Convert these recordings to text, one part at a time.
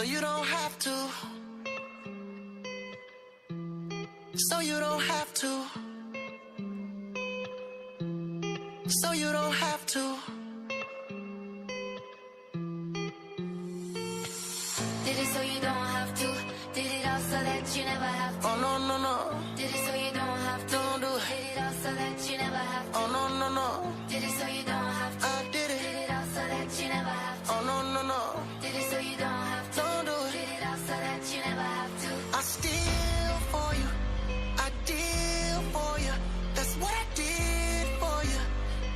So you don't have to. So you don't have to. So you don't have to. Did it so you don't have to. Did it all so that you never have to. Oh no, no, no. Did it so you don't have to. Don't do it. Did it all so that you never have to. Oh no, no, no. Did it so you don't have to. I did it. Did it all so that you never have to. Oh no, no, no. Did it so you don't have to. Don't do it. Did it all so that you never have to. I steal for you. I deal for you. That's what I did for you.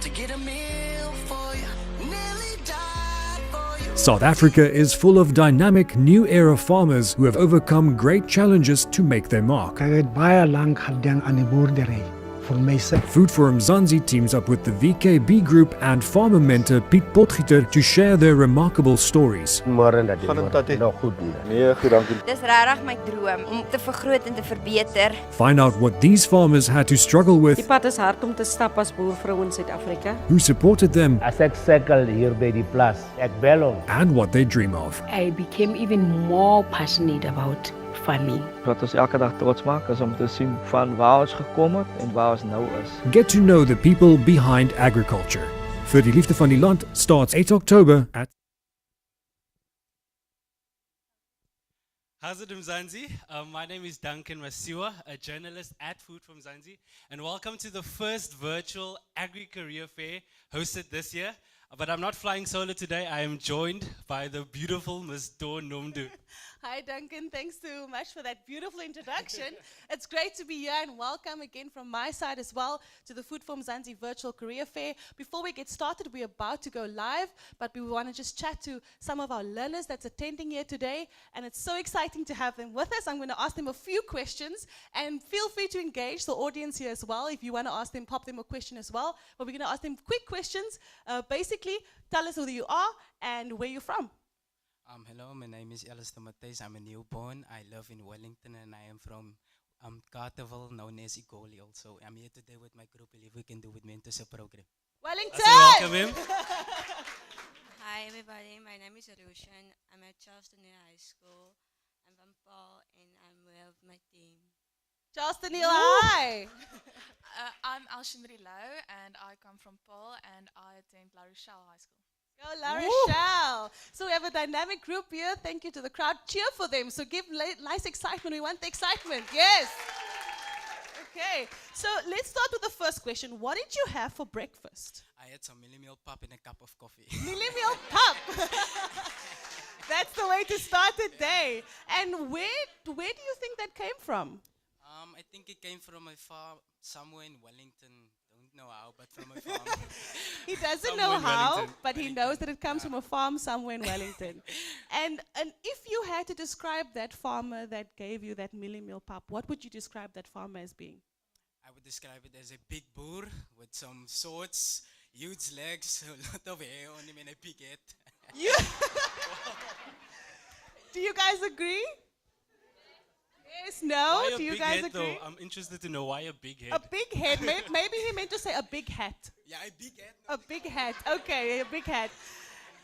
To get a meal for you. Nearly died for you. South Africa is full of dynamic new era farmers who have overcome great challenges to make their mark. Ek het baie lank gedink aan die boerdery vir myself. Food for Mzansi teams up with the VKB group and farmer mentor Piet Potgieter to share their remarkable stories. Môre dat jy Gaan dit, Tatie? nog goed doen. Nee, goed, dankie. Dis regtig my droom om te vergroot en te verbeter. Find out what these farmers had to struggle Die with, pad is hard om te stap as boervrou in Suid-Afrika. who supported them, As ek sukkel hier by die plas, ek bel hom. and what they dream of. I became even more passionate about farming. Wat ons elke dag trots maak is om te sien van waar ons gekom het en waar ons nou is. Get to know the people behind agriculture. Vir die liefde van die land starts 8 October at How's it, Mzansi? My name is Duncan Masiwa, a journalist at Food from Mzansi, and welcome to the first virtual Agri Career Fair hosted this year. But I'm not flying solo today. I am joined by the beautiful Ms. Dawn Nomdu. Hi Duncan, thanks so much for that beautiful introduction. It's great to be here and welcome again from my side as well to the Food for Mzansi Virtual Career Fair. Before we get started, we're about to go live, but we want to just chat to some of our learners that's attending here today, and it's so exciting to have them with us. I'm going to ask them a few questions, and feel free to engage the audience here as well. If you want to ask them, pop them a question as well. But we're going to ask them quick questions. Basically, tell us who you are and where you're from. Hello, my name is Alistair Matthijs. I'm a newborn. I live in Wellington and I am from Carterville, known as Igoli also. I'm here today with my group, believe we can do with mentorship program. Wellington! Welcome him. Hi everybody, my name is Arushan. I'm at Charleston High School. I'm from Paul and I'm with my team. Justin Hill, hi! I'm Alshin Rilo and I come from Paul and I attend La Rochelle High School. Go La Rochelle. So we have a dynamic group here. Thank you to the crowd. Cheer for them. So give nice excitement. We want the excitement. Yes. Okay. So let's start with the first question. What did you have for breakfast? I had some millie-meal pap and a cup of coffee. Millie-meal pap. That's the way to start the day. And where do you think that came from? I think it came from a farm somewhere in Wellington. Don't know how, but from a farm. He doesn't Somewhere know in how, Wellington. but he knows that it comes from a farm somewhere in Wellington. And if you had to describe that farmer that gave you that millie-meal pap, what would you describe that farmer as being? I would describe it as a big boer with some swords, huge legs, a lot of hair on him and a big head. Do you guys agree? Yes, no? Why a Do you big guys head, agree? though? I'm interested to know why a big head. A big head. Maybe he meant to say a big hat. Yeah, a big head. A big hat. Okay, a big hat.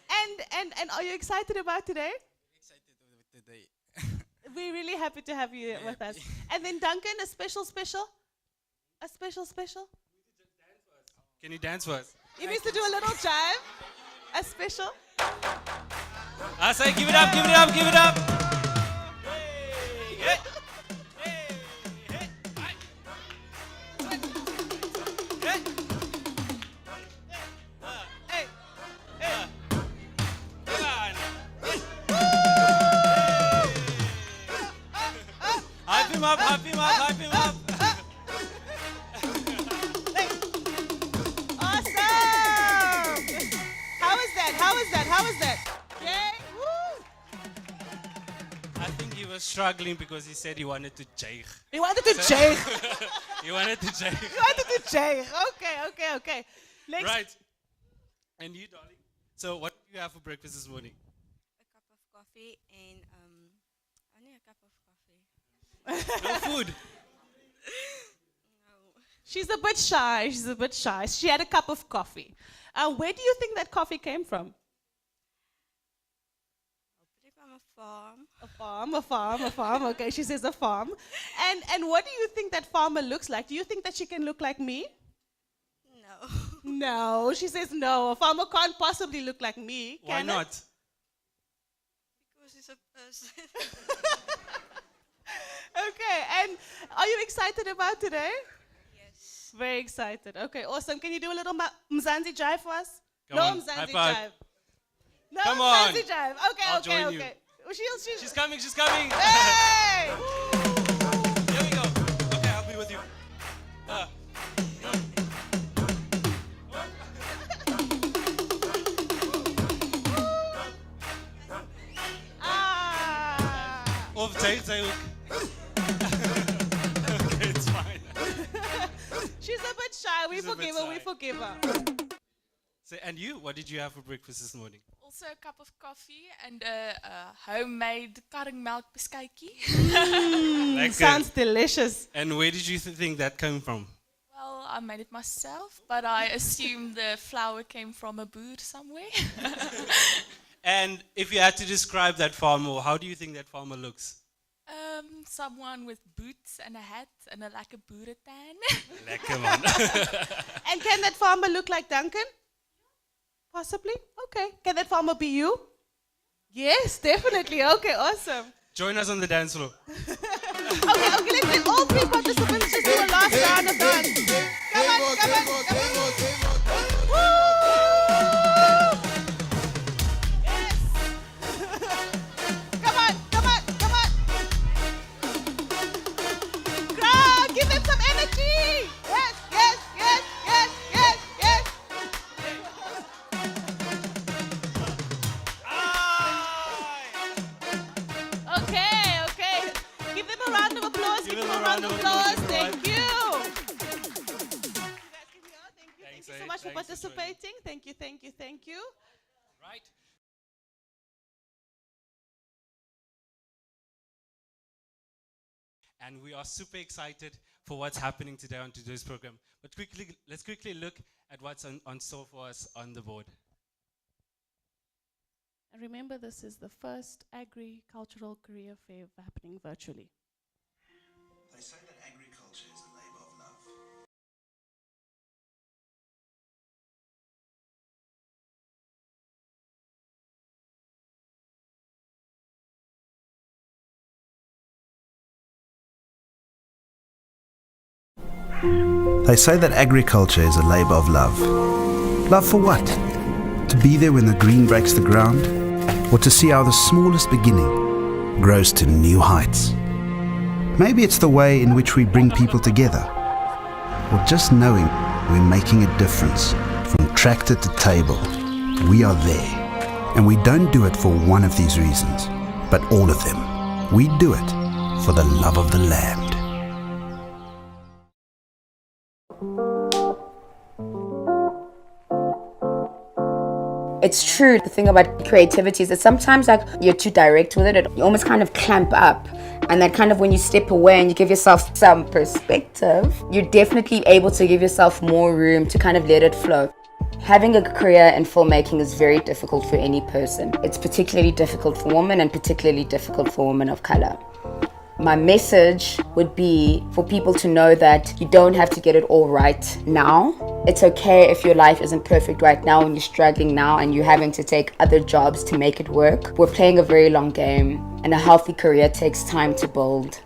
And are you excited about today? Excited with today. We're really happy to have you with us. And then Duncan, a special? A special? Can you dance for us? He needs to do a little jive. A special? I say give it up, give it up, give it up. Hey, hey. Hype him up. Awesome! How was that? Yay! Woo! I think he was struggling because he said he wanted to jig. He wanted to jig. He wanted to jig. Okay. Next. Right. And you, darling? So what did you have for breakfast this morning? A cup of coffee and only a cup of coffee. No food. No. She's a bit shy. She had a cup of coffee. Where do you think that coffee came from? Probably from a farm. A farm. Okay, she says a farm. And what do you think that farmer looks like? Do you think that she can look like me? No. No, she says no. A farmer can't possibly look like me. Why can not? It? Because he's a person. Okay, and are you excited about today? Yes. Very excited. Okay, awesome. Can you do a little Mzansi jive for us? Come no on, Mzansi high five. jive. No Come on. Mzansi jive. Okay, I'll okay, join you. okay. Well, She's coming, she's coming. Hey! Here we go. Okay, I'll be with you. Of Tay ook. Okay, it's fine. She's a bit shy. We She's a bit forgive her. We shy. forgive her. So, and you, what did you have for breakfast this morning? Also a cup of coffee and a homemade karringmelk beskuitjie. Lekker. Sounds delicious. And where did you think that came from? Well, I made it myself, but I assume the flour came from a boer somewhere. And if you had to describe that farmer, how do you think that farmer looks? Someone with boots and a hat and like a boerentan. Lekker man. And can that farmer look like Duncan? Possibly. Okay. Can that farmer be you? Yes, definitely. Okay, awesome. Join us on the dance floor. Okay, let's let all three participants just do a last round of dance. Come on, come on, come on. Woo! Yes. Come on, come on, come on. Crowd, give them some energy. Yes, yes, yes, yes, yes, yes. Okay. Give them a round of applause. Give them a round of applause. Thank you. Thank you so much for participating. Thank you, thank you, thank you. Right. And we are super excited for what's happening today on today's program. But let's quickly look at what's on store for us on the board. And remember, this is the first agricultural career fair happening virtually. They say that agriculture is a labor of love. They say that agriculture is a labor of love. Love for what? To be there when the green breaks the ground? Or to see how the smallest beginning grows to new heights? Maybe it's the way in which we bring people together. Or just knowing we're making a difference. From tractor to table, we are there. And we don't do it for one of these reasons, but all of them. We do it for the love of the land. It's true, the thing about creativity is that sometimes like you're too direct with it, you almost kind of clamp up. And that kind of when you step away and you give yourself some perspective, you're definitely able to give yourself more room to kind of let it flow. Having a career in filmmaking is very difficult for any person. It's particularly difficult for women and particularly difficult for women of color. My message would be for people to know that you don't have to get it all right now. It's okay if your life isn't perfect right now and you're struggling now and you're having to take other jobs to make it work. We're playing a very long game and a healthy career takes time to build.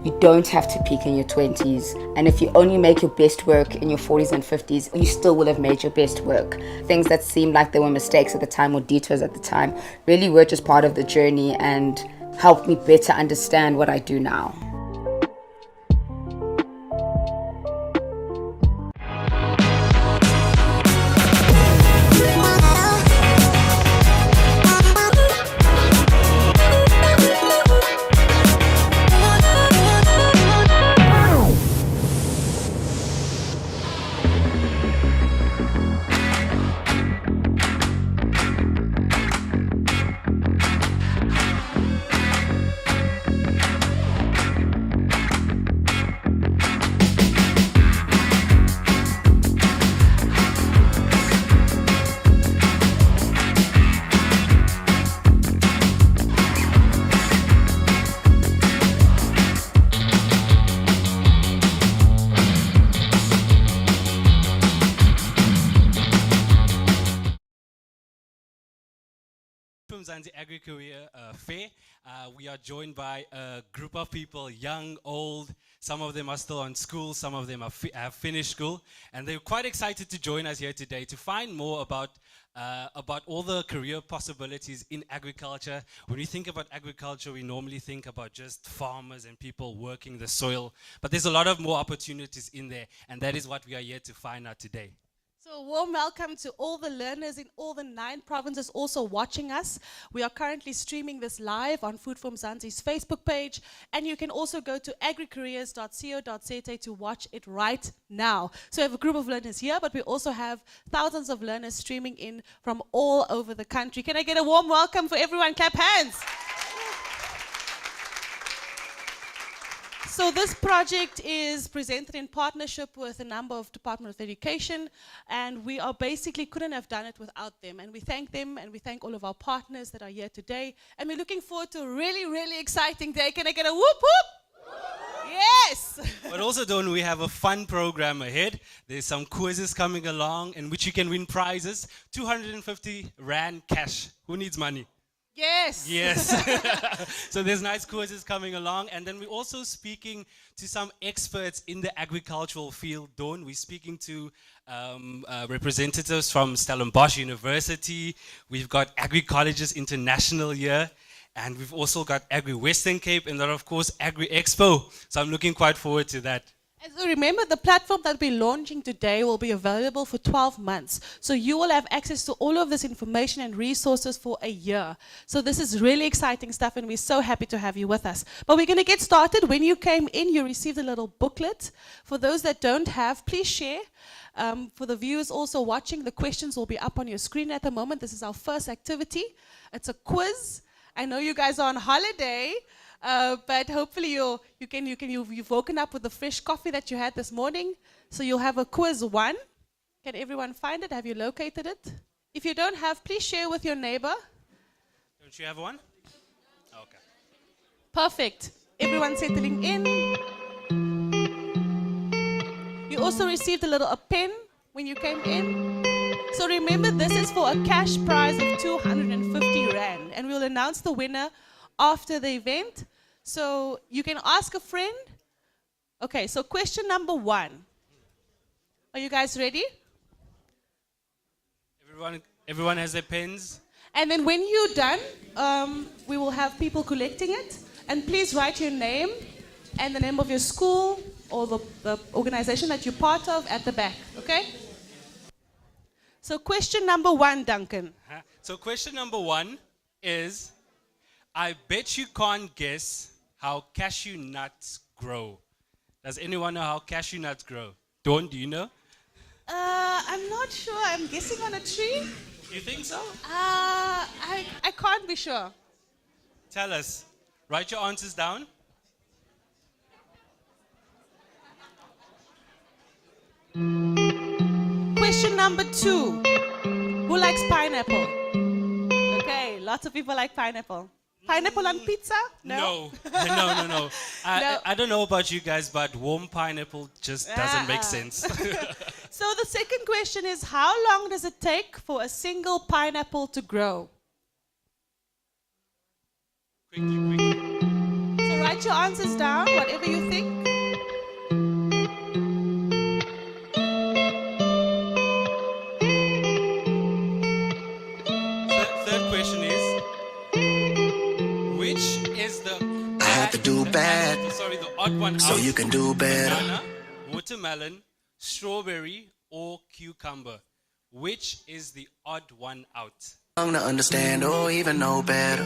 You don't have to peak in your 20s. And if you only make your best work in your 40s and 50s, you still will have made your best work. Things that seemed like they were mistakes at the time or detours at the time really were just part of the journey and helped me better understand what I do now. Mzansi Agri Career Fair. We are joined by a group of people, young, old. Some of them are still on school, some of them have finished school, and they're quite excited to join us here today to find more about all the career possibilities in agriculture. When we think about agriculture, we normally think about just farmers and people working the soil, but there's a lot of more opportunities in there, and that is what we are here to find out today. So a warm welcome to all the learners in all the 9 provinces also watching us. We are currently streaming this live on Food for Mzansi's Facebook page, and you can also go to agricareers.co.za to watch it right now. So we have a group of learners here, but we also have thousands of learners streaming in from all over the country. Can I get a warm welcome for everyone? Clap hands. So this project is presented in partnership with a number of Department of Education, and we are basically couldn't have done it without them. And we thank them, and we thank all of our partners that are here today. And we're looking forward to a really, really exciting day. Can I get a whoop whoop? Yes! But also, Don, we have a fun program ahead. There's some quizzes coming along in which you can win prizes. 250 Rand cash. Who needs money? Yes. Yes. So there's nice quizzes coming along. And then we're also speaking to some experts in the agricultural field. Dawn, we're speaking to representatives from Stellenbosch University. We've got Agri Colleges International here. And we've also got Agri Western Cape and then, of course, Agri Expo. So I'm looking quite forward to that. And so remember, the platform that we're launching today will be available for 12 months. So you will have access to all of this information and resources for a year. So this is really exciting stuff, and we're so happy to have you with us. But we're going to get started. When you came in, you received a little booklet. For those that don't have, please share. For the viewers also watching, the questions will be up on your screen at the moment. This is our first activity. It's a quiz. I know you guys are on holiday. But hopefully you've woken up with the fresh coffee that you had this morning. So you'll have a quiz 1. Can everyone find it? Have you located it? If you don't have, please share with your neighbor. Don't you have one? Okay. Perfect. Everyone settling in. You also received a pen when you came in. So remember, this is for a cash prize of 250 Rand. And we'll announce the winner after the event. So you can ask a friend. Okay, so question number 1. Are you guys ready? Everyone has their pens. And then when you're done, we will have people collecting it. And please write your name and the name of your school or the organization that you're part of at the back, okay? So question number 1, Duncan. So question number 1 is, I bet you can't guess how cashew nuts grow. Does anyone know how cashew nuts grow? Dawn, do you know? I'm not sure. I'm guessing on a tree. You think so? I can't be sure. Tell us. Write your answers down. Question number 2. Who likes pineapple? Okay, lots of people like pineapple. Pineapple on pizza? No. No. I don't know about you guys, but warm pineapple just doesn't make sense. So the second question is, how long does it take for a single pineapple to grow? Quickly. So write your answers down, whatever you think. Third question is, which is the I have to do bad, the odd one so out? you can do better. Banana, watermelon, strawberry, or cucumber? Which is the odd one out? Young to understand or even know better.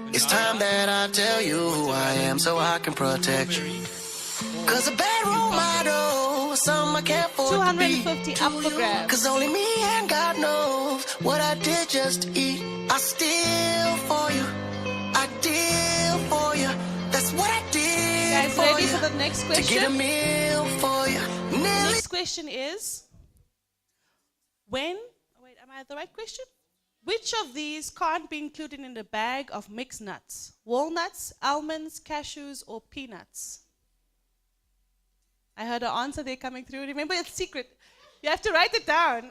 It's time that I tell you who I am so I can protect you. Cause a bad role model is something I can't afford to be. 250 up for grabs. Cause only me and God knows what I did just to eat. I steal for you. I deal for you. That's what I did. Guys, for ready you. for the next question? To get a meal for you. Next question is, am I at the right question? Which of these can't be included in the bag of mixed nuts? Walnuts, almonds, cashews, or peanuts? I heard an answer there coming through. Remember, it's secret. You have to write it down.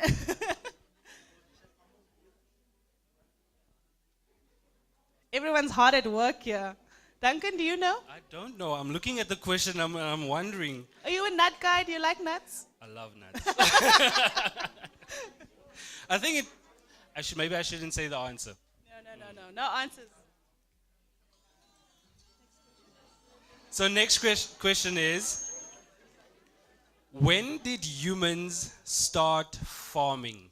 Everyone's hard at work here. Duncan, do you know? I don't know. I'm looking at the question. I'm wondering. Are you a nut guy? Do you like nuts? I love nuts. I think it. Maybe I shouldn't say the answer. No answers. So next question is, when did humans start farming?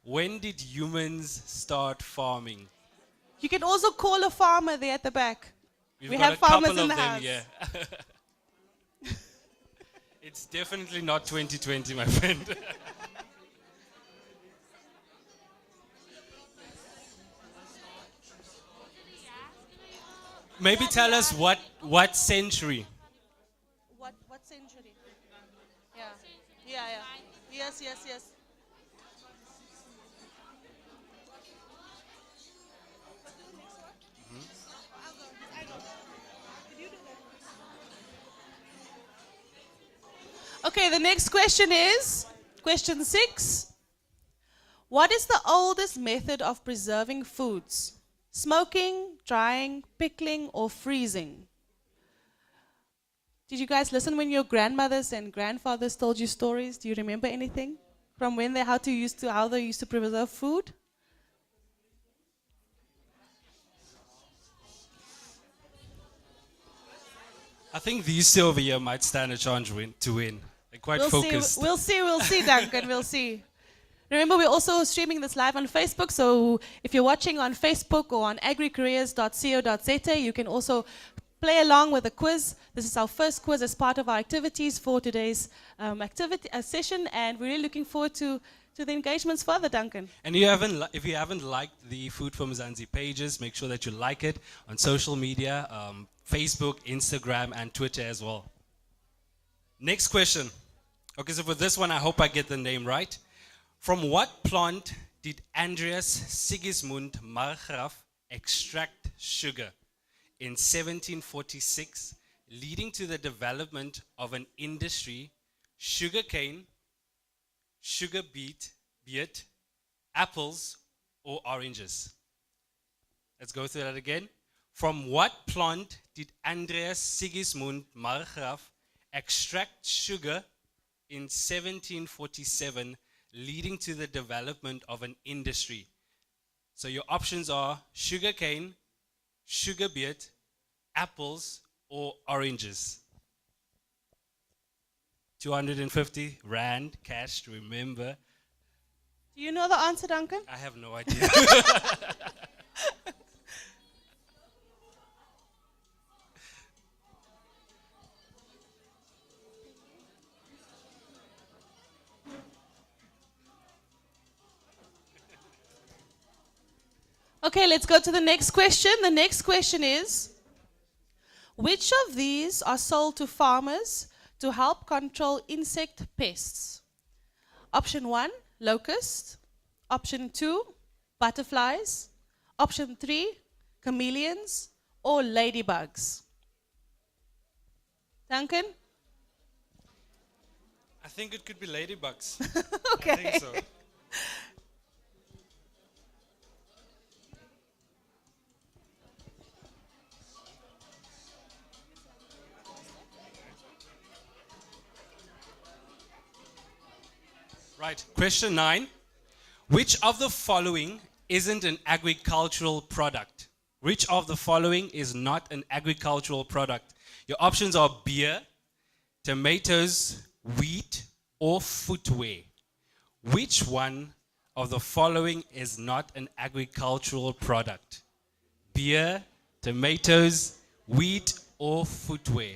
When did humans start farming? You can also call a farmer there at the back. We've We got have a farmers couple in of the them, house. yeah. It's definitely not 2020, my friend. Maybe tell us what century. What century? Yeah. Yes. Okay, the next question is question 6. What is the oldest method of preserving foods? Smoking, drying, pickling, or freezing? Did you guys listen when your grandmothers and grandfathers told you stories? Do you remember anything from when how they used to preserve food? I think these two over here might stand a chance to win. They're quite focused. We'll see, Duncan. We'll see. Remember, we're also streaming this live on Facebook, so if you're watching on Facebook or on agricareers.co.za, you can also play along with the quiz. This is our first quiz as part of our activities for today's session, and we're really looking forward to the engagements further, Duncan. And if you haven't liked the Food for Mzansi pages, make sure that you like it on social media, Facebook, Instagram, and Twitter as well. Next question. Okay, so for this one, I hope I get the name right. From what plant did Andreas Sigismund Margraaf extract sugar in 1746, leading to the development of an industry, sugarcane, sugar beet, apples, or oranges? Let's go through that again. From what plant did Andreas Sigismund Margraaf extract sugar in 1747, leading to the development of an industry? So your options are sugarcane, sugar beet, apples, or oranges. 250 rand cash to remember. Do you know the answer, Duncan? I have no idea. Okay, let's go to the next question. The next question is, which of these are sold to farmers to help control insect pests? Option 1, locust. Option 2, butterflies. Option 3, chameleons. Or ladybugs? Duncan? I think it could be ladybugs. Okay. I think so. Right, question 9. Which of the following isn't an agricultural product? Which of the following is not an agricultural product? Your options are beer, tomatoes, wheat, or footwear. Which one of the following is not an agricultural product? Beer, tomatoes, wheat, or footwear?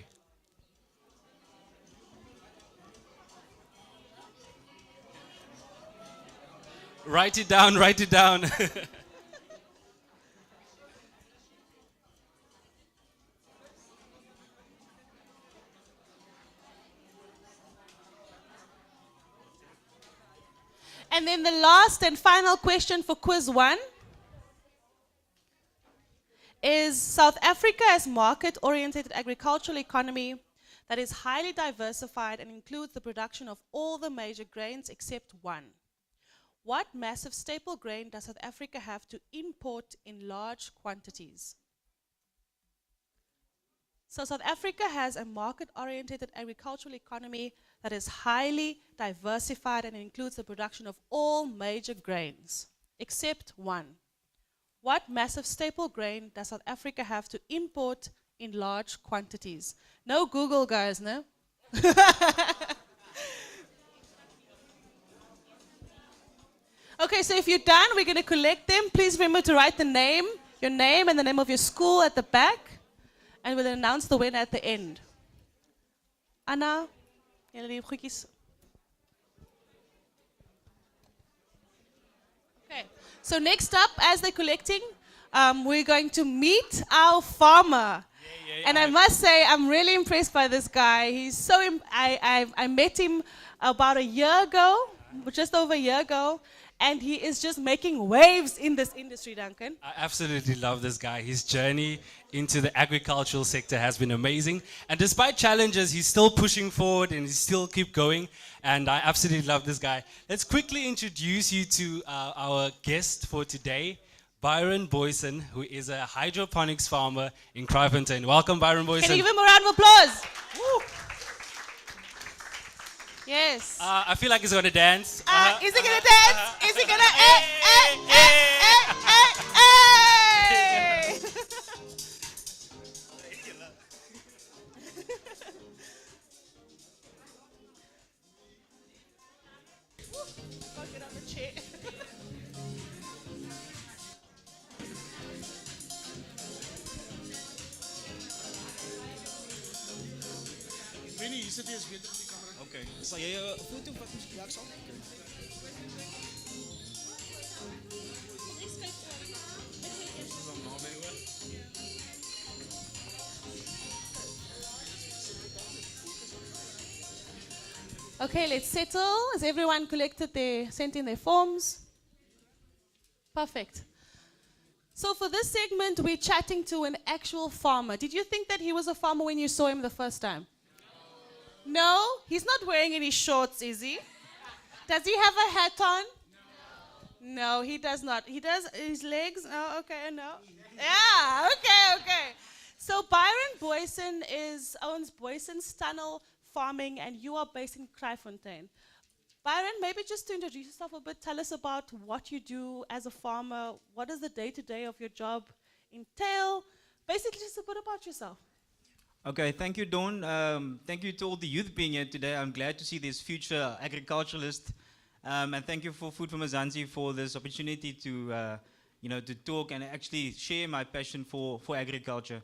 Write it down, write it down. And then the last and final question for quiz 1 is South Africa as market-oriented agricultural economy that is highly diversified and includes the production of all the major grains except one. What massive staple grain does South Africa have to import in large quantities? So South Africa has a market-oriented agricultural economy that is highly diversified and includes the production of all major grains, except one. What massive staple grain does South Africa have to import in large quantities? No Google, guys, no? Okay, so if you're done, we're going to collect them. Please remember to write your name and the name of your school at the back, and we'll announce the winner at the end. Anna, julle lief goedjies. Okay, so next up, as they're collecting, we're going to meet our farmer. And I must say, I'm really impressed by this guy. He's so, I met him about a year ago, just over a year ago, and he is just making waves in this industry, Duncan. I absolutely love this guy. His journey into the agricultural sector has been amazing. And despite challenges, he's still pushing forward and he still keep going. And I absolutely love this guy. Let's quickly introduce you to our guest for today, Byron Boyson, who is a hydroponics farmer in Kraaifontein. Welcome, Byron Boyson. Can you give him a round of applause? Woo. Yes. I feel like he's going to dance. Is he going to dance? Is he going to... Don't get on the chair. Benny, hier sit jy eens beter op die camera. Okay. Sal jy 'n foto vat met die sal? Okay, let's settle. Has everyone sent in their forms? Perfect. So for this segment, we're chatting to an actual farmer. Did you think that he was a farmer when you saw him the first time? No? He's not wearing any shorts, is he? Does he have a hat on? No, he does not. He does his legs? Oh, okay, no. Yeah, okay. So Byron Boyson owns Boyson's Tunnel Farming, and you are based in Kraaifontein. Byron, maybe just to introduce yourself a bit, tell us about what you do as a farmer. What does the day-to-day of your job entail? Basically, just a bit about yourself. Okay, thank you, Dawn. Thank you to all the youth being here today. I'm glad to see this future agriculturalist. And thank you for Food for Mzansi for this opportunity to, to talk and actually share my passion for agriculture.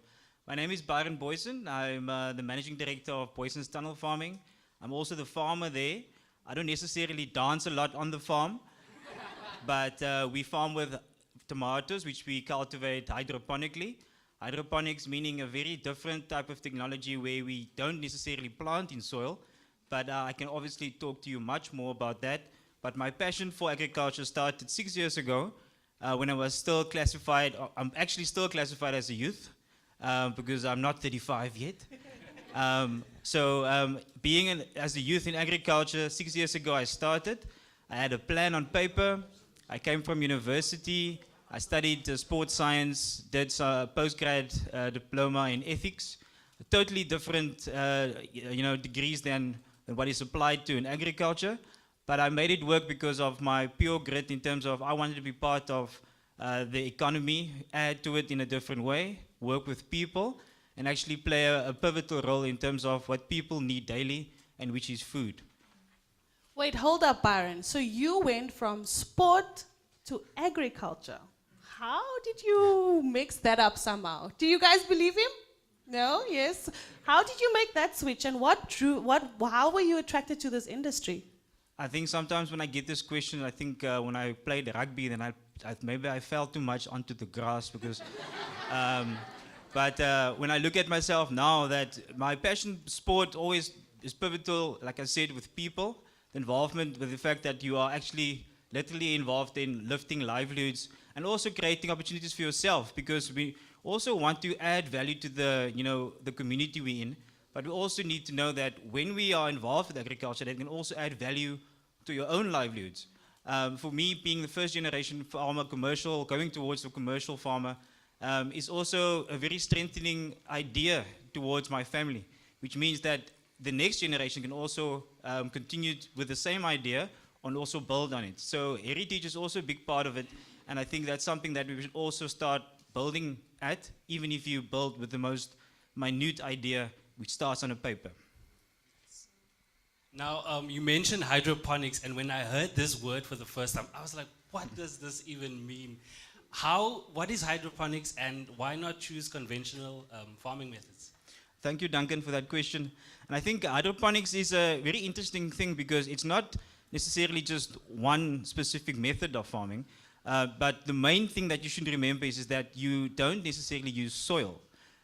My name is Byron Boyson. I'm the managing director of Boyson's Tunnel Farming. I'm also the farmer there. I don't necessarily dance a lot on the farm, but we farm with tomatoes, which we cultivate hydroponically. Hydroponics meaning a very different type of technology where we don't necessarily plant in soil, but I can obviously talk to you much more about that. But my passion for agriculture started 6 years ago when I was still classified. I'm actually still classified as a youth because I'm not 35 yet. Being as a youth in agriculture, 6 years ago I started. I had a plan on paper. I came from university. I studied sports science, did a postgrad diploma in ethics. Totally different degrees than what is applied to in agriculture. But I made it work because of my pure grit in terms of I wanted to be part of the economy, add to it in a different way, work with people, and actually play a pivotal role in terms of what people need daily, and which is food. Wait, hold up, Byron. So you went from sport to agriculture. How did you mix that up somehow? Do you guys believe him? No? Yes? How did you make that switch, and how were you attracted to this industry? I think sometimes when I get this question, I think when I played rugby, then maybe I fell too much onto the grass because... But when I look at myself now, that my passion sport always is pivotal, like I said, with people, the involvement with the fact that you are actually literally involved in lifting livelihoods and also creating opportunities for yourself, because we also want to add value to the community we're in, but we also need to know that when we are involved with agriculture, that can also add value to your own livelihoods. For me, being the first generation farmer, commercial, going towards a commercial farmer, is also a very strengthening idea towards my family, which means that the next generation can also continue with the same idea and also build on it. So heritage is also a big part of it, and I think that's something that we should also start building at, even if you build with the most minute idea which starts on a paper. Now, you mentioned hydroponics, and when I heard this word for the first time, I was like, what does this even mean? What is hydroponics, and why not choose conventional farming methods? Thank you, Duncan, for that question. And I think hydroponics is a very interesting thing because it's not necessarily just one specific method of farming, but the main thing that you should remember is that you don't necessarily use soil.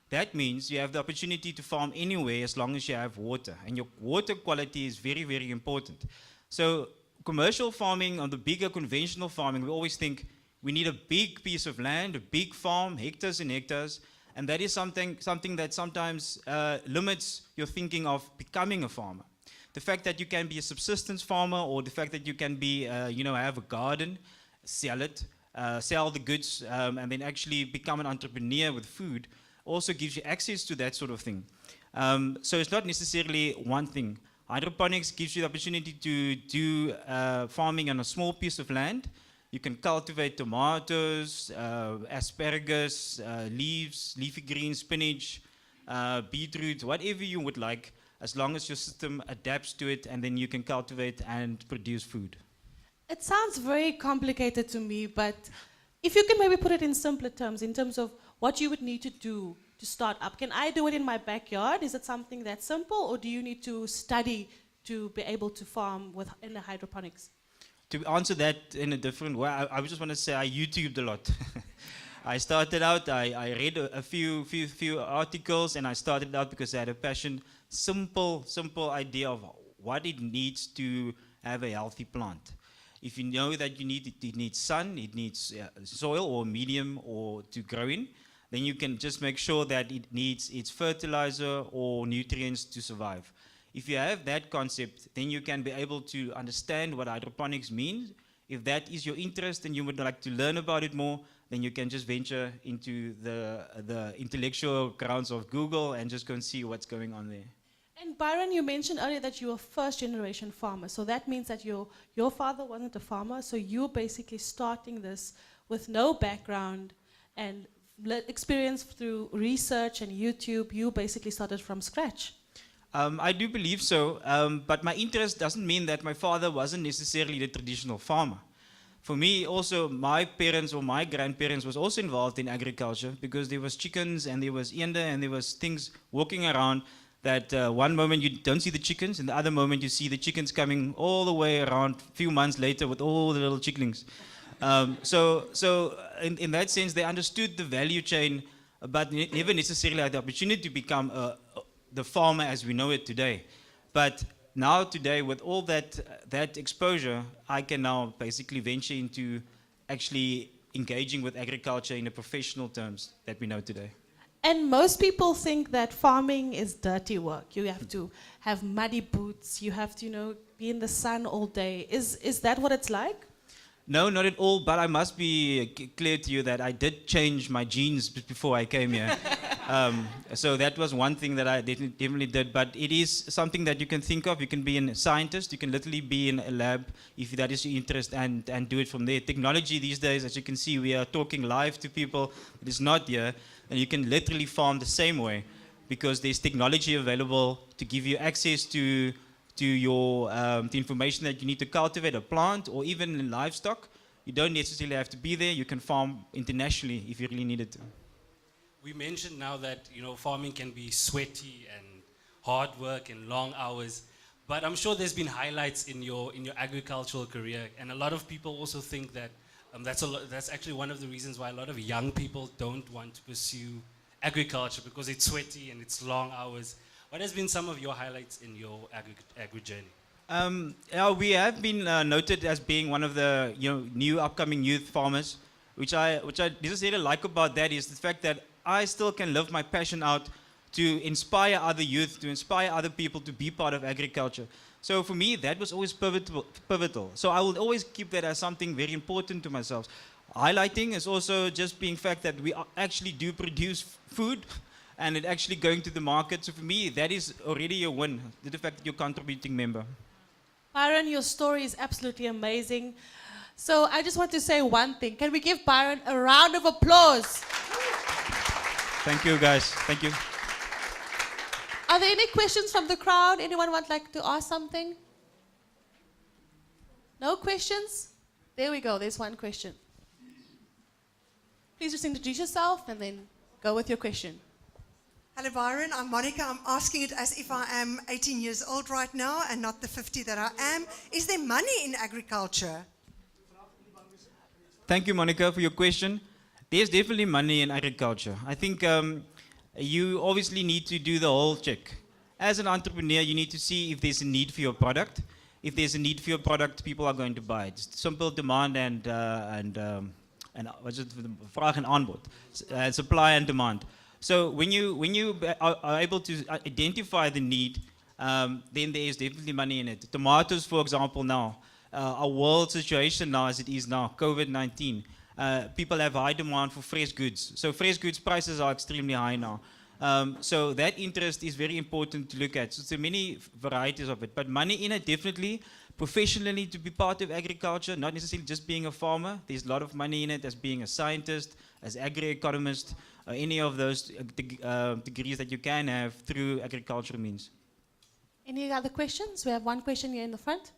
That means you have the opportunity to farm anywhere as long as you have water, and your water quality is very, very important. So commercial farming, on the bigger conventional farming, we always think we need a big piece of land, a big farm, hectares and hectares, and that is something that sometimes limits your thinking of becoming a farmer. The fact that you can be a subsistence farmer, or the fact that you can be, have a garden, sell it, sell the goods, and then actually become an entrepreneur with food, also gives you access to that sort of thing. So it's not necessarily one thing. Hydroponics gives you the opportunity to do farming on a small piece of land. You can cultivate tomatoes, asparagus, leaves, leafy greens, spinach, beetroot, whatever you would like, as long as your system adapts to it, and then you can cultivate and produce food. It sounds very complicated to me, but if you can maybe put it in simpler terms, in terms of what you would need to do to start up. Can I do it in my backyard? Is it something that simple, or do you need to study to be able to farm in the hydroponics? To answer that in a different way, I just want to say I YouTubed a lot. I started out, I read a few articles, and I started out because I had a passion, simple idea of what it needs to have a healthy plant. If you know that it needs sun, it needs soil or medium or to grow in, then you can just make sure that it needs its fertilizer or nutrients to survive. If you have that concept, then you can be able to understand what hydroponics means. If that is your interest and you would like to learn about it more, then you can just venture into the intellectual grounds of Google and just go and see what's going on there. And Byron, you mentioned earlier that you were first generation farmer. So that means that your father wasn't a farmer, so you're basically starting this with no background and experience through research and YouTube. You basically started from scratch. I do believe so, but my interest doesn't mean that my father wasn't necessarily the traditional farmer. For me also, my parents or my grandparents was also involved in agriculture, because there was chickens and there was eende and there was things walking around that one moment you don't see the chickens, and the other moment you see the chickens coming all the way around a few months later with all the little chicklings. So in that sense, they understood the value chain, but never necessarily had the opportunity to become the farmer as we know it today. But now today, with all that exposure, I can now basically venture into actually engaging with agriculture in the professional terms that we know today. And most people think that farming is dirty work. You have to have muddy boots. You have to, be in the sun all day. Is that what it's like? No, not at all. But I must be clear to you that I did change my genes before I came here. So that was one thing that I definitely did. But it is something that you can think of. You can be a scientist. You can literally be in a lab if that is your interest, and do it from there. Technology these days, as you can see, we are talking live to people. It is not here. And you can literally farm the same way, because there's technology available to give you access to your the information that you need to cultivate a plant, or even in livestock. You don't necessarily have to be there. You can farm internationally if you really needed to. We mentioned now that farming can be sweaty and hard work and long hours, but I'm sure there's been highlights in your agricultural career, and a lot of people also think that that's actually one of the reasons why a lot of young people don't want to pursue agriculture, because it's sweaty and it's long hours. What has been some of your highlights in your agri journey? We have been noted as being one of the new upcoming youth farmers, which I necessarily like about that is the fact that I still can live my passion out to inspire other youth, to inspire other people to be part of agriculture. So for me, that was always pivotal. So I will always keep that as something very important to myself. Highlighting is also just being fact that we actually do produce food and it actually going to the market. So for me, that is already a win, the fact that you're a contributing member. Byron, your story is absolutely amazing. So I just want to say one thing. Can we give Byron a round of applause? Thank you, guys. Thank you. Are there any questions from the crowd? Anyone would like to ask something? No questions? There we go. There's one question. Please just introduce yourself and then go with your question. Hello, Byron. I'm Monica. I'm asking it as if I am 18 years old right now and not the 50 that I am. Is there money in agriculture? Thank you, Monica, for your question. There's definitely money in agriculture. I think you obviously need to do the whole check. As an entrepreneur, you need to see if there's a need for your product. If there's a need for your product, people are going to buy it. It's simple demand and what's it? Vraag en aanbod, supply and demand. So when you are able to identify the need, then there is definitely money in it. Tomatoes, for example, now, our world situation now as it is now, COVID-19, people have high demand for fresh goods. So fresh goods prices are extremely high now. So that interest is very important to look at. So there are many varieties of it, but money in it definitely. Professionally, to be part of agriculture, not necessarily just being a farmer. There's a lot of money in it as being a scientist, as agri-economist, any of those degrees that you can have through agricultural means. Any other questions? We have one question here in the front.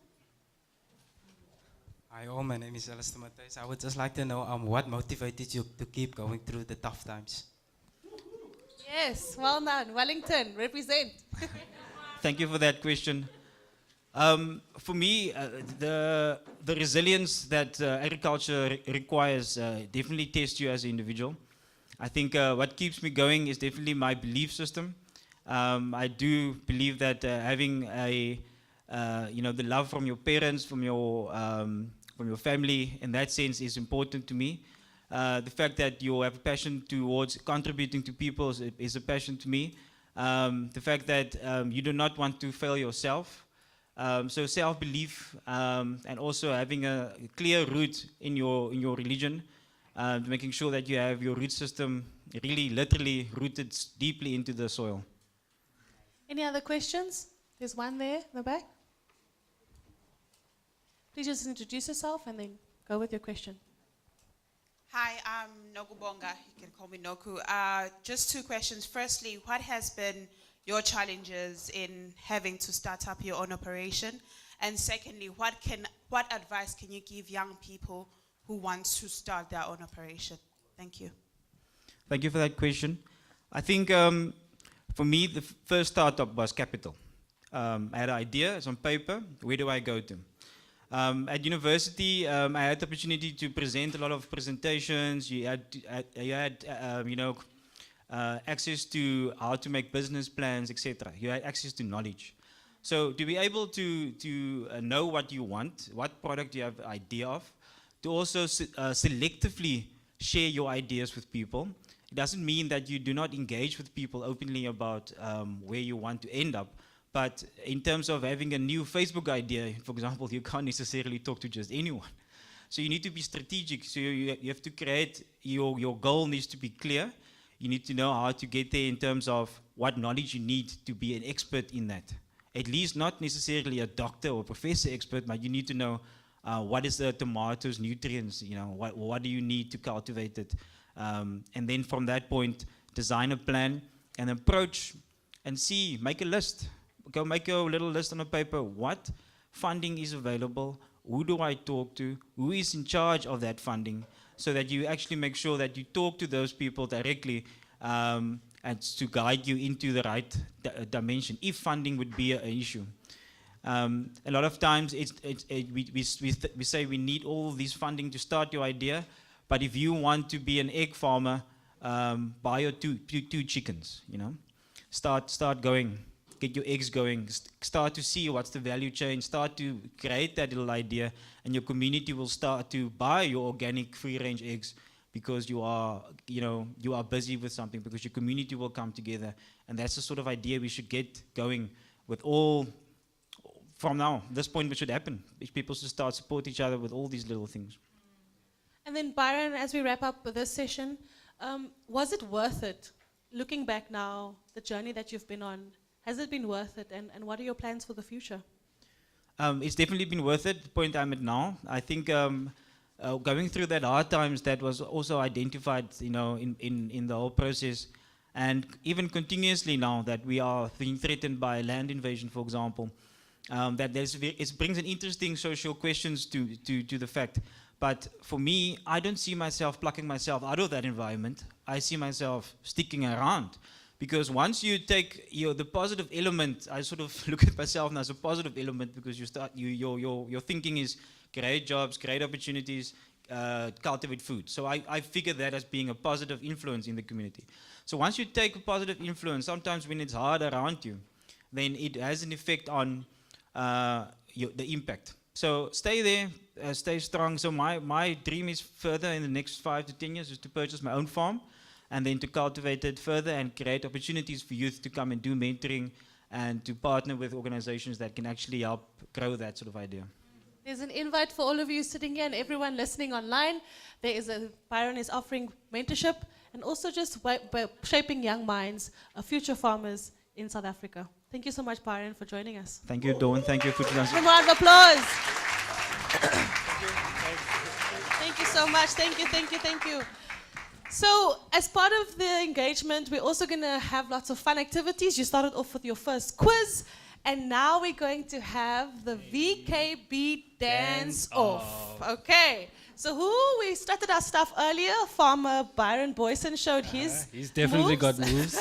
Hi all, my name is Alistair Matthijs. I would just like to know what motivated you to keep going through the tough times? Yes, well done. Wellington, represent. Thank you for that question. For me, the resilience that agriculture requires definitely tests you as an individual. I think what keeps me going is definitely my belief system. I do believe that having the love from your parents, from your family, in that sense, is important to me. The fact that you have a passion towards contributing to people is a passion to me. The fact that you do not want to fail yourself. So self-belief and also having a clear root in your religion, making sure that you have your root system really literally rooted deeply into the soil. Any other questions? There's one there in the back. Please just introduce yourself and then go with your question. Hi, I'm Nogu Bonga. You can call me Noku. Just two questions. Firstly, what has been your challenges in having to start up your own operation? And secondly, what advice can you give young people who want to start their own operation? Thank you. Thank you for that question. I think for me, the first startup was capital. I had an idea, it's on paper, where do I go to? At university, I had the opportunity to present a lot of presentations. You had access to how to make business plans, etc. You had access to knowledge. So to be able to know what you want, what product you have an idea of, to also selectively share your ideas with people. It doesn't mean that you do not engage with people openly about where you want to end up. But in terms of having a new Facebook idea, for example, you can't necessarily talk to just anyone. So you need to be strategic. So you have to create, your goal needs to be clear. You need to know how to get there in terms of what knowledge you need to be an expert in that. At least not necessarily a doctor or professor expert, but you need to know what is the tomatoes nutrients, what do you need to cultivate it. And then from that point, design a plan and approach and see, make a list. Go make a little list on a paper. What funding is available? Who do I talk to? Who is in charge of that funding? So that you actually make sure that you talk to those people directly and to guide you into the right dimension, if funding would be an issue. A lot of times we say we need all these funding to start your idea, but if you want to be an egg farmer, buy your two chickens, Start going. Get your eggs going, start to see what's the value chain, start to create that little idea, and your community will start to buy your organic free-range eggs because you are busy with something, because your community will come together. And that's the sort of idea we should get going with all from now, this point, what should happen? If people should start support each other with all these little things. And then Byron, as we wrap up this session, was it worth it? Looking back now, the journey that you've been on, has it been worth it? And what are your plans for the future? It's definitely been worth it, the point I'm at now. I think going through that hard times, that was also identified, in the whole process. And even continuously now that we are being threatened by land invasion, for example, it brings an interesting social questions to the fact. But for me, I don't see myself plucking myself out of that environment. I see myself sticking around. Because once you take the positive element, I sort of look at myself now as a positive element, because your thinking is great jobs, great opportunities, cultivate food. So I figure that as being a positive influence in the community. So once you take a positive influence, sometimes when it's hard around you, then it has an effect on the impact. So stay there, stay strong. So my dream is further in the next 5 to 10 years is to purchase my own farm and then to cultivate it further and create opportunities for youth to come and do mentoring and to partner with organizations that can actually help grow that sort of idea. There's an invite for all of you sitting here and everyone listening online. Byron is offering mentorship and also just by shaping young minds, future farmers in South Africa. Thank you so much, Byron, for joining us. Thank you, Dawn. Thank you, Food One round of applause. Thank you so much. Thank you, thank you, thank you. So, as part of the engagement, we're also going to have lots of fun activities. You started off with your first quiz, and now we're going to have the VKB dance off. Okay. So we started our stuff earlier. Farmer Byron Boyson showed his He's definitely moves. got moves.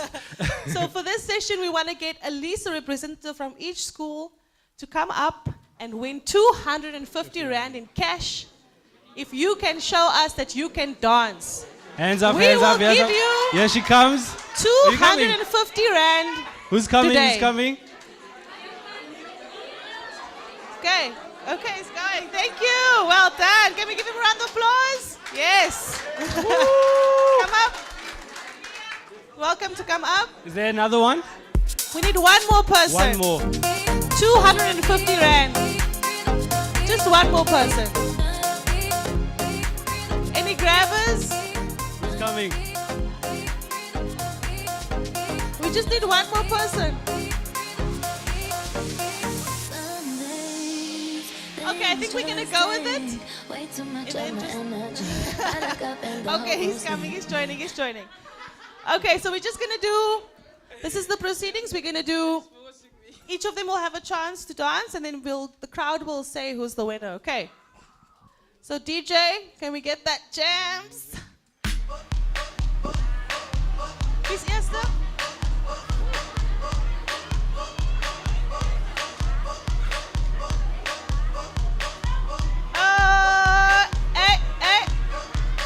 So for this session, we want to get at least a representative from each school to come up and win 250 Rand in cash if you can show us that you can dance. Hands up, We hands will up, hands give up. you Here she comes. 250 Rand. Who's coming? today. Who's coming? Okay, it's going. Thank you. Well done. Can we give him a round of applause? Yes. Come up. Welcome to come up. Is there another one? We need one more person. One more. 250 Rand. Just one more person. Any grabbers? Who's coming? We just need one more person. Okay, I think we're gonna go with it. Okay, he's coming, he's joining. Okay, so we're just gonna do, this is the proceedings. We're gonna do, each of them will have a chance to dance and then the crowd will say who's the winner, okay? So DJ, can we get that jams? Who's eerste?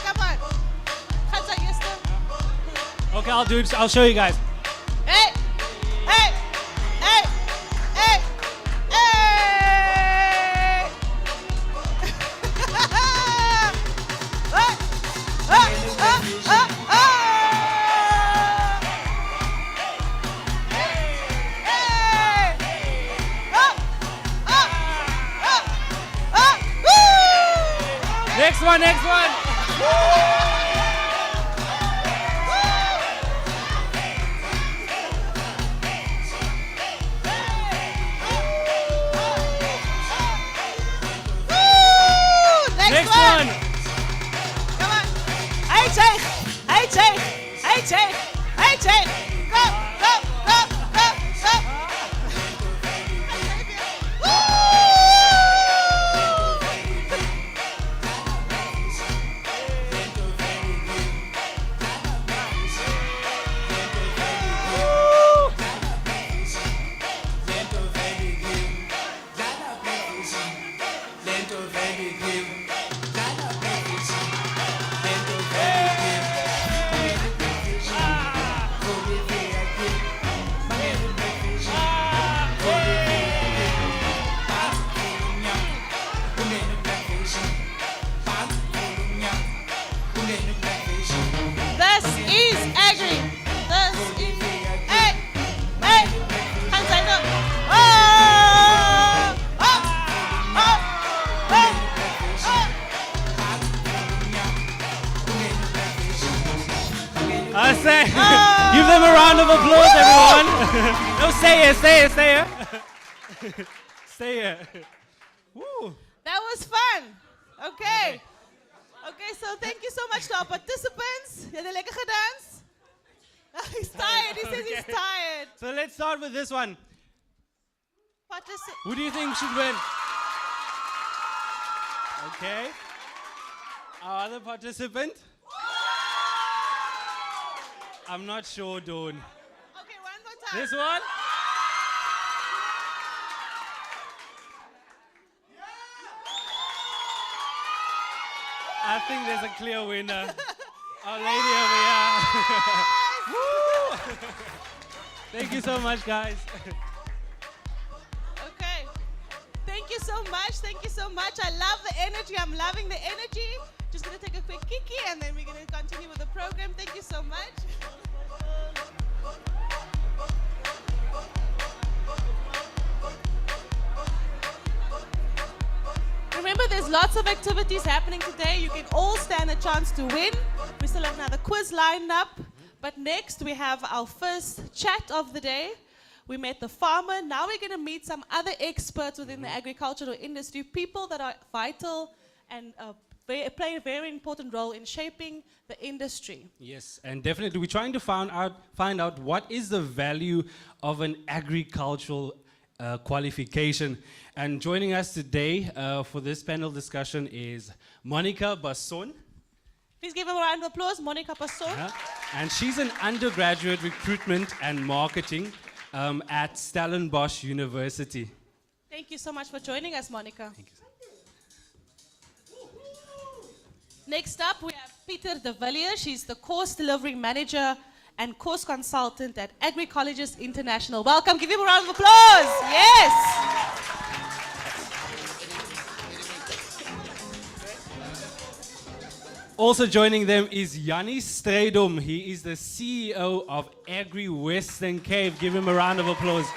Come on. Hands are eerste. Okay, I'll do it. I'll show you guys. Hey! Next one. Next one. Come on. Hey, Jake. Go. This is Agri. Hey, hands up. Oh! of applause, everyone. No, stay here. Stay here. Woo. That was fun. Okay. Okay, so thank you so much to our participants. Jy het lekker gedans. He's tired. He says he's tired. So let's start with this one. Who do you think should win? Okay. Our other participant? I'm not sure, Dawn. Okay, one more time. This one? I think there's a clear winner. Our lady over here. Woo! Thank you so much, guys. Okay. Thank you so much. Thank you so much. I love the energy. I'm loving the energy. Just going to take a quick kiki and then we're going to continue with the program. Thank you so much. Remember, there's lots of activities happening today. You can all stand a chance to win. We still have another quiz lined up. But next, we have our first chat of the day. We met the farmer. Now we're going to meet some other experts within the agricultural industry, people that are vital and play a very important role in shaping the industry. Yes, and definitely we're trying to find out what is the value of an agricultural qualification. And joining us today for this panel discussion is Monica Basson. Please give her a round of applause, Monica Basson. And she's an undergraduate recruitment and marketing at Stellenbosch University. Thank you so much for joining us, Monica. Thank you. Next up, we have Peter de Villiers. She's the course delivery manager and course consultant at Agri Colleges International. Welcome. Give him a round of applause. Yes. Also joining them is Jannie Strydom. He is the CEO of Agri Western Cape. Give him a round of applause.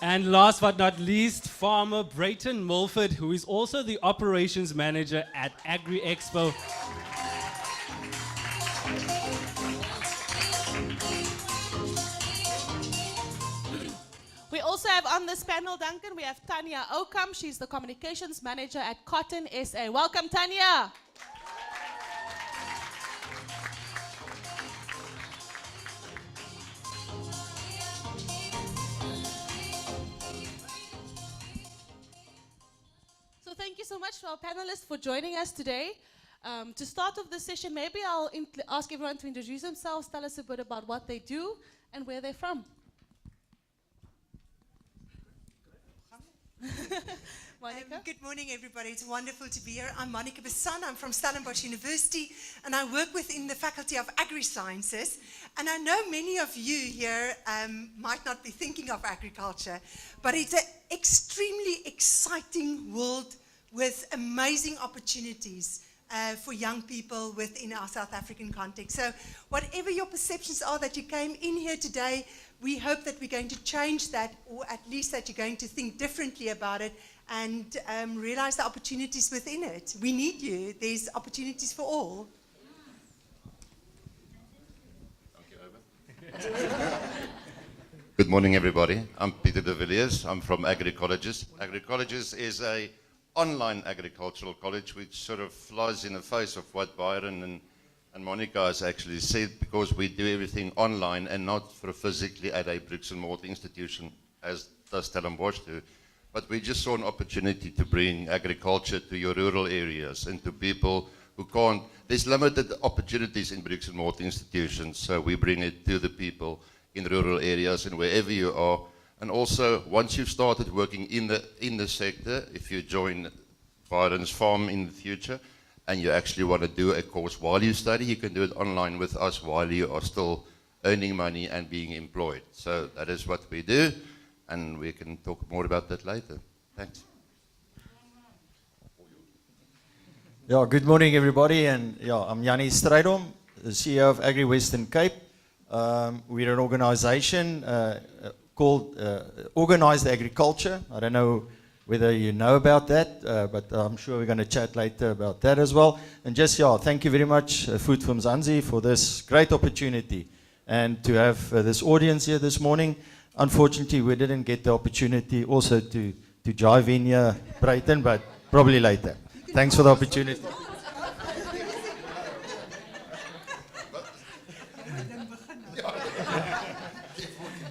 And last but not least, Farmer Brayton Mulford, who is also the operations manager at Agri Expo. We also have on this panel, Duncan, we have Tanya Okam. She's the communications manager at Cotton SA. Welcome, Tanya. So thank you so much to our panelists for joining us today. To start off the session, maybe I'll ask everyone to introduce themselves, tell us a bit about what they do and where they're from. Good morning, everybody. It's wonderful to be here. I'm Monica Basson. I'm from Stellenbosch University, and I work within the Faculty of Agri-Sciences. And I know many of you here might not be thinking of agriculture, but it's an extremely exciting world with amazing opportunities for young people within our South African context. So whatever your perceptions are that you came in here today, we hope that we're going to change that, or at least that you're going to think differently about it and realize the opportunities within it. We need you. There's opportunities for all. Good morning, everybody. I'm Peter de Villiers. I'm from Agri Colleges. Agri Colleges is an online agricultural college which sort of flies in the face of what Byron and Monica has actually said, because we do everything online and not physically at a bricks and mortar institution as does Stellenbosch do. But we just saw an opportunity to bring agriculture to your rural areas and to people who can't. There's limited opportunities in bricks and mortar institutions, so we bring it to the people in rural areas and wherever you are. And also, once you've started working in the sector, if you join Byron's farm in the future, and you actually want to do a course while you study, you can do it online with us while you are still earning money and being employed. So that is what we do, and we can talk more about that later. Thanks. Yeah, good morning, everybody, and yeah, I'm Jannie Strydom, the CEO of Agri Western Cape. We're an organization called Organized Agriculture. I don't know whether you know about that, but I'm sure we're going to chat later about that as well. And just, thank you very much, Food for Mzansi, for this great opportunity and to have this audience here this morning. Unfortunately, we didn't get the opportunity also to jive in here, Brighton, but probably later. Thanks for the opportunity.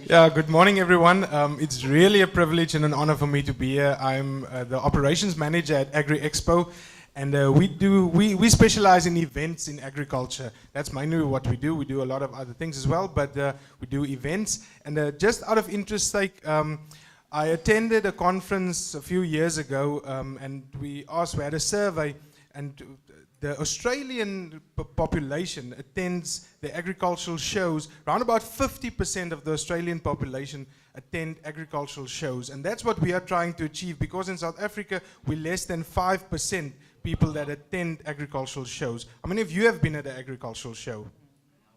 Yeah, good morning, everyone. It's really a privilege and an honor for me to be here. I'm the operations manager at Agri Expo, and we specialize in events in agriculture. That's mainly what we do. We do a lot of other things as well, but we do events. And just out of interest sake, I attended a conference a few years ago, and we had a survey, and the Australian population attends the agricultural shows. Around about 50% of the Australian population attend agricultural shows. And that's what we are trying to achieve, because in South Africa, we're less than 5% people that attend agricultural shows. How many of you have been at an agricultural show?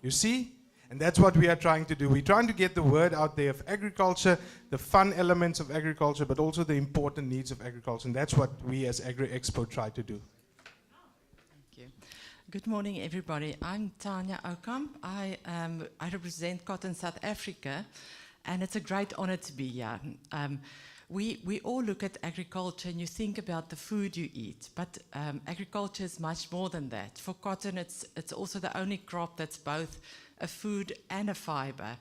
You see? And that's what we are trying to do. We're trying to get the word out there of agriculture, the fun elements of agriculture, but also the important needs of agriculture. And that's what we as Agri Expo try to do. Good morning, everybody. I'm Tanya Okamp. I represent Cotton South Africa, and it's a great honor to be here. We all look at agriculture and you think about the food you eat, but agriculture is much more than that. For cotton, it's also the only crop that's both a food and a fiber.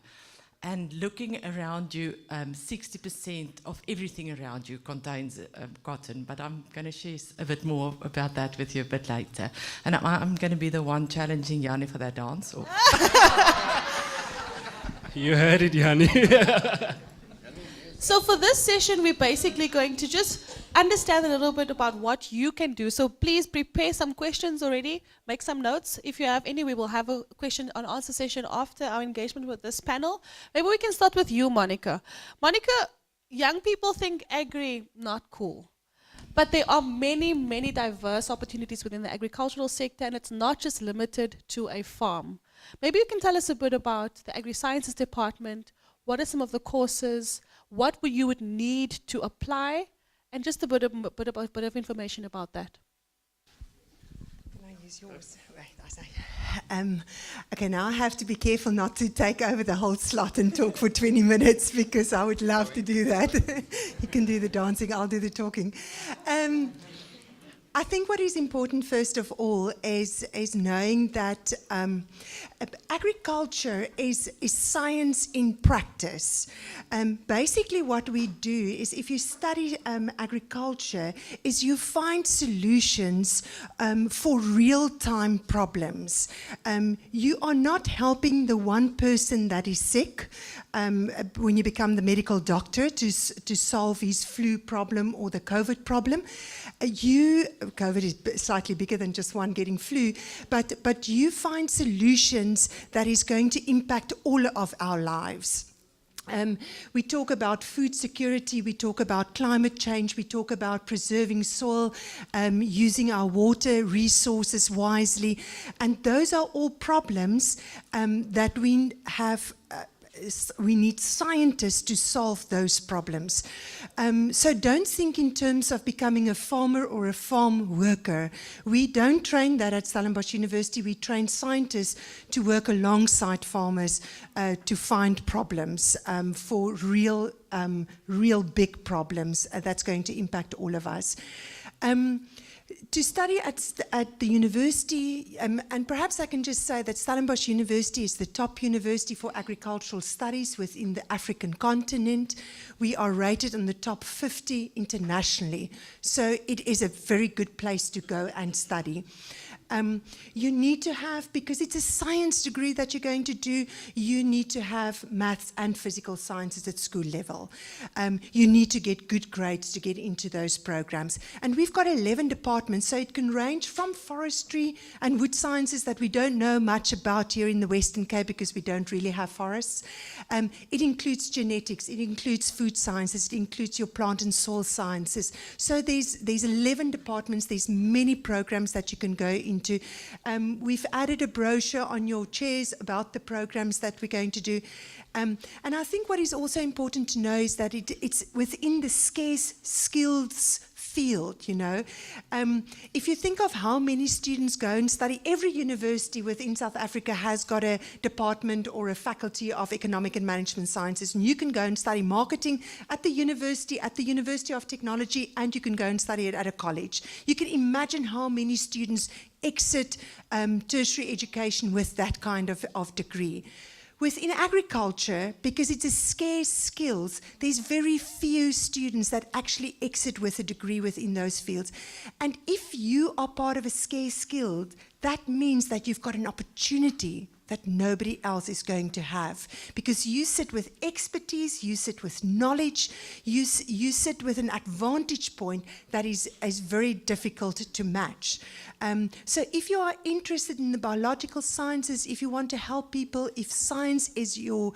And looking around you, 60% of everything around you contains cotton, but I'm going to share a bit more about that with you a bit later. And I'm going to be the one challenging Yanni for that dance. Or You heard it, Yanni. So for this session, we're basically going to just understand a little bit about what you can do. So please prepare some questions already, make some notes. If you have any, we will have a question and answer session after our engagement with this panel. Maybe we can start with you, Monica. Monica, young people think agri not cool. But there are many, many diverse opportunities within the agricultural sector, and it's not just limited to a farm. Maybe you can tell us a bit about the Agri-Sciences Department. What are some of the courses? What you would need to apply, and just a bit of information about that. Can I use yours? Wait, I say. Okay, now I have to be careful not to take over the whole slot and talk for 20 minutes, because I would love to do that. You can do the dancing, I'll do the talking. I think what is important, first of all, is knowing that agriculture is science in practice. Basically, what we do is, if you study agriculture, is you find solutions for real-time problems. You are not helping the one person that is sick when you become the medical doctor to solve his flu problem or the COVID problem. COVID is slightly bigger than just one getting flu, but you find solutions that is going to impact all of our lives. We talk about food security, we talk about climate change, we talk about preserving soil, using our water resources wisely, and those are all problems that we have. We need scientists to solve those problems. So don't think in terms of becoming a farmer or a farm worker. We don't train that at Stellenbosch University. We train scientists to work alongside farmers to find problems for real big problems that's going to impact all of us. To study at the university, and perhaps I can just say that Stellenbosch University is the top university for agricultural studies within the African continent. We are rated in the top 50 internationally, so it is a very good place to go and study. You need to have, because it's a science degree that you're going to do, you need to have maths and physical sciences at school level. You need to get good grades to get into those programs. And we've got 11 departments, so it can range from forestry and wood sciences that we don't know much about here in the Western Cape because we don't really have forests. It includes genetics, it includes food sciences, it includes your plant and soil sciences. So there's 11 departments, there's many programs that you can go into. into. We've added a brochure on your chairs about the programs that we're going to do. And I think what is also important to know is that it's within the scarce skills field, you know. If you think of how many students go and study, every university within South Africa has got a department or a faculty of economic and management sciences, and you can go and study marketing at the University of Technology, and you can go and study it at a college. You can imagine how many students exit tertiary education with that kind of degree. Within agriculture, because it's a scarce skills, there's very few students that actually exit with a degree within those fields. And if you are part of a scarce skill, that means that you've got an opportunity that nobody else is going to have, because you sit with expertise, you sit with knowledge, you sit with an advantage point that is very difficult to match. So if you are interested in the biological sciences, if you want to help people, if science is your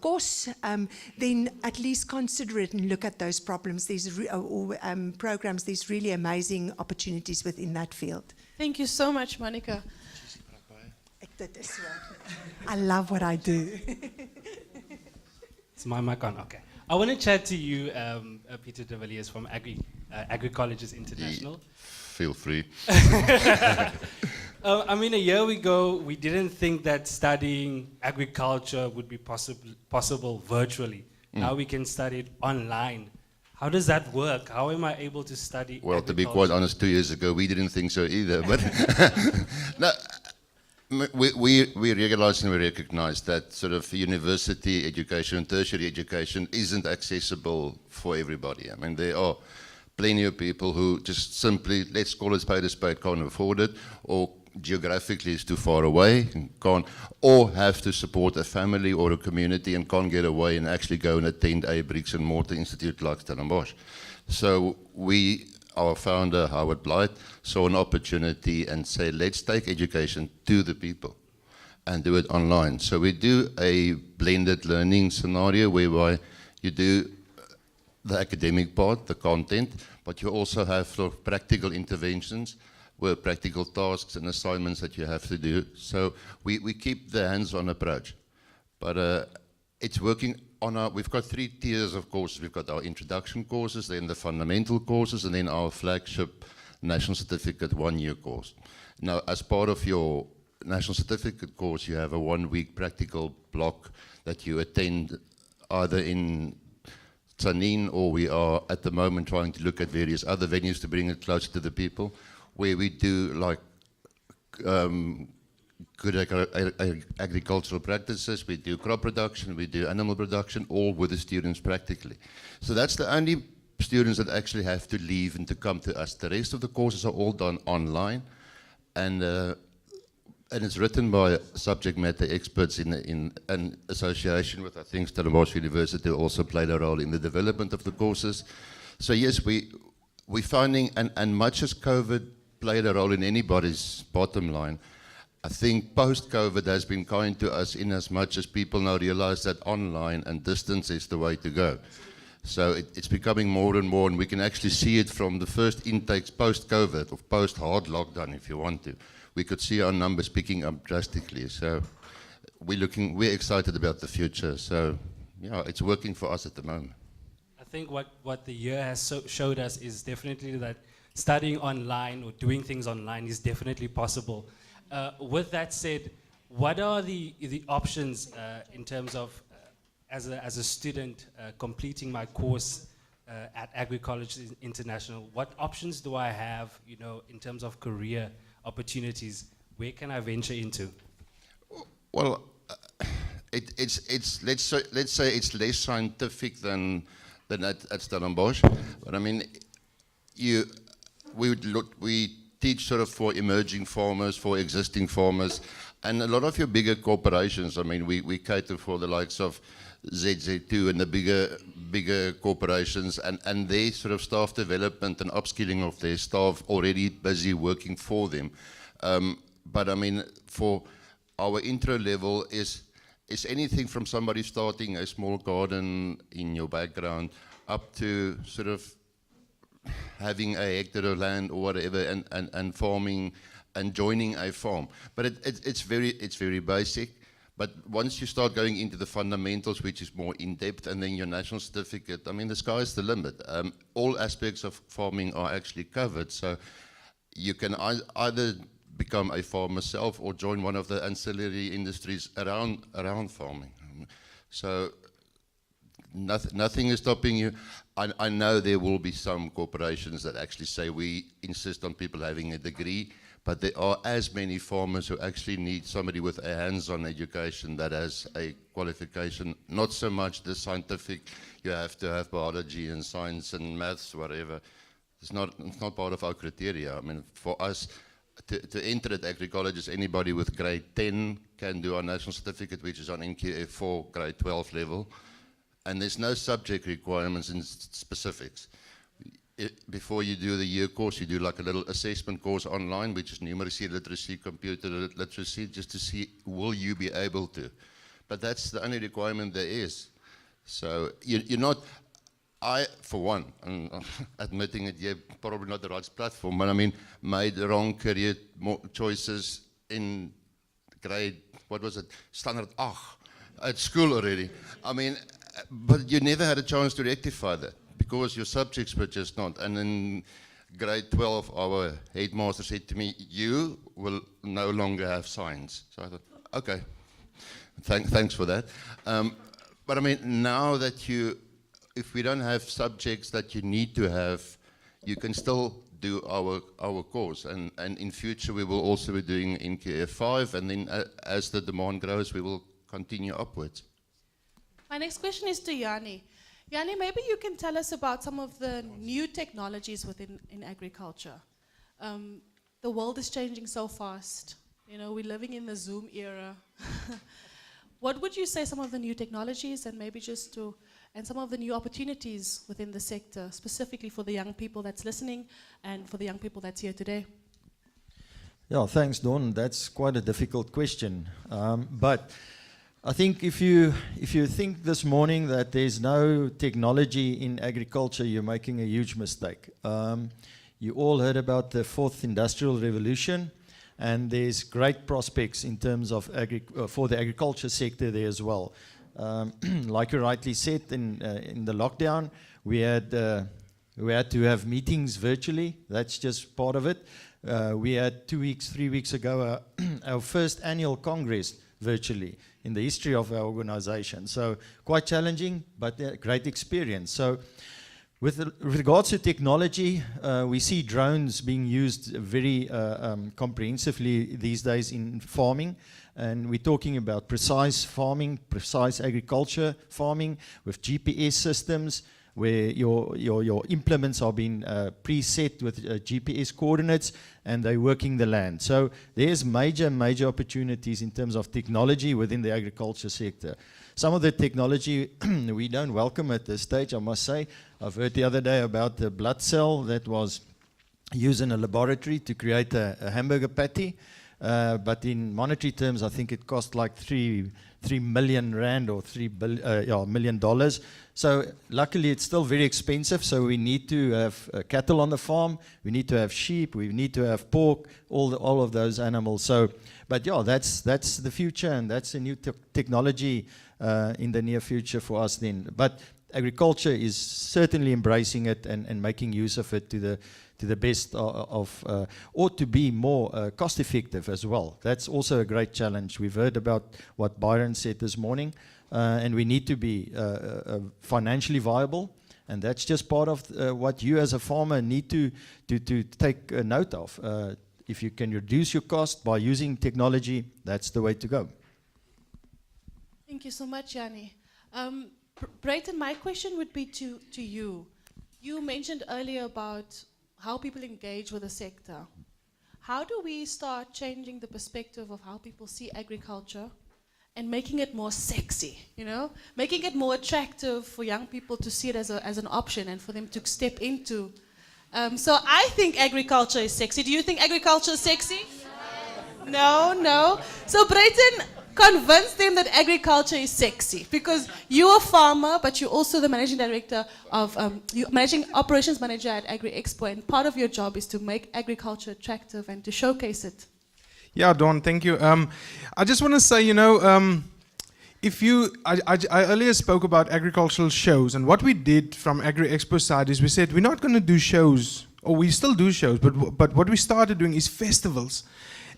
course, then at least consider it and look at those problems. Programs. There's really amazing opportunities within that field. Thank you so much, Monica. I love what I do. Is my mic on? Okay. I want to chat to you, Peter de Villiers from Agri Colleges International. Feel free. I mean, a year ago, we didn't think that studying agriculture would be possible virtually. Now we can study it online. How does that work? How am I able to study Well, to be quite honest, 2 years ago, we didn't think so either. But no, we realize and we recognize that sort of university education, tertiary education isn't accessible for everybody. I mean, there are plenty of people who just simply, let's call it spade a spade, can't afford it, or geographically is too far away, and can't, or have to support a family or a community and can't get away and actually go and attend a bricks and mortar institute like Stellenbosch. So our founder, Howard Blight, saw an opportunity and said, let's take education to the people and do it online. So we do a blended learning scenario whereby you do the academic part, the content, but you also have sort of practical interventions, where practical tasks and assignments that you have to do. So we keep the hands-on approach. But it's working on we've got 3 tiers of courses. We've got our introduction courses, then the fundamental courses, and then our flagship National Certificate 1-year course. Now, as part of your National Certificate course, you have a 1-week practical block that you attend either in Tsanin, or we are at the moment trying to look at various other venues to bring it closer to the people, where we do like good agricultural practices, we do crop production, we do animal production, all with the students practically. So that's the only students that actually have to leave and to come to us. The rest of the courses are all done online, and it's written by subject matter experts in an association with, I think, Stellenbosch University also played a role in the development of the courses. So yes, we're finding, and much as COVID played a role in anybody's bottom line, I think post-COVID has been kind to us in as much as people now realize that online and distance is the way to go. So it's becoming more and more, and we can actually see it from the first intakes post-COVID, or post-hard lockdown if you want to. We could see our numbers picking up drastically. So we're excited about the future. So yeah, it's working for us at the moment. I think what the year has showed us is definitely that studying online or doing things online is definitely possible. With that said, what are the options in terms of as a student completing my course at Agri Colleges International? What options do I have, in terms of career opportunities? Where can I venture into? Well, let's say it's less scientific than at Stellenbosch, but I mean, we teach sort of for emerging farmers, for existing farmers, and a lot of your bigger corporations. I mean, we cater for the likes of ZZ2 and the bigger corporations, and their sort of staff development and upskilling of their staff already busy working for them. But I mean, for our intro level is anything from somebody starting a small garden in your background up to sort of having a hectare of land or whatever and farming and joining a farm. But it's very basic. But once you start going into the fundamentals, which is more in-depth, and then your national certificate, I mean, the sky's the limit. All aspects of farming are actually covered. So you can either become a farmer self or join one of the ancillary industries around farming. So nothing is stopping you. I know there will be some corporations that actually say we insist on people having a degree, but there are as many farmers who actually need somebody with a hands-on education that has a qualification, not so much the scientific, you have to have biology and science and maths, whatever. It's not part of our criteria. I mean, for us, to enter at Agri colleges, anybody with grade 10 can do our national certificate, which is on NQF4 grade 12 level. And there's no subject requirements in specifics. Before you do the year course, you do like a little assessment course online, which is numeracy, literacy, computer literacy, just to see will you be able to. But that's the only requirement there is. So you're not, for one, and admitting it, yeah, probably not the right platform, but I mean, made the wrong career choices in grade, what was it, standard 8 at school already. I mean, but you never had a chance to rectify that because your subjects were just not. And in grade 12, our headmaster said to me, you will no longer have science. So I thought, okay, thanks for that. But I mean, now that if we don't have subjects that you need to have, you can still do our course. And in future, we will also be doing NQF5, and then as the demand grows, we will continue upwards. My next question is to Yanni. Yanni, maybe you can tell us about some of the new technologies in agriculture. The world is changing so fast. You know, we're living in the Zoom era. What would you say some of the new technologies and maybe and some of the new opportunities within the sector, specifically for the young people that's listening and for the young people that's here today? Yeah, thanks, Dawn. That's quite a difficult question. But I think if you think this morning that there's no technology in agriculture, you're making a huge mistake. You all heard about the fourth industrial revolution, and there's great prospects in terms of for the agriculture sector there as well. Like you rightly said, in the lockdown, we had to have meetings virtually. That's just part of it. We had 3 weeks ago, our first annual Congress virtually in the history of our organization. So quite challenging, but a great experience. So with regards to technology, we see drones being used very comprehensively these days in farming. And we're talking about precise farming, precise agriculture farming with GPS systems, where your implements are being preset with GPS coordinates, and they're working the land. So there's major opportunities in terms of technology within the agriculture sector. Some of the technology we don't welcome at this stage, I must say. I've heard the other day about the blood cell that was used in a laboratory to create a hamburger patty. But in monetary terms, I think it cost like 3 million rand or $3 million. So luckily, it's still very expensive. So we need to have cattle on the farm. We need to have sheep. We need to have pork. All of those animals. So, but yeah, that's the future, and that's a new technology in the near future for us. Then, but agriculture is certainly embracing it and making use of it to the best or to be more cost effective as well. That's also a great challenge. We've heard about what Byron said this morning, and we need to be financially viable, and that's just part of what you as a farmer need to take note of. If you can reduce your cost by using technology, that's the way to go. Thank you so much, Yanni. Brayton, my question would be to you. You mentioned earlier about how people engage with the sector. How do we start changing the perspective of how people see agriculture and making it more sexy, you know? Making it more attractive for young people to see it as an option and for them to step into. So I think agriculture is sexy. Do you think agriculture is sexy? No. So Brayton, convince them that agriculture is sexy, because you're a farmer, but you're also the managing director of, managing operations manager at Agri Expo, and part of your job is to make agriculture attractive and to showcase it. Yeah, Dawn, thank you. I just want to say, I earlier spoke about agricultural shows, and what we did from Agri Expo side is we said we're not going to do shows, or we still do shows, but what we started doing is festivals.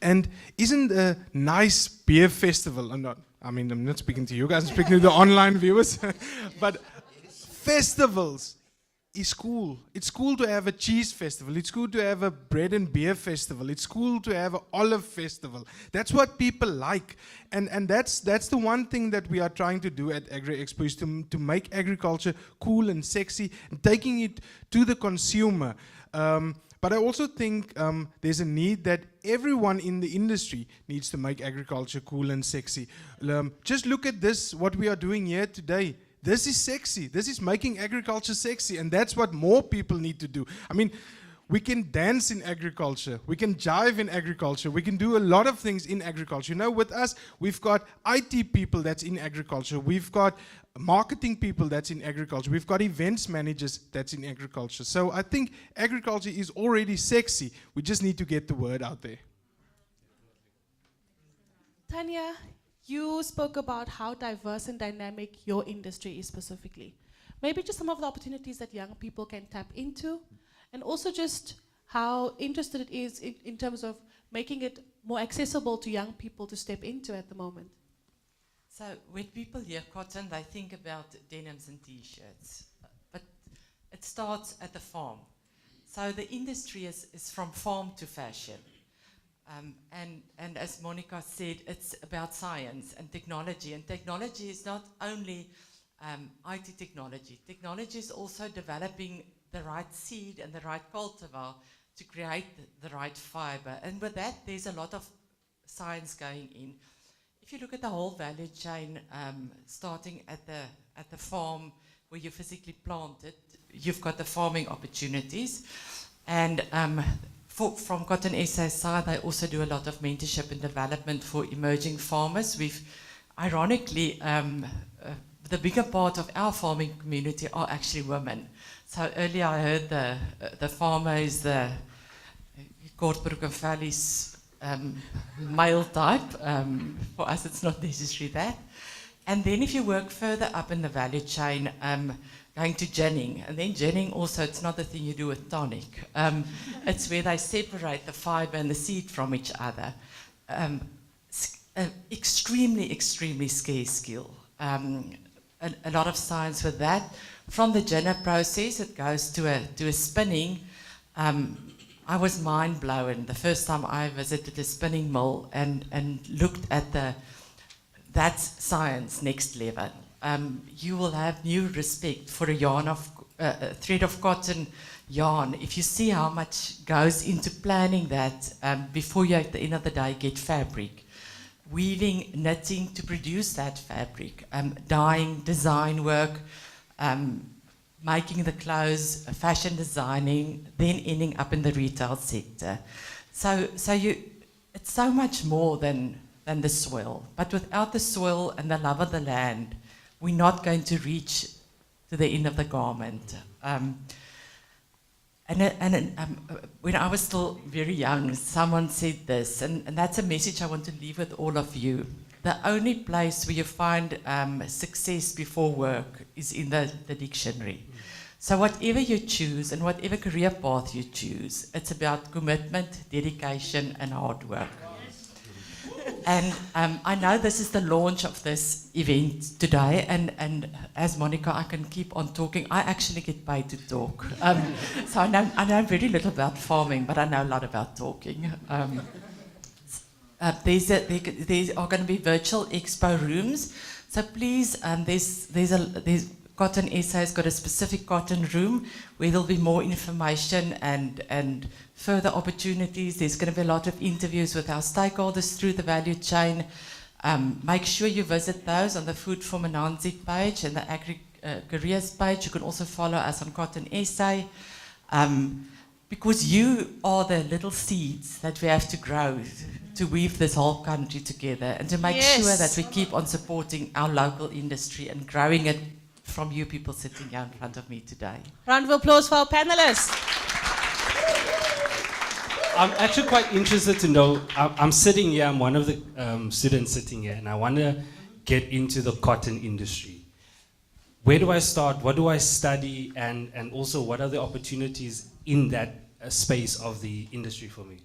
And isn't a nice beer festival, I'm not speaking to you guys, I'm speaking to the online viewers, but festivals is cool. It's cool to have a cheese festival. It's cool to have a bread and beer festival. It's cool to have an olive festival. That's what people like. And that's the one thing that we are trying to do at Agri Expo, is to make agriculture cool and sexy, and taking it to the consumer. But I also think there's a need that everyone in the industry needs to make agriculture cool and sexy. Just look at this, what we are doing here today. This is sexy. This is making agriculture sexy, and that's what more people need to do. I mean, we can dance in agriculture. We can jive in agriculture. We can do a lot of things in agriculture. With us, we've got IT people that's in agriculture. We've got marketing people that's in agriculture. We've got events managers that's in agriculture. So I think agriculture is already sexy. We just need to get the word out there. Tanya, you spoke about how diverse and dynamic your industry is specifically. Maybe just some of the opportunities that young people can tap into, and also just how interested it is in terms of making it more accessible to young people to step into at the moment. So when people hear cotton, they think about denims and T-shirts, but it starts at the farm. So the industry is from farm to fashion. And as Monica said, it's about science and technology. And technology is not only IT technology. Technology is also developing the right seed and the right cultivar to create the right fiber. And with that, there's a lot of science going in. If you look at the whole value chain, starting at the farm where you physically plant it, you've got the farming opportunities. And from Cotton SA side, they also do a lot of mentorship and development for emerging farmers. We've, ironically, the bigger part of our farming community are actually women. So earlier I heard the farmer is the Kortbroek and Valley's male type. For us, it's not necessarily that. And then if you work further up in the value chain, going to ginning, and then ginning also, it's not the thing you do with tonic. It's where they separate the fiber and the seed from each other. Extremely, extremely scarce skill. A lot of science with that. From the ginner process, it goes to a spinning. I was mind blown the first time I visited a spinning mill and looked at that's science next level. You will have new respect for a thread of cotton yarn if you see how much goes into planning that before you at the end of the day get fabric. Weaving, knitting to produce that fabric, dyeing, design work, making the clothes, fashion designing, then ending up in the retail sector. So it's so much more than the soil. But without the soil and the love of the land, we're not going to reach to the end of the garment. When I was still very young, someone said this, and that's a message I want to leave with all of you. The only place where you find success before work is in the dictionary. So whatever you choose and whatever career path you choose, it's about commitment, dedication, and hard work. And I know this is the launch of this event today, and as Monica, I can keep on talking. I actually get paid to talk. So I know very little about farming, but I know a lot about talking. There are going to be virtual expo rooms. So please, there's Cotton SA has got a specific cotton room where there'll be more information and further opportunities. There's going to be a lot of interviews with our stakeholders through the value chain. Make sure you visit those on the Food for Mzansi page and the Agri Careers page. You can also follow us on Cotton SA. Because you are the little seeds that we have to grow to weave this whole country together and to make Yes. sure that we keep on supporting our local industry and growing it from you people sitting here in front of me today. Round of applause for our panelists. I'm actually quite interested to know. I'm sitting here, I'm one of the students sitting here, and I want to get into the cotton industry. Where do I start? What do I study? And also, what are the opportunities in that space of the industry for me?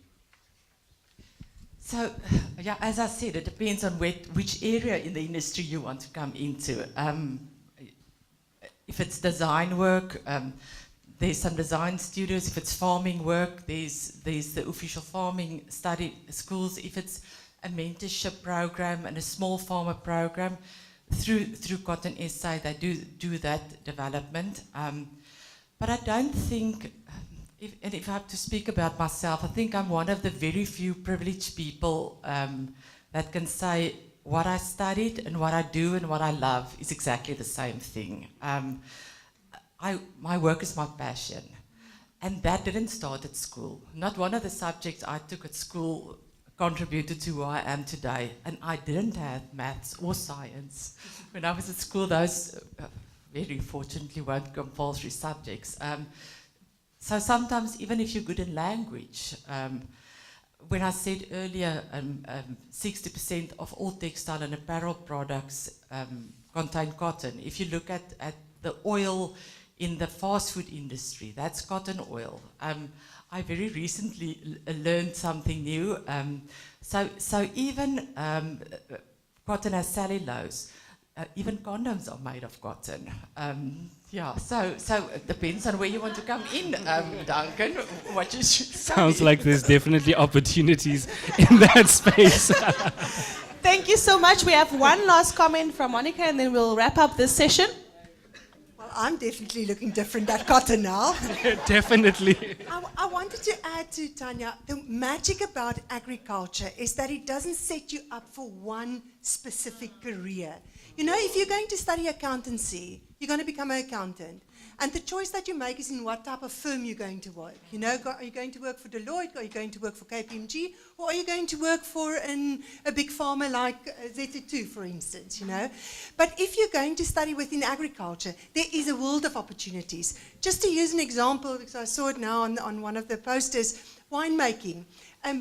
So, yeah, as I said, it depends on which area in the industry you want to come into. If it's design work, there's some design studios. If it's farming work, there's the official farming study schools. If it's a mentorship program and a small farmer program, through Cotton SA, they do that development. But I don't think, if I have to speak about myself, I think I'm one of the very few privileged people that can say what I studied and what I do and what I love is exactly the same thing. My work is my passion, and that didn't start at school. Not one of the subjects I took at school contributed to who I am today, and I didn't have maths or science. When I was at school, those very fortunately weren't compulsory subjects. So sometimes, even if you're good in language, when I said earlier 60% of all textile and apparel products contain cotton, if you look at the oil in the fast food industry, that's cotton oil. I very recently learned something new. So even cotton has cellulose. Even condoms are made of cotton. Yeah, so it depends on where you want to come in, Duncan. What you should Sounds like there's definitely opportunities in that space. Thank you so much. We have one last comment from Monica, and then we'll wrap up this session. Well, I'm definitely looking different at cotton now. Definitely. I wanted to add to Tanya, the magic about agriculture is that it doesn't set you up for one specific career. You know, if you're going to study accountancy, you're going to become an accountant. And the choice that you make is in what type of firm you're going to work. You know, are you going to work for Deloitte, or are you going to work for KPMG, or are you going to work for a big pharma like ZT2, for instance, you know? But if you're going to study within agriculture, there is a world of opportunities. Just to use an example, because I saw it now on one of the posters, winemaking.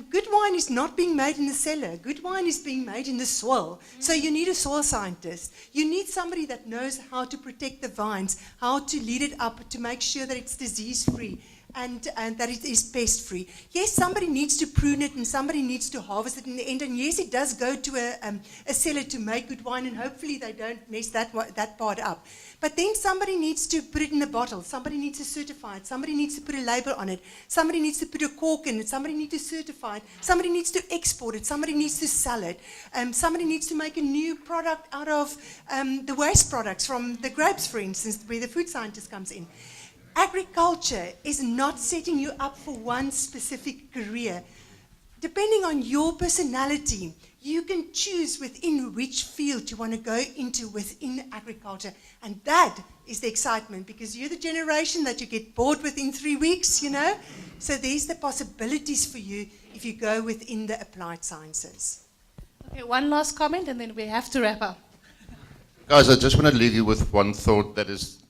Good wine is not being made in the cellar. Good wine is being made in the soil. So you need a soil scientist. You need somebody that knows how to protect the vines, how to lead it up to make sure that it's disease-free and that it is pest-free. Yes, somebody needs to prune it and somebody needs to harvest it in the end. And yes, it does go to a cellar to make good wine, and hopefully they don't mess that part up. But then somebody needs to put it in a bottle. Somebody needs to certify it. Somebody needs to put a label on it. Somebody needs to put a cork in it. Somebody needs to certify it. Somebody needs to export it. Somebody needs to sell it. Somebody needs to make a new product out of the waste products from the grapes, for instance, where the food scientist comes in. Agriculture is not setting you up for one specific career. Depending on your personality, you can choose within which field you want to go into within agriculture. And that is the excitement, because you're the generation that you get bored within 3 weeks, you know? So there's the possibilities for you if you go within the applied sciences. Okay, one last comment, and then we have to wrap up. Guys, I just want to leave you with one thought that is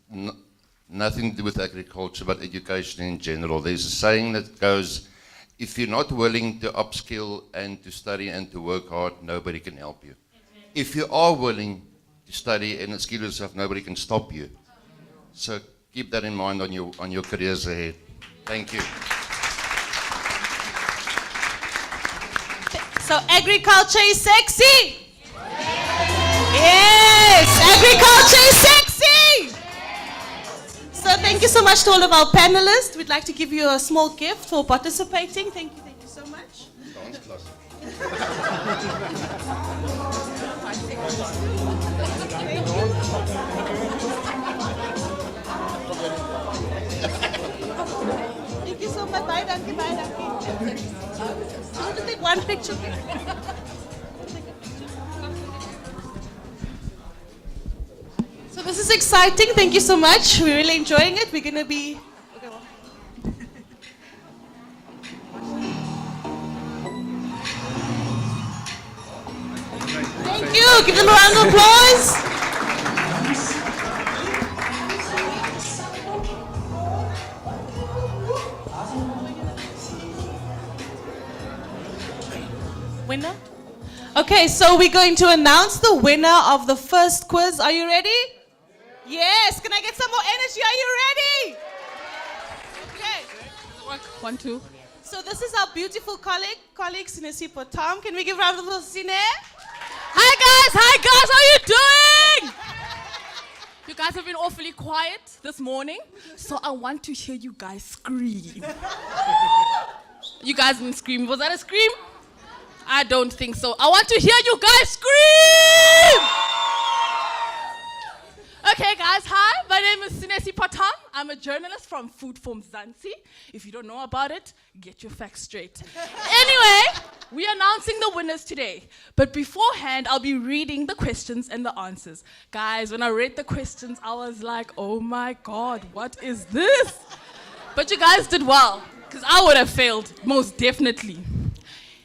nothing to do with agriculture, but education in general. There's a saying that goes, if you're not willing to upskill and to study and to work hard, nobody can help you. If you are willing to study and skill yourself, nobody can stop you. So keep that in mind on your careers ahead. Thank you. So agriculture is sexy. Yes, agriculture is sexy. So thank you so much to all of our panelists. We'd like to give you a small gift for participating. Thank you so much. Dance class. Thank you so much. Bye, Dankie. Bye, Dankie. I want to take one picture. So this is exciting. Thank you so much. We're really enjoying it. We're going to be... Okay, well. you. Give them a round of applause. Winner? Okay, so we're going to announce the winner of the first quiz. Are you ready? Yes. Can I get some more energy? Are you ready? Okay. 1, 2. So this is our beautiful colleague Sinesi Potam. Can we give a round of applause to Sine? Hi guys, how you doing? You guys have been awfully quiet this morning, so I want to hear you guys scream. You guys didn't scream. Was that a scream? I don't think so. I want to hear you guys scream! Okay guys, hi, my name is Sinesi Potam. I'm a journalist from Food for Mzansi. If you don't know about it, get your facts straight. Anyway, we're announcing the winners today. But beforehand, I'll be reading the questions and the answers. Guys, when I read the questions, I was like, oh my God, what is this? But you guys did well, because I would have failed, most definitely.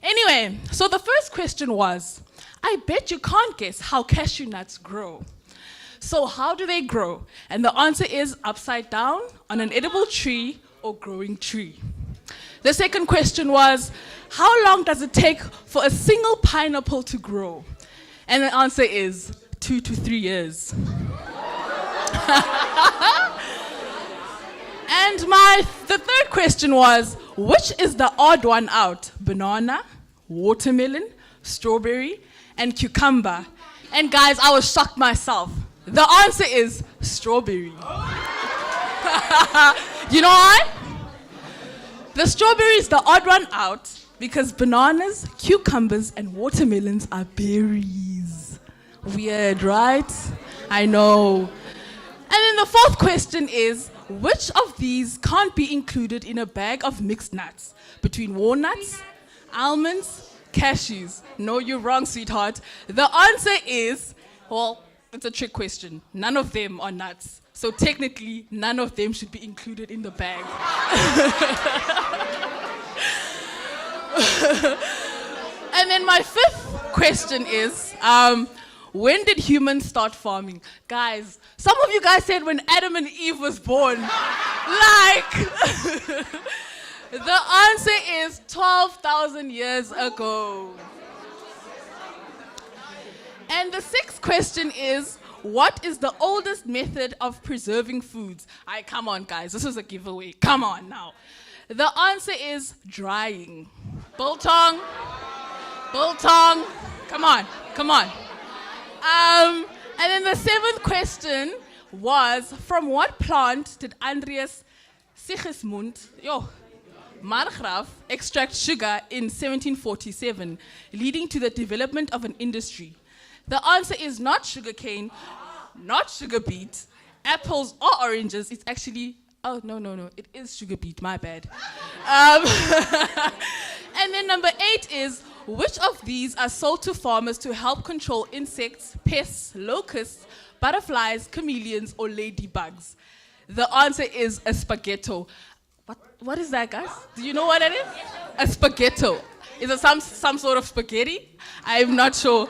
Anyway, so the first question was, I bet you can't guess how cashew nuts grow. So how do they grow? And the answer is upside down, on an edible tree, or growing tree. The second question was, how long does it take for a single pineapple to grow? And the answer is 2 to 3 years. And the third question was, which is the odd one out? Banana, watermelon, strawberry, and cucumber. And guys, I was shocked myself. The answer is strawberry. You know why? The strawberry is the odd one out because bananas, cucumbers, and watermelons are berries. Weird, right? I know. And then the fourth question is, which of these can't be included in a bag of mixed nuts? Between walnuts, almonds, cashews. No, you're wrong, sweetheart. The answer is, well, it's a trick question. None of them are nuts. So technically, none of them should be included in the bag. And then my fifth question is, when did humans start farming? Guys, some of you guys said when Adam and Eve was born. Like, the answer is 12,000 years ago. And the sixth question is, what is the oldest method of preserving foods? Come on, guys, this is a giveaway. Come on now. The answer is drying. Biltong. Come on. And then the seventh question was, from what plant did Andreas Sigismund Margraaf extract sugar in 1747, leading to the development of an industry? The answer is not sugarcane, not sugar beet, apples or oranges. It's actually, oh, no. It is sugar beet, my bad. And then number 8 is, which of these are sold to farmers to help control insects, pests, locusts, butterflies, chameleons, or ladybugs? The answer is a spaghetto. What is that, guys? Do you know what it is? A spaghetto. Is it some sort of spaghetti? I'm not sure.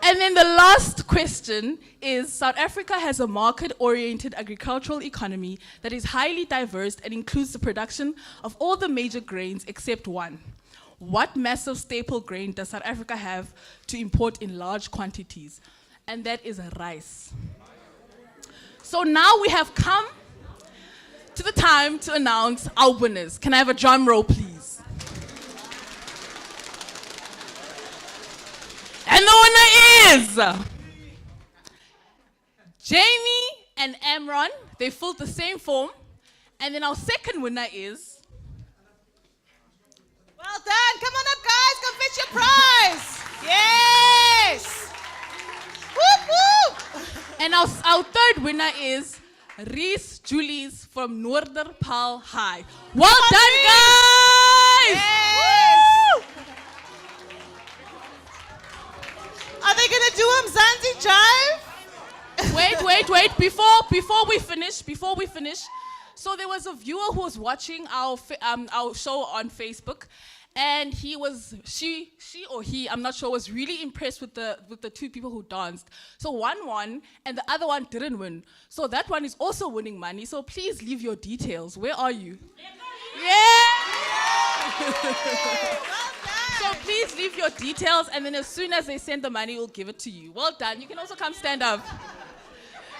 And then the last question is, South Africa has a market-oriented agricultural economy that is highly diverse and includes the production of all the major grains except one. What massive staple grain does South Africa have to import in large quantities? And that is rice. So now we have come to the time to announce our winners. Can I have a drum roll, please? And the winner is Jamie and Amron. They filled the same form. And then our second winner is... Well done. Come on up, guys. Come fetch your prize. Yes. Whoop, whoop. And our third winner is Reese Julies from Noorderpaal High. Well done, guys. Yes. Are they going to do a Mzansi jive? Wait. Before we finish. So there was a viewer who was watching our show on Facebook, and she or he, I'm not sure, was really impressed with the two people who danced. So one won, and the other one didn't win. So that one is also winning money. So please leave your details. Where are you? So please leave your details, and then as soon as they send the money, we'll give it to you. Well done. You can also come stand up.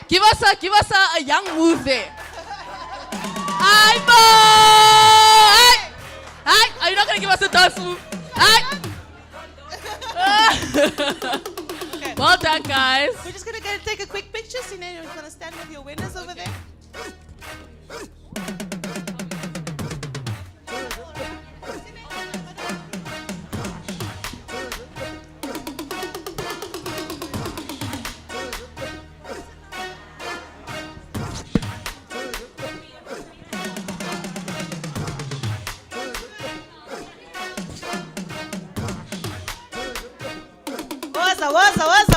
Give us a young move there. Hi. Are you not gonna give us a dance move? Hi. Well done, guys. We're just gonna go take a quick picture. So you're gonna stand with your winners over there.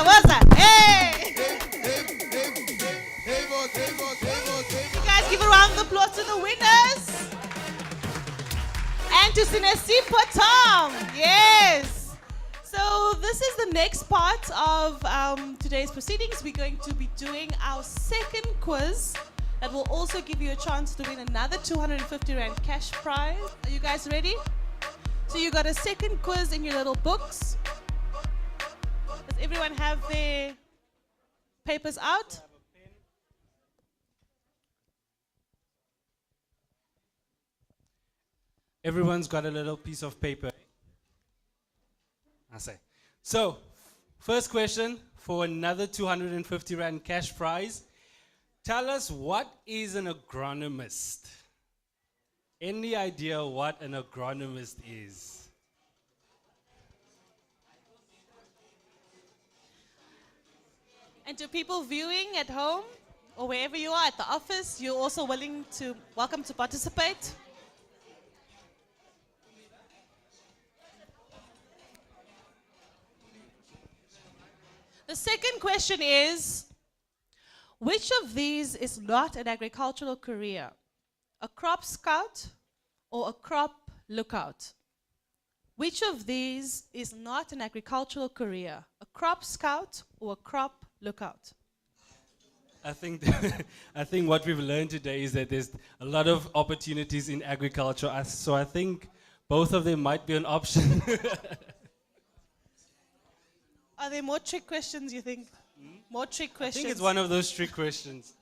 Waza. Hey! You guys give a round of applause to the winners. And to Mzansi Patam. Yes. So this is the next part of today's proceedings. We're going to be doing our second quiz that will also give you a chance to win another 250 Rand cash prize. Are you guys ready? So you got a second quiz in your little books. Does everyone have their papers out? Everyone's got a little piece of paper. I say. So, first question for another 250 Rand cash prize. Tell us, what is an agronomist? Any idea what an agronomist is? And to people viewing at home or wherever you are, at the office, you're also welcome to participate. The second question is, which of these is not an agricultural career? A crop scout or a crop lookout? Which of these is not an agricultural career? A crop scout or a crop lookout? I think what we've learned today is that there's a lot of opportunities in agriculture. So I think both of them might be an option. Are there more trick questions, you think? More trick I questions? think it's one of those trick questions.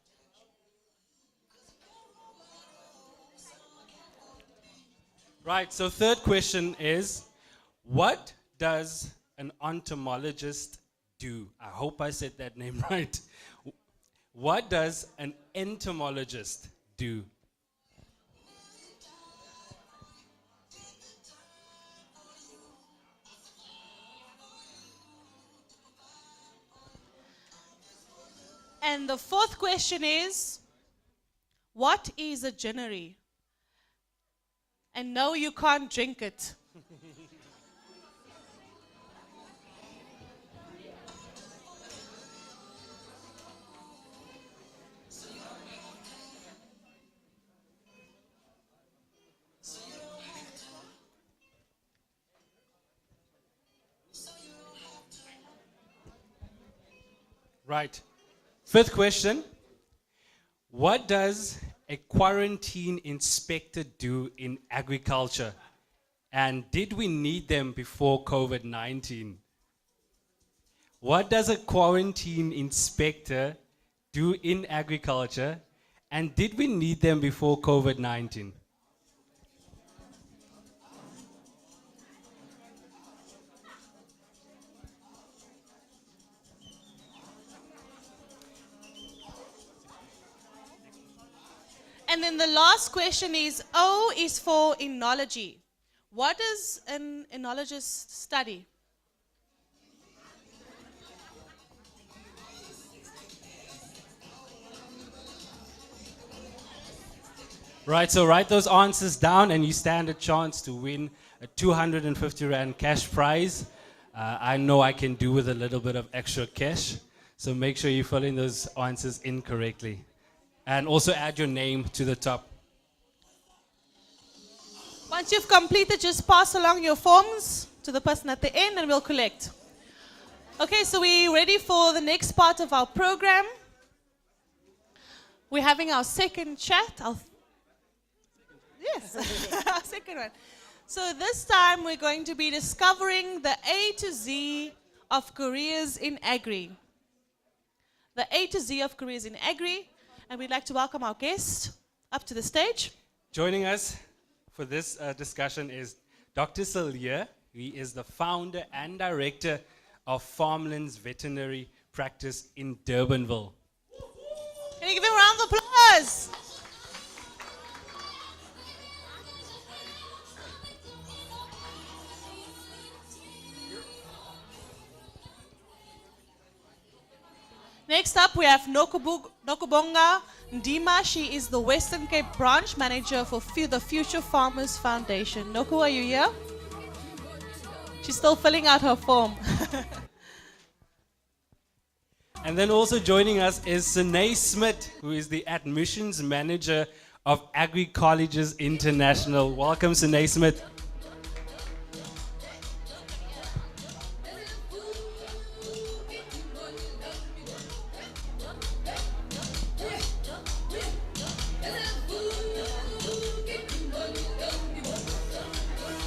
Right, so third question is, what does an entomologist do? I hope I said that name right. What does an entomologist do? And the fourth question is, what is a ginnery? And no, you can't drink it. Right. Fifth question. What does a quarantine inspector do in agriculture? And did we need them before COVID-19? What does a quarantine inspector do in agriculture? And did we need them before COVID-19? And then the last question is, O is for enology. What does an enologist study? Right, so write those answers down and you stand a chance to win a 250 Rand cash prize. I know I can do with a little bit of extra cash, so make sure you fill in those answers incorrectly. And also add your name to the top. Once you've completed, just pass along your forms to the person at the end and we'll collect. Okay, so we're ready for the next part of our program. We're having our second chat. Yes, our second one. So this time we're going to be discovering the A to Z of careers in Agri. The A to Z of careers in Agri. And we'd like to welcome our guest up to the stage. Joining us for this discussion is Dr. Salia. He is the founder and director of Farmlands Veterinary Practice in Durbanville. Can you give him a round of applause? Next up, we have Nokubonga Ndima. She is the Western Cape branch manager for the Future Farmers Foundation. Noku, are you here? She's still filling out her form. And then also joining us is Sinay Smith, who is the admissions manager of Agri Colleges International. Welcome, Sinay Smith.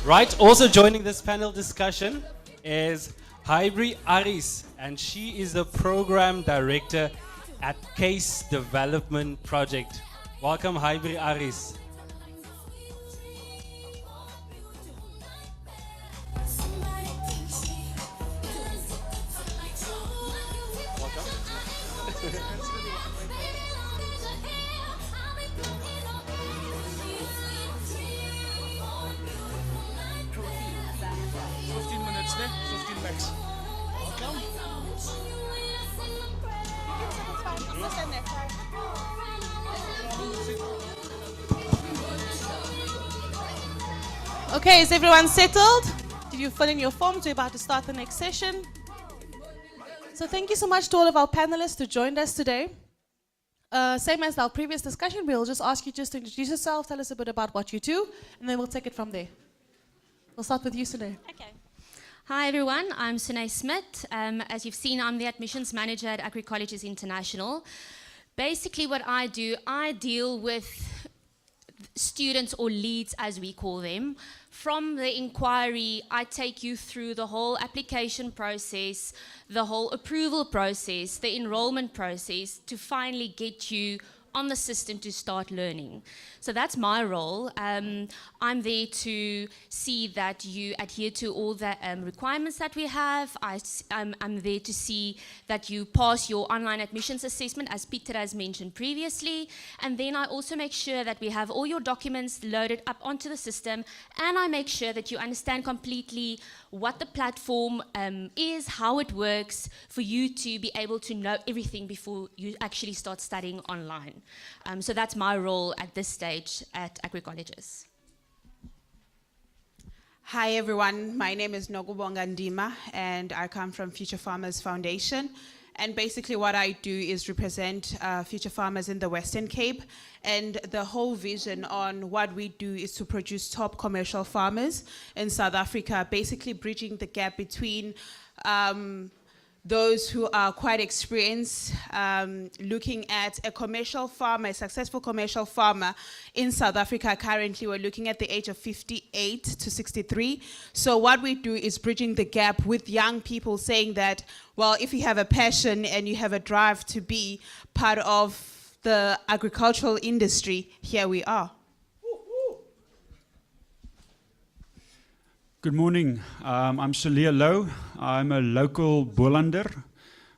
Right, also joining this panel discussion is Hybri Aris, and she is the program director at Case Development Project. Welcome, Hybri Aris. Okay, is everyone settled? Did you fill in your forms? We're about to start the next session. So thank you so much to all of our panelists who joined us today. Same as our previous discussion, we'll just ask you just to introduce yourself, tell us a bit about what you do, and then we'll take it from there. We'll start with you, Sinay. Okay. Hi everyone, I'm Sinay Smith. As you've seen, I'm the admissions manager at Agri Colleges International. Basically what I do, I deal with students or leads as we call them. From the inquiry, I take you through the whole application process, the whole approval process, the enrollment process to finally get you on the system to start learning. So that's my role. I'm there to see that you adhere to all the requirements that we have. I'm there to see that you pass your online admissions assessment, as Peter has mentioned previously. And then I also make sure that we have all your documents loaded up onto the system, and I make sure that you understand completely what the platform is, how it works, for you to be able to know everything before you actually start studying online. So that's my role at this stage at Agri Colleges. Hi everyone, my name is Nokubonga Ndima and I come from Future Farmers Foundation. And basically what I do is represent future farmers in the Western Cape. And the whole vision on what we do is to produce top commercial farmers in South Africa, basically bridging the gap between those who are quite experienced, looking at a commercial farmer, a successful commercial farmer in South Africa. Currently, we're looking at the age of 58 to 63. So what we do is bridging the gap with young people, saying that, well, if you have a passion and you have a drive to be part of the agricultural industry, here we are. Good morning. I'm Salia Low. I'm a local Bolander.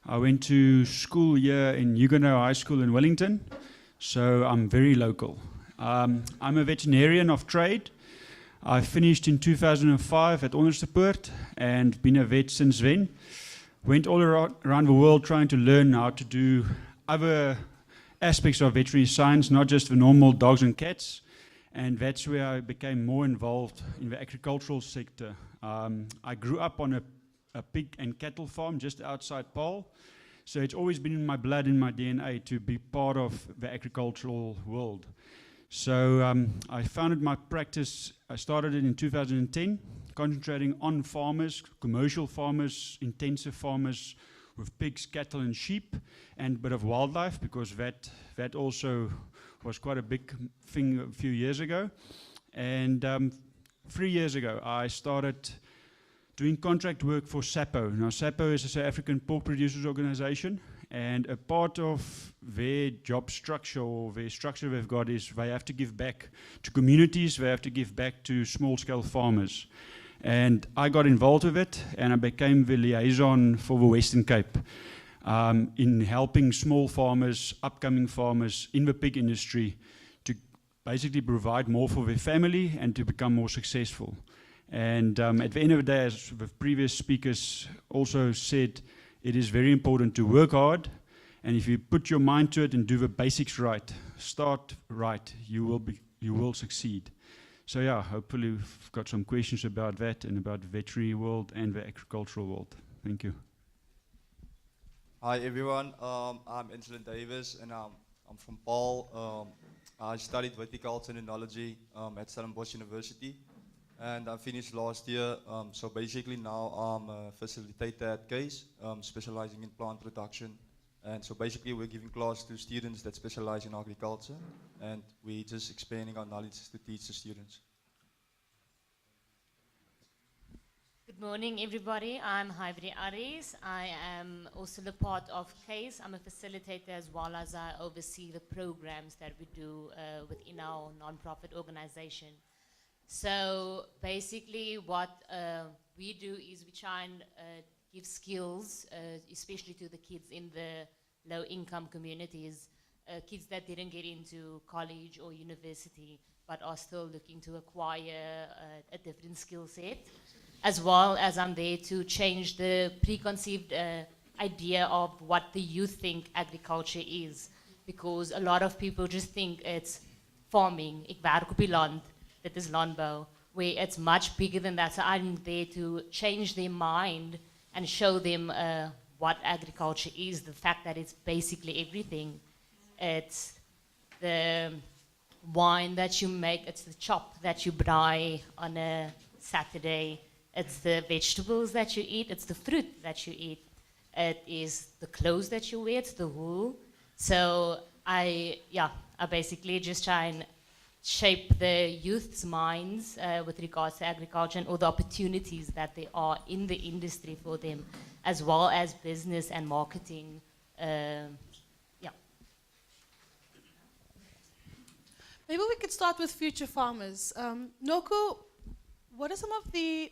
I went to school here in Huguenot High School in Wellington, so I'm very local. I'm a veterinarian of trade. I finished in 2005 at Onderstepoort and been a vet since then. Went all around the world trying to learn how to do other aspects of veterinary science, not just the normal dogs and cats. And that's where I became more involved in the agricultural sector. I grew up on a pig and cattle farm just outside Paarl. So it's always been in my blood, in my DNA, to be part of the agricultural world. So I founded my practice, I started it in 2010, concentrating on farmers, commercial farmers, intensive farmers with pigs, cattle and sheep, and a bit of wildlife, because that also was quite a big thing a few years ago. And 3 years ago, I started doing contract work for SAPO. Now, SAPO is a South African pork producers organization, and a part of their job structure, or their structure they've got, is they have to give back to communities, they have to give back to small-scale farmers. And I got involved with it, and I became the liaison for the Western Cape in helping small farmers, upcoming farmers in the pig industry to basically provide more for their family and to become more successful. And at the end of the day, as the previous speakers also said, it is very important to work hard, and if you put your mind to it and do the basics right, start right, you will succeed. So yeah, hopefully we've got some questions about that and about the veterinary world and the agricultural world. Thank you. Hi everyone, I'm Angela Davis and I'm from Paul. I studied viticulture and enology at Stellenbosch University, and I finished last year. So basically now I'm a facilitator at CASE, specializing in plant production. And so basically we're giving class to students that specialize in agriculture, and we're just expanding our knowledge to teach the students. Good morning, everybody. I'm Hybri Aris. I am also the part of CASE. I'm a facilitator as well as I oversee the programs that we do within our non-profit organization. So basically what we do is we try and give skills, especially to the kids in the low-income communities, kids that didn't get into college or university but are still looking to acquire a different skill set. As well as I'm there to change the preconceived idea of what the youth think agriculture is. Because a lot of people just think it's farming, ek werk op die land, dit is landbou, where it's much bigger than that. So I'm there to change their mind and show them what agriculture is, the fact that it's basically everything. It's the wine that you make, it's the chop that you braai on a Saturday, it's the vegetables that you eat, it's the fruit that you eat, it is the clothes that you wear, it's the wool. So I basically just try and shape the youth's minds with regards to agriculture and all the opportunities that there are in the industry for them, as well as business and marketing. Maybe we could start with future farmers. Noku, what are some of the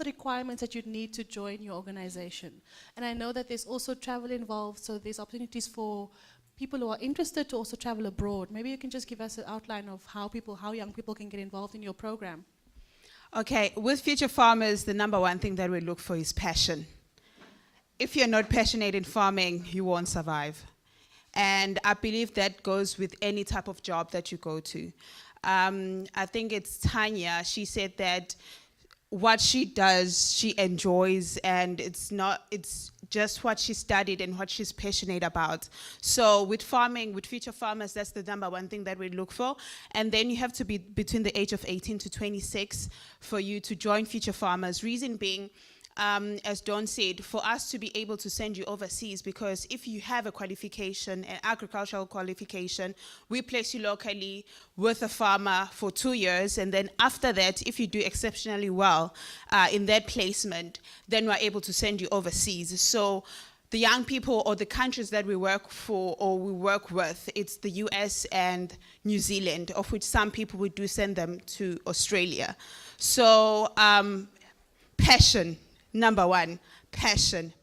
requirements that you'd need to join your organization? And I know that there's also travel involved, so there's opportunities for people who are interested to also travel abroad. Maybe you can just give us an outline of how young people can get involved in your program. Okay, with future farmers, the number one thing that we look for is passion. If you're not passionate in farming, you won't survive. And I believe that goes with any type of job that you go to. I think it's Tanya, she said that what she does, she enjoys, and it's just what she studied and what she's passionate about. So with farming, with future farmers, that's the number one thing that we look for. And then you have to be between the age of 18 to 26 for you to join future farmers. Reason being, as Dawn said, for us to be able to send you overseas, because if you have a qualification, an agricultural qualification, we place you locally with a farmer for 2 years, and then after that, if you do exceptionally well in that placement, then we're able to send you overseas. So the young people or the countries that we work for or we work with, it's the US and New Zealand, of which some people we do send them to Australia. So passion. Number one, passion.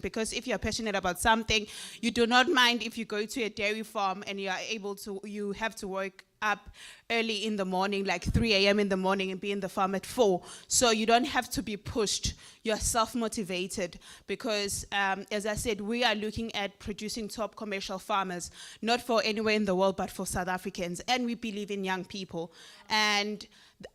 Because if you're passionate about something, you do not mind if you go to a dairy farm and you have to work up early in the morning, like 3 a.m. in the morning, and be in the farm at 4. So you don't have to be pushed. You're self-motivated because, as I said, we are looking at producing top commercial farmers, not for anywhere in the world, but for South Africans. And we believe in young people. And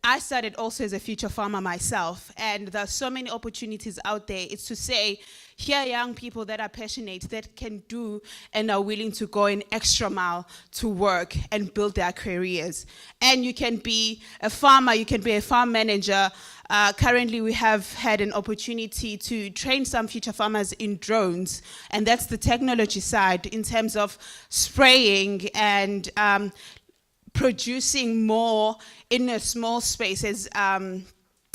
I started also as a future farmer myself, and there's so many opportunities out there. It's to say, hear young people that are passionate, that can do and are willing to go an extra mile to work and build their careers. And you can be a farmer, you can be a farm manager. Currently, we have had an opportunity to train some future farmers in drones, and that's the technology side in terms of spraying and producing more in a small spaces.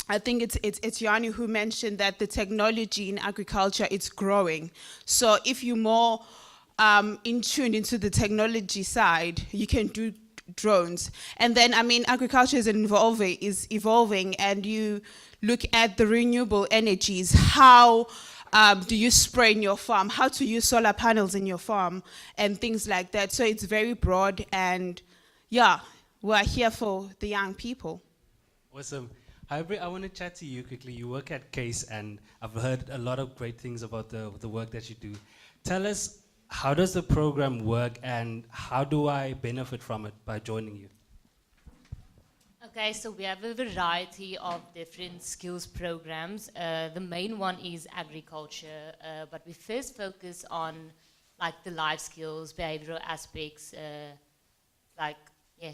I think it's Yanni who mentioned that the technology in agriculture is growing. So if you're more in tune into the technology side, you can do drones. And then, I mean, agriculture is evolving, and you look at the renewable energies. How do you spray in your farm? How to use solar panels in your farm and things like that. So it's very broad, and yeah, we're here for the young people. Awesome. Agri, I want to chat to you quickly. You work at CASE, and I've heard a lot of great things about the work that you do. Tell us, how does the program work, and how do I benefit from it by joining you? Okay, so we have a variety of different skills programs. The main one is agriculture, but we first focus on like the life skills, behavioral aspects,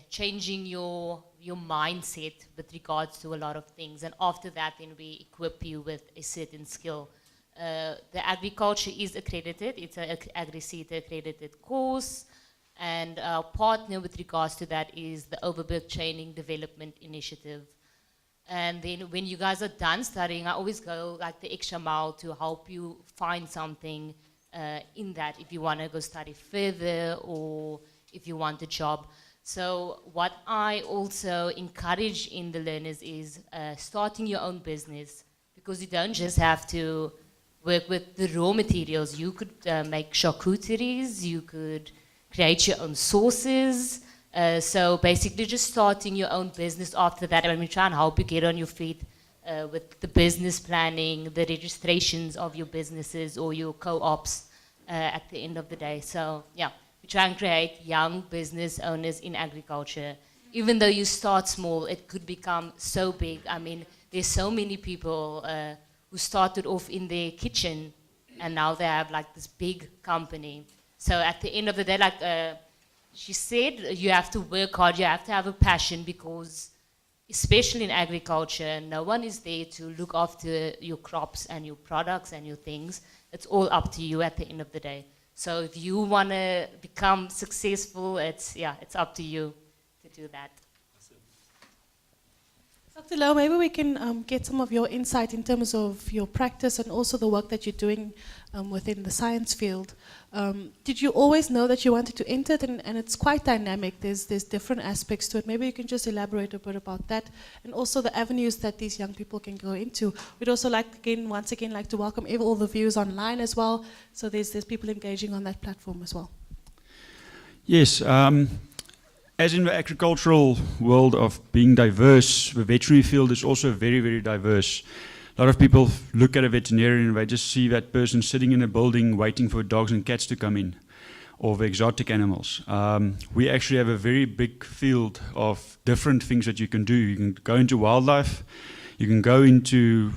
changing your mindset with regards to a lot of things. And after that, then we equip you with a certain skill. The agriculture is accredited. It's an Agri-CETA accredited course. And our partner with regards to that is the Overberg Training Development Initiative. And then when you guys are done studying, I always go like the extra mile to help you find something in that, if you want to go study further or if you want a job. So what I also encourage in the learners is starting your own business, because you don't just have to work with the raw materials. You could make charcuteries, you could create your own sauces. So basically just starting your own business after that. And we try and help you get on your feet with the business planning, the registrations of your businesses or your co-ops at the end of the day. So yeah, we try and create young business owners in agriculture. Even though you start small, it could become so big. I mean, there's so many people who started off in their kitchen and now they have like this big company. So at the end of the day, like she said, you have to work hard, you have to have a passion, because especially in agriculture, no one is there to look after your crops and your products and your things. It's all up to you at the end of the day. So if you want to become successful, it's up to you to do that. Dr. Lau, maybe we can get some of your insight in terms of your practice and also the work that you're doing within the science field. Did you always know that you wanted to enter it? And it's quite dynamic. There's different aspects to it. Maybe you can just elaborate a bit about that, and also the avenues that these young people can go into. We'd also once again like to welcome all the viewers online as well. So there's people engaging on that platform as well. Yes. As in the agricultural world of being diverse, the veterinary field is also very, very diverse. A lot of people look at a veterinarian and they just see that person sitting in a building waiting for dogs and cats to come in, or the exotic animals. We actually have a very big field of different things that you can do. You can go into wildlife, you can go into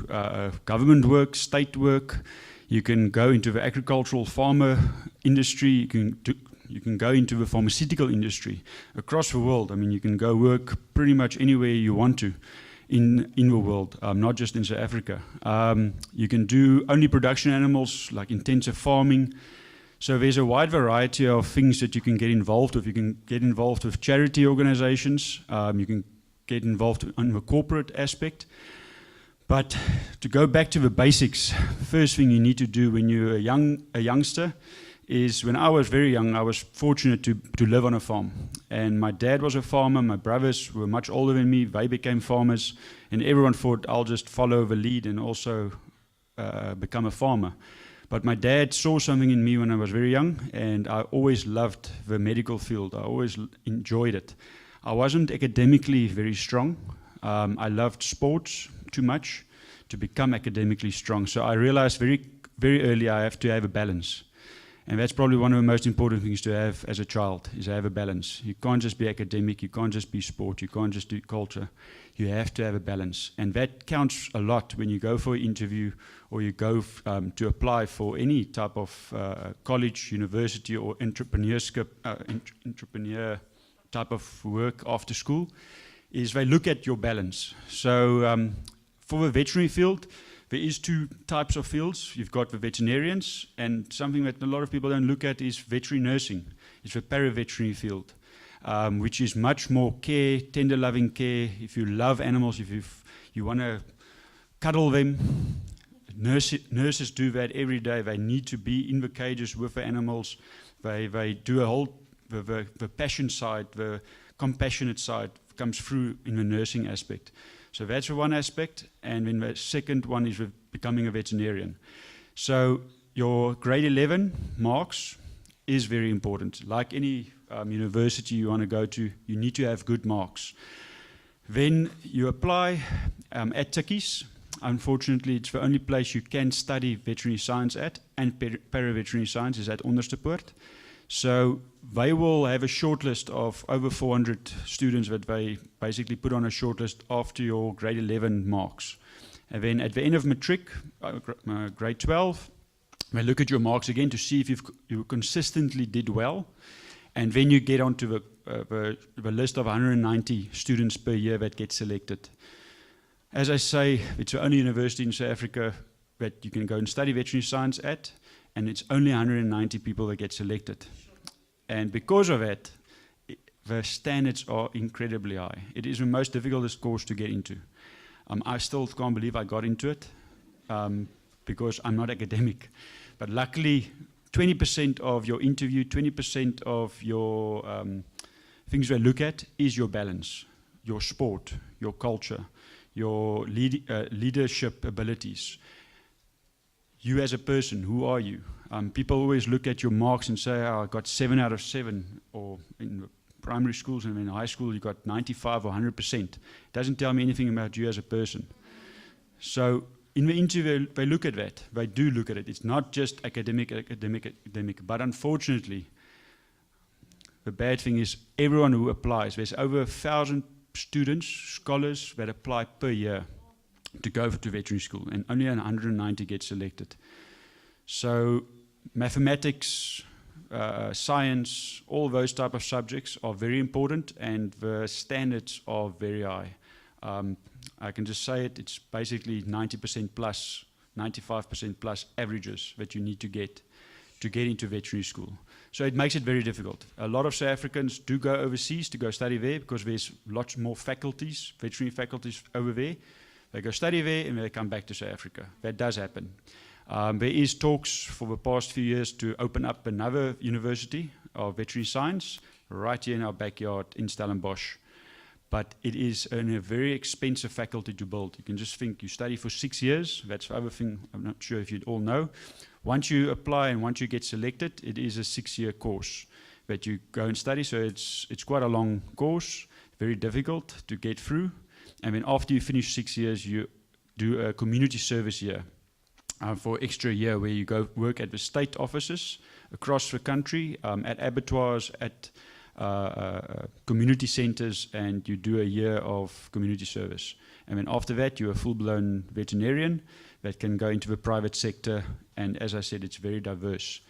government work, state work, you can go into the agricultural farmer industry, you can go into the pharmaceutical industry across the world. I mean, you can go work pretty much anywhere you want to in the world, not just in South Africa. You can do only production animals, like intensive farming. So there's a wide variety of things that you can get involved with. You can get involved with charity organizations. You can get involved in the corporate aspect. But to go back to the basics, the first thing you need to do when you're a youngster is, when I was very young, I was fortunate to live on a farm. And my dad was a farmer, my brothers were much older than me, they became farmers, and everyone thought I'll just follow the lead and also become a farmer. But my dad saw something in me when I was very young, and I always loved the medical field. I always enjoyed it. I wasn't academically very strong. I loved sports too much to become academically strong. So I realized very, very early I have to have a balance. And that's probably one of the most important things to have as a child, is to have a balance. You can't just be academic, you can't just be sport, you can't just do culture. You have to have a balance. And that counts a lot when you go for an interview or you go to apply for any type of college, university, or entrepreneurship, entrepreneur type of work after school, is they look at your balance. So for the veterinary field, there is two types of fields. You've got the veterinarians, and something that a lot of people don't look at is veterinary nursing. It's the paraveterinary field, which is much more care, tender loving care. If you love animals, if you want to cuddle them, nurses do that every day. They need to be in the cages with the animals. They do a whole, the passion side, the compassionate side comes through in the nursing aspect. So that's the one aspect, and then the second one is with becoming a veterinarian. So your grade 11 marks is very important. Like any university you want to go to, you need to have good marks. Then you apply at Tikkies. Unfortunately, it's the only place you can study veterinary science at, and paraveterinary science is at Onderstepoort. So they will have a shortlist of over 400 students that they basically put on a shortlist after your grade 11 marks. And then at the end of matric, grade 12, they look at your marks again to see if you consistently did well. And then you get onto the list of 190 students per year that get selected. As I say, it's the only university in South Africa that you can go and study veterinary science at, and it's only 190 people that get selected. And because of that, the standards are incredibly high. It is the most difficult course to get into. I still can't believe I got into it because I'm not academic. But luckily, 20% of your interview, 20% of your things they look at is your balance, your sport, your culture, your leadership abilities. You as a person, who are you? People always look at your marks and say, oh, I got 7 out of 7, or in primary schools and in high school you got 95 or 100%. It doesn't tell me anything about you as a person. So in the interview, they look at that. They do look at it. It's not just academic. But unfortunately, the bad thing is everyone who applies, there's over 1,000 students, scholars that apply per year to go to veterinary school, and only 190 get selected. So mathematics, science, all those type of subjects are very important, and the standards are very high. I can just say it, it's basically 90% plus, 95% plus averages that you need to get into veterinary school. So it makes it very difficult. A lot of South Africans do go overseas to go study there because there's lots more faculties, veterinary faculties over there. They go study there and they come back to South Africa. That does happen. There is talks for the past few years to open up another university of veterinary science right here in our backyard in Stellenbosch. But it is a very expensive faculty to build. You can just think you study for 6 years. That's the other thing I'm not sure if you'd all know. Once you apply and once you get selected, it is a 6-year course that you go and study. So it's quite a long course, very difficult to get through. And then after you finish 6 years, you do a community service year for extra year where you go work at the state offices across the country, at abattoirs, at community centers, and you do a year of community service. And then after that, you're a full-blown veterinarian that can go into the private sector. And as I said, it's very diverse.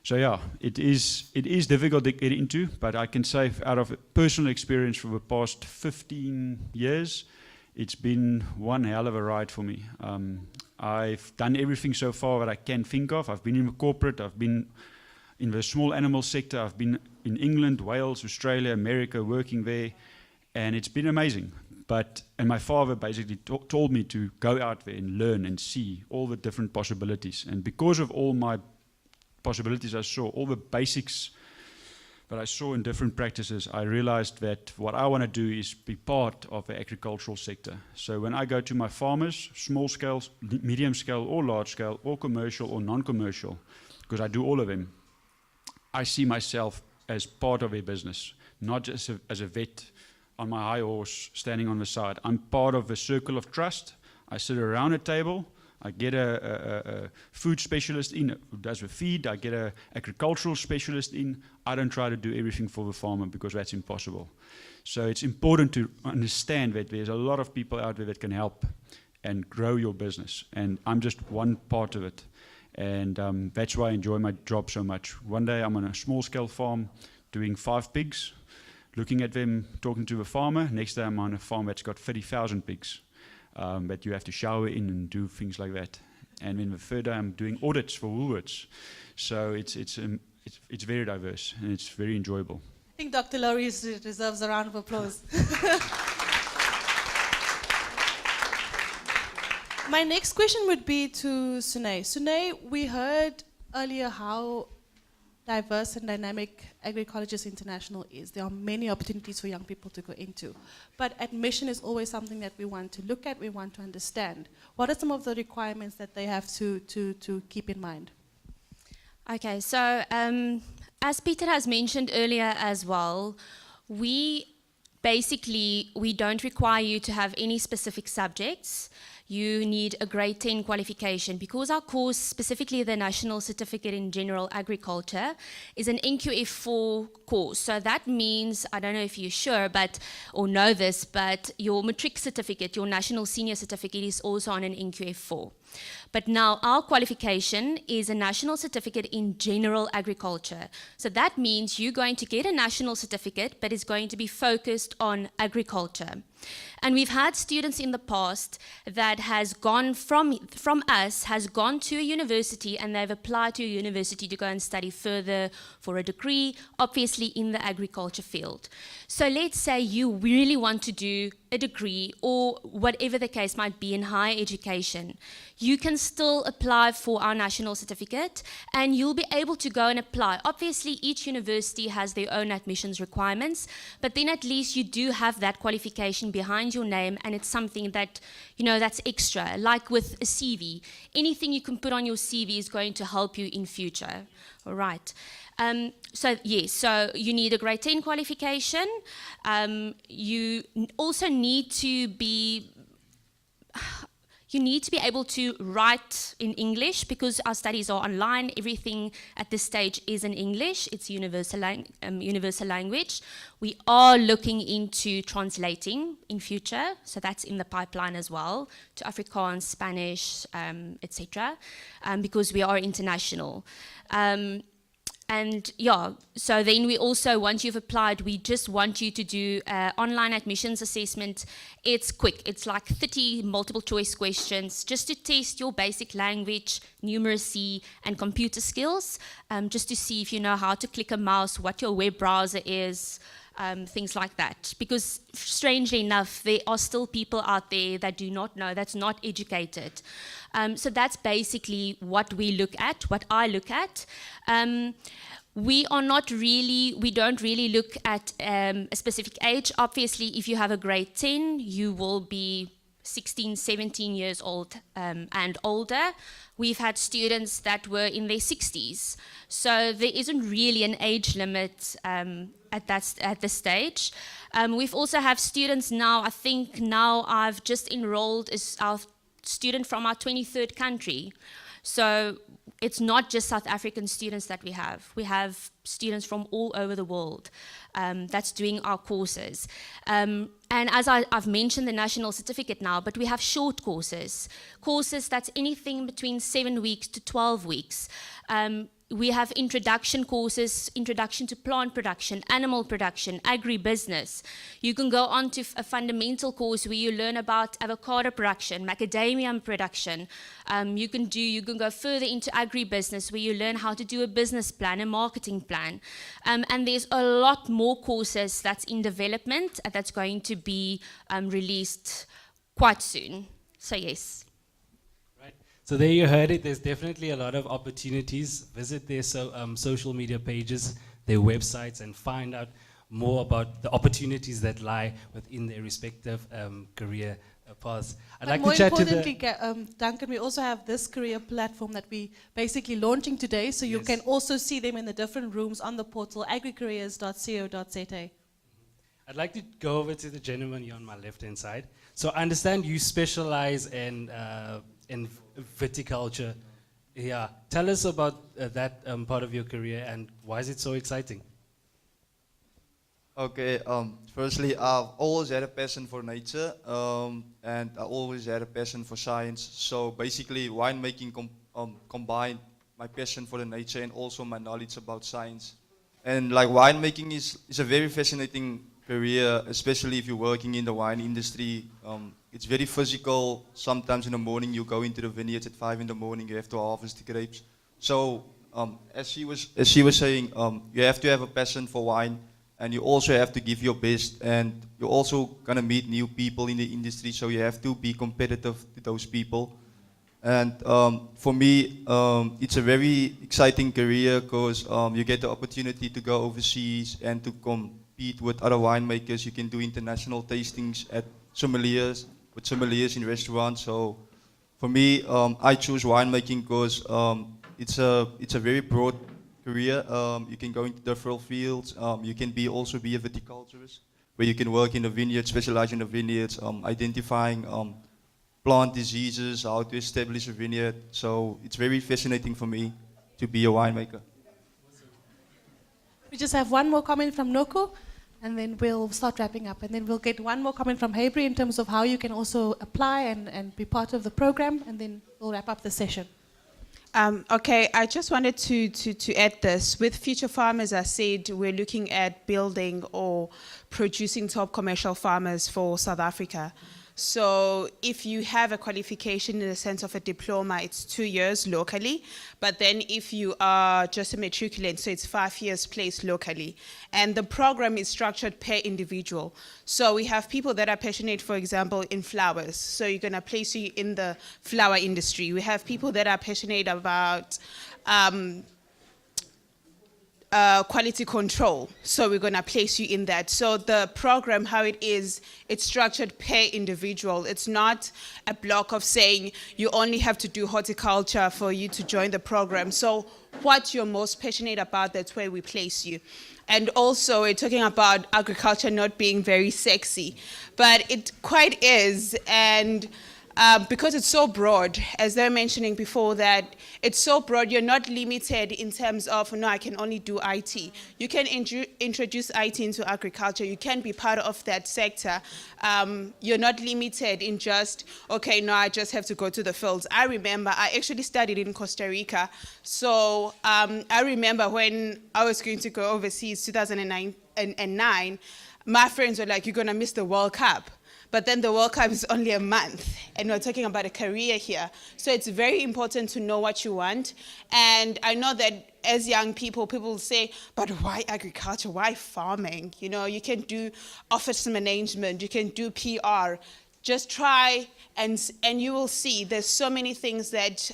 So yeah, it is difficult to get into, but I can say out of personal experience for the past 15 years, it's been one hell of a ride for me. I've done everything so far that I can think of. I've been in the corporate, I've been in the small animal sector, I've been in England, Wales, Australia, America, working there, and it's been amazing. And my father basically told me to go out there and learn and see all the different possibilities. And because of all my possibilities I saw, all the basics that I saw in different practices, I realized that what I want to do is be part of the agricultural sector. So when I go to my farmers, small scale, medium scale, or large scale, or commercial or non-commercial, because I do all of them, I see myself as part of their business, not just as a vet on my high horse standing on the side. I'm part of a circle of trust. I sit around a table, I get a food specialist in who does the feed. I get an agricultural specialist in. I don't try to do everything for the farmer because that's impossible. So it's important to understand that there's a lot of people out there that can help and grow your business. And I'm just one part of it. And that's why I enjoy my job so much. One day I'm on a small-scale farm doing 5 pigs, looking at them, talking to the farmer. Next day I'm on a farm that's got 30,000 pigs that you have to shower in and do things like that. And then the third day I'm doing audits for Woolworths. So it's very diverse and it's very enjoyable. I think Dr. Laurie deserves a round of applause. My next question would be to Sunay. Sunay, we heard earlier how diverse and dynamic Agri Colleges International is. There are many opportunities for young people to go into. But admission is always something that we want to look at, we want to understand. What are some of the requirements that they have to keep in mind? Okay, so as Peter has mentioned earlier as well, we don't require you to have any specific subjects. You need a grade 10 qualification because our course, specifically the National Certificate in General Agriculture, is an NQF4 course. So that means, I don't know if you're sure or know this, but your matric certificate, your National Senior Certificate is also on an NQF4. But now our qualification is a National Certificate in General Agriculture. So that means you're going to get a national certificate, but it's going to be focused on agriculture. And we've had students in the past that has gone from us, has gone to a university and they've applied to a university to go and study further for a degree, obviously in the agriculture field. So let's say you really want to do a degree or whatever the case might be in higher education. You can still apply for our national certificate and you'll be able to go and apply. Obviously, each university has their own admissions requirements, but then at least you do have that qualification behind your name and it's something that, that's extra. Like with a CV, anything you can put on your CV is going to help you in future. All right. So you need a grade 10 qualification. You also need to be able to write in English because our studies are online. Everything at this stage is in English. It's universal language. We are looking into translating in future, so that's in the pipeline as well, to Afrikaans, Spanish, etc., because we are international. So then we also, once you've applied, we just want you to do online admissions assessment. It's quick. It's like 30 multiple choice questions just to test your basic language, numeracy, and computer skills, just to see if you know how to click a mouse, what your web browser is, things like that. Because strangely enough, there are still people out there that do not know, that's not educated. So that's basically what we look at, what I look at. We don't really look at a specific age. Obviously, if you have a grade 10, you will be 16, 17 years old and older. We've had students that were in their 60s. So there isn't really an age limit at this stage. We've also have students now, I think now I've just enrolled our student from our 23rd country. So it's not just South African students that we have. We have students from all over the world that's doing our courses. And as I've mentioned the national certificate now, but we have short courses that's anything between 7 weeks to 12 weeks. We have introduction courses, introduction to plant production, animal production, agribusiness. You can go on to a fundamental course where you learn about avocado production, macadamia production. You can go further into agribusiness where you learn how to do a business plan, a marketing plan. And there's a lot more courses that's in development that's going to be released quite soon. So yes. So there you heard it. There's definitely a lot of opportunities. Visit their social media pages, their websites, and find out more about the opportunities that lie within their respective career paths. I'd like to chat to the... Duncan, we also have this career platform that we basically launching today, so you can also see them in the different rooms on the portal, agricareers.co.za. I'd like to go over to the gentleman here on my left-hand side. So I understand you specialize in in viticulture. Yeah, tell us about that part of your career and why is it so exciting? Okay, firstly, I've always had a passion for nature, and I always had a passion for science. So basically, winemaking combined my passion for the nature and also my knowledge about science. And like winemaking is a very fascinating career, especially if you're working in the wine industry. It's very physical. Sometimes in the morning you go into the vineyards at 5 in the morning. You have to harvest the grapes. So as she was saying, you have to have a passion for wine, and you also have to give your best. And you're also gonna meet new people in the industry, so you have to be competitive to those people. And for me, it's a very exciting career because you get the opportunity to go overseas and to compete with other winemakers. You can do international tastings at sommeliers, with sommeliers in restaurants. So for me, I choose winemaking because it's a very broad career. You can go into different fields. You can also be a viticulturist, where you can work in the vineyard, specialize in the vineyards, identifying plant diseases, how to establish a vineyard. So it's very fascinating for me to be a winemaker. We just have one more comment from Noko, and then we'll start wrapping up. And then we'll get one more comment from Habri in terms of how you can also apply and be part of the program, and then we'll wrap up the session. Okay, I just wanted to add this. With Future Farmers, I said we're looking at building or producing top commercial farmers for South Africa. So if you have a qualification in the sense of a diploma, it's 2 years locally. But then if you are just a matriculant, so it's 5 years placed locally. And the program is structured per individual. So we have people that are passionate, for example, in flowers. So you're going to place you in the flower industry. We have people that are passionate about quality control, so we're going to place you in that. So the program, how it is, it's structured per individual. It's not a block of saying you only have to do horticulture for you to join the program. So what you're most passionate about, that's where we place you. And also we're talking about agriculture not being very sexy, but it quite is. And because it's so broad, as they were mentioning before, that it's so broad, you're not limited in terms of, no, I can only do IT. You can introduce IT into agriculture. You can be part of that sector. You're not limited in just, okay, no, I just have to go to the fields. I remember, I actually studied in Costa Rica. So I remember when I was going to go overseas, 2009, my friends were like, you're going to miss the World Cup. But then the World Cup is only a month, and we're talking about a career here. So it's very important to know what you want. And I know that as young people, people will say, but why agriculture? Why farming? You know, you can do office management, you can do PR. Just try, and you will see there's so many things that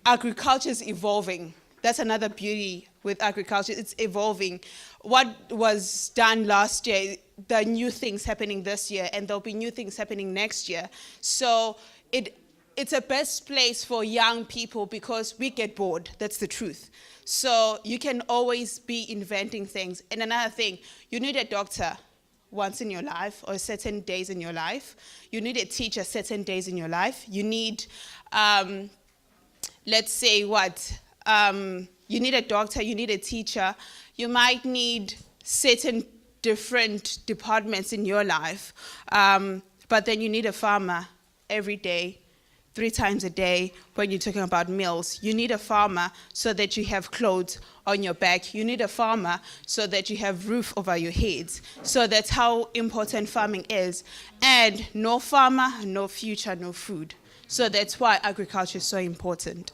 agriculture is evolving. That's another beauty with agriculture. It's evolving. What was done last year, there are new things happening this year, and there'll be new things happening next year. So it's a best place for young people because we get bored. That's the truth. So you can always be inventing things. And another thing, you need a doctor once in your life or certain days in your life. You need a teacher certain days in your life. You need, let's say what? You need a doctor, you need a teacher. You might need certain different departments in your life, but then you need a farmer every day, 3 times a day. When you're talking about meals, you need a farmer so that you have clothes on your back. You need a farmer so that you have roof over your heads. So that's how important farming is. And no farmer, no future, no food. So that's why agriculture is so important.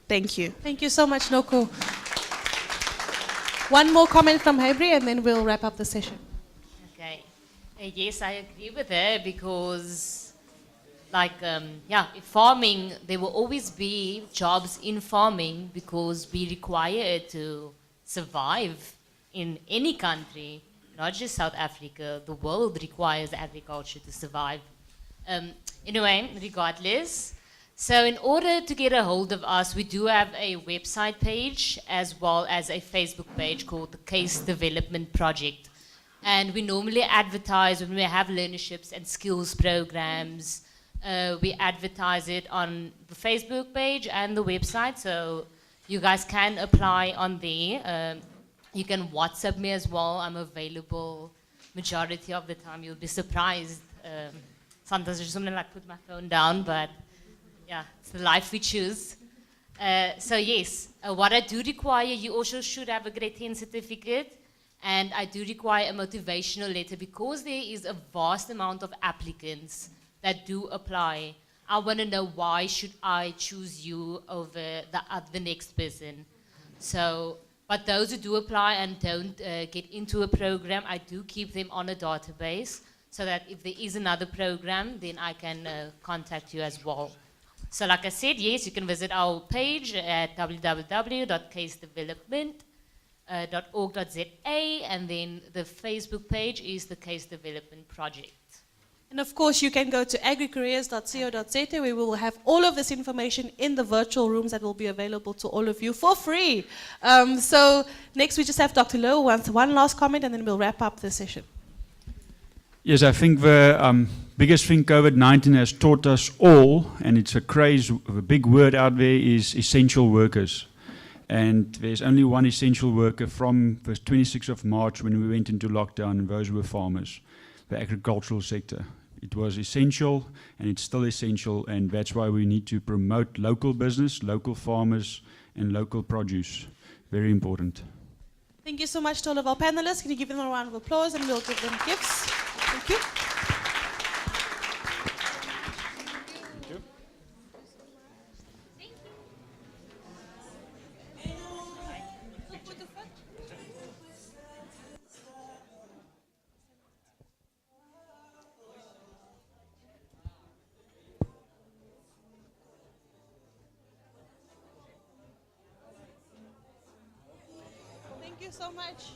Thank you. Thank you so much, Noko. One more comment from Habri, and then we'll wrap up the session. Okay. Yes, I agree with her because, like, in farming, there will always be jobs in farming because we require it to survive in any country, not just South Africa. The world requires agriculture to survive. Anyway, regardless. So in order to get a hold of us, we do have a website page as well as a Facebook page called the Case Development Project. And we normally advertise when we have learnerships and skills programs, We advertise it on the Facebook page and the website, so you guys can apply on there. You can WhatsApp me as well. I'm available majority of the time. You'll be surprised. Sometimes I just want to like put my phone down, but yeah, it's the life we choose. So yes, what I do require, you also should have a grade 10 certificate, and I do require a motivational letter because there is a vast amount of applicants that do apply. I want to know why should I choose you over the next person. So, but those who do apply and don't get into a program, I do keep them on a database so that if there is another program, then I can contact you as well. So like I said, yes, you can visit our page at www.casedevelopment.org.za, and then the Facebook page is the Case Development Project. And of course, you can go to agricareers.co.za where we will have all of this information in the virtual rooms that will be available to all of you for free. So next we just have Dr. Lowe wants one last comment and then we'll wrap up the session. Yes, I think the biggest thing COVID-19 has taught us all, and it's a big word out there, is essential workers. And there's only one essential worker from the 26th of March when we went into lockdown, and those were farmers, the agricultural sector. It was essential, and it's still essential, and that's why we need to promote local business, local farmers, and local produce. Very important. Thank you so much to all of our panelists. Can you give them a round of applause and we'll give them gifts. Thank you. Thank you so much.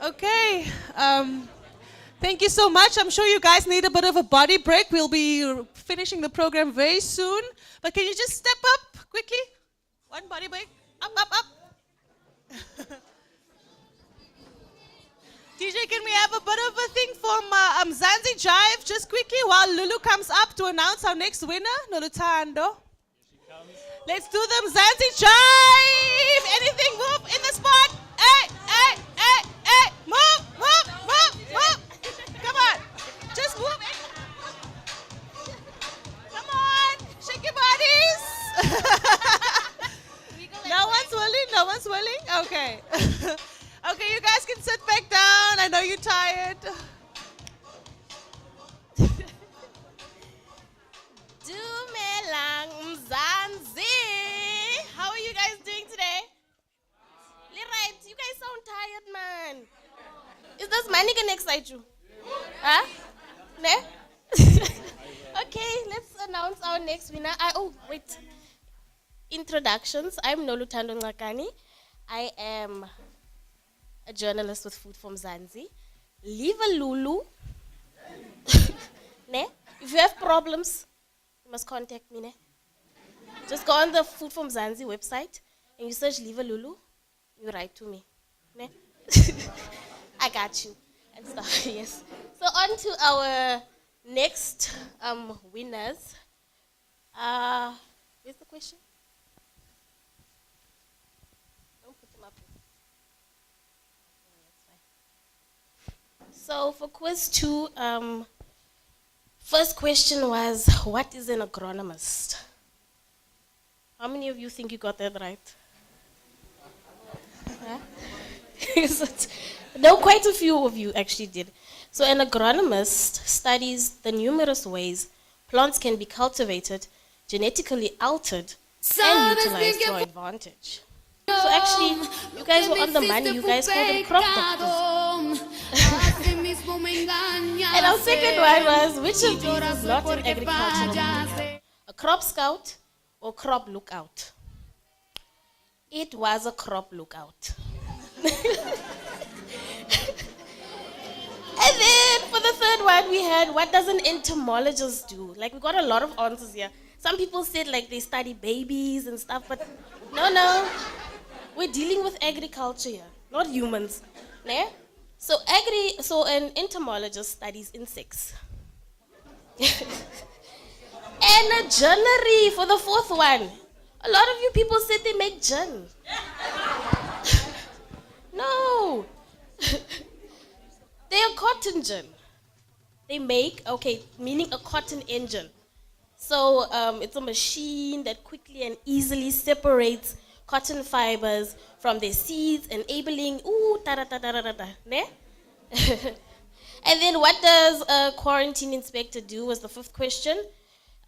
Okay. Thank you so much. I'm sure you guys need a bit of a body break. We'll be finishing the program very soon. But can you just step up quickly? One body break. Up, up, up. DJ, can we have a bit of a thing from Mzansi Jive just quickly while Lulu comes up to announce our next winner, Nolutando? Let's do the Mzansi Jive. Anything move in the spot? Hey, hey, hey, hey. Move, move, move, move. Come on. Just move it. Come on. Shake your bodies. No one's willing? No one's willing? Okay. Okay, you guys can sit back down. I know you're tired. Dumelang Mzansi. How are you guys doing today? Right, you guys sound tired, man. Is this money gonna excite you? Huh? Ne? Okay, let's announce our next winner. Oh, wait. Introductions. I'm Nolutando Ngakani. I am a journalist with Food from Mzansi. Leave a Lulu. Ne? If you have problems, you must contact me. Ne? Just go on the Food from Mzansi website and you search Leave a Lulu. You write to me. Ne? I got you. And stuff, yes. So on to our next winners. Where's the question? Don't put them up. So for quiz 2, first question was, what is an agronomist? How many of you think you got that right? Huh? No, quite a few of you actually did. So an agronomist studies the numerous ways plants can be cultivated, genetically altered, and utilized to our advantage. So actually, you guys were on the money. You guys called them crop doctors. And our second one was, which of these is not an agricultural field? A crop scout or crop lookout? It was a crop lookout. And then for the third one, we had, what does an entomologist do? Like, we got a lot of answers here. Some people said, like, they study babies and stuff, but no. We're dealing with agriculture here, not humans. Ne? So an entomologist studies insects. And a ginnery for the fourth one. A lot of you people said they make gin. No. They are cotton gin. They make, okay, meaning a cotton engine. So it's a machine that quickly and easily separates cotton fibers from their seeds, enabling, ne? And then what does a quarantine inspector do was the fifth question.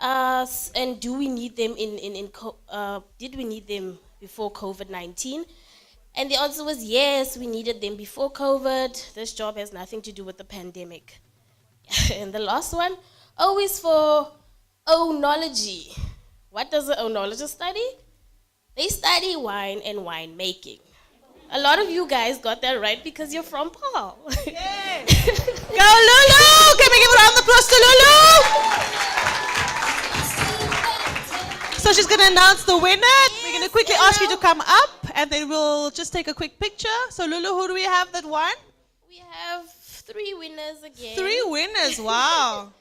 And do we need them did we need them before COVID-19? And the answer was yes, we needed them before COVID. This job has nothing to do with the pandemic. And the last one, O is for oenology. What does an oenologist study? They study wine and winemaking. A lot of you guys got that right because you're from Paul. Yes. Go Lulu! Can we give a round of applause to Lulu? So she's going to announce the winner. We're going to quickly ask you to come up and then we'll just take a quick picture. So Lulu, who do we have that won? We have 3 winners again. 3 winners, wow.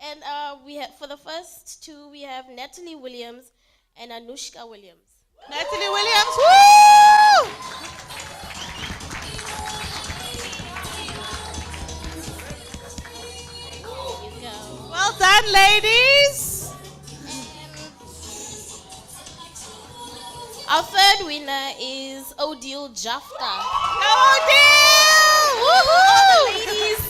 And we have, for the first 2, we have Natalie Williams and Anushka Williams. Natalie Williams, woo! Well done, ladies. Our third winner is Odile Jafta. Odile! Woohoo! Ladies.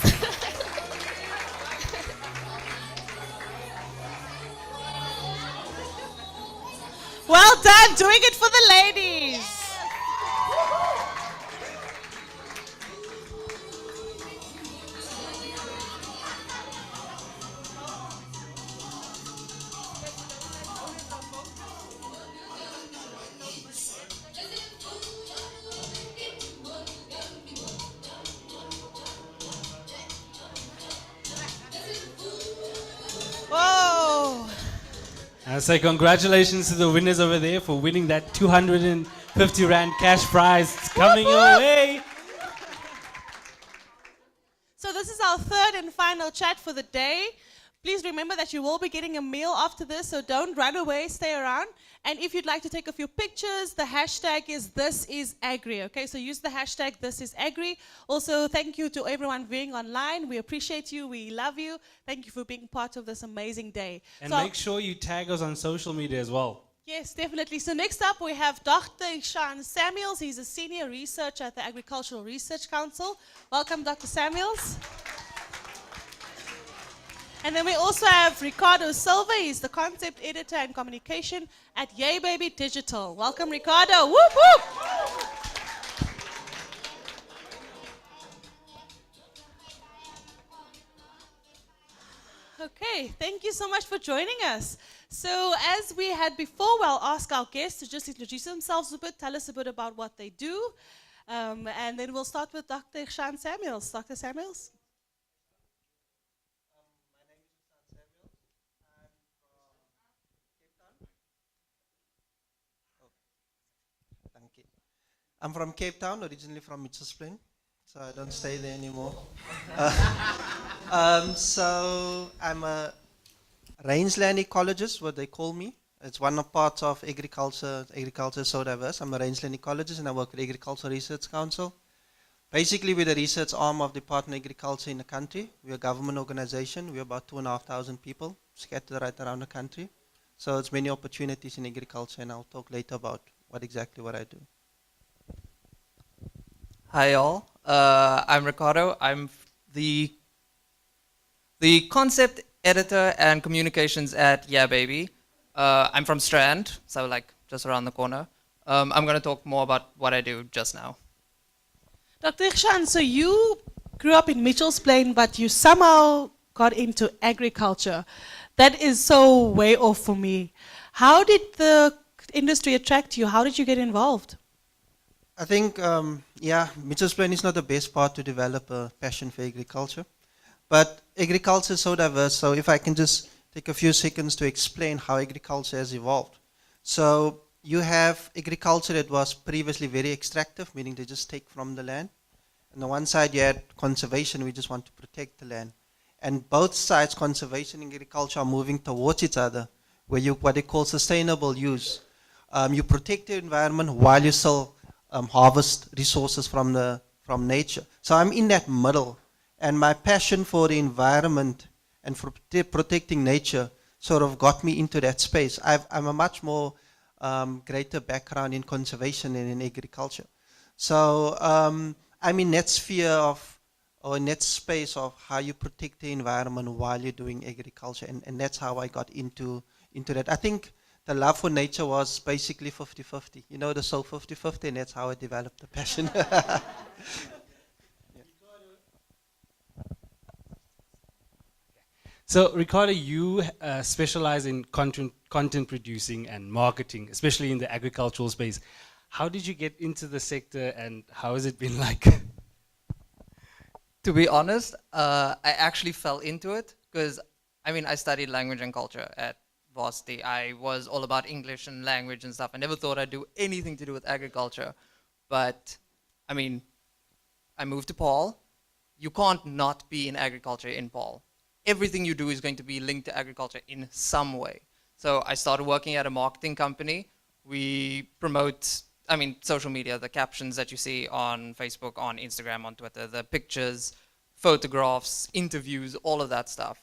Well done, doing it for the ladies. Whoa. I say congratulations to the winners over there for winning that 250 Rand cash prize. It's coming your way. So this is our third and final chat for the day. Please remember that you will be getting a meal after this, so don't run away, stay around. And if you'd like to take a few pictures, the hashtag is #ThisIsAgri, okay? So use the hashtag #ThisIsAgri. Also, thank you to everyone viewing online. We appreciate you, we love you. Thank you for being part of this amazing day. And So- make sure you tag us on social media as well. Yes, definitely. So next up we have Dr. Sean Samuels. He's a senior researcher at the Agricultural Research Council. Welcome, Dr. Samuels. And then we also have Ricardo Silva. He's the concept editor and communication at Yay Baby Digital. Welcome, Ricardo. Whoop, whoop. Okay, thank you so much for joining us. So as we had before, we'll ask our guests to just introduce themselves a bit, tell us a bit about what they do. And then we'll start with Dr. Sean Samuels. Dr. Samuels? Thank you. I'm from Cape Town, originally from Mitchells Plain, so I don't stay there anymore. So I'm a rangeland ecologist, what they call me. It's one of parts of agriculture. Agriculture is so diverse. I'm a rangeland ecologist and I work with the Agricultural Research Council. Basically, we're the research arm of the Department of Agriculture in the country. We're a government organization. We're about 2,500 people scattered right around the country. So it's many opportunities in agriculture, and I'll talk later about what I do. Hi all, I'm Ricardo. I'm the concept editor and communications at Yeah Baby. I'm from Strand, so like just around the corner. I'm going to talk more about what I do just now. Dr. Ikshan, so you grew up in Mitchells Plain, but you somehow got into agriculture. That is so way off for me. How did the industry attract you? How did you get involved? I think, Mitchells Plain is not the best part to develop a passion for agriculture. But agriculture is so diverse, so if I can just take a few seconds to explain how agriculture has evolved. So you have agriculture that was previously very extractive, meaning they just take from the land. On the one side you had conservation, we just want to protect the land. And both sides, conservation and agriculture, are moving towards each other, where you what they call sustainable use. You protect the environment while you still harvest resources from nature. So I'm in that middle, and my passion for the environment and for protecting nature sort of got me into that space. I'm a much more greater background in conservation and in agriculture. So I'm in that sphere of, or in that space of how you protect the environment while you're doing agriculture, and that's how I got into that. I think the love for nature was basically 50-50. You know, the soul 50-50, and that's how I developed the passion. So, Ricardo, you specialize in content producing and marketing, especially in the agricultural space. How did you get into the sector, and how has it been like? To be honest, I actually fell into it because, I mean, I studied language and culture at varsity. I was all about English and language and stuff. I never thought I'd do anything to do with agriculture. But, I mean, I moved to Paul. You can't not be in agriculture in Paul. Everything you do is going to be linked to agriculture in some way. So I started working at a marketing company. We promote, I mean, social media, the captions that you see on Facebook, on Instagram, on Twitter, the pictures, photographs, interviews, all of that stuff.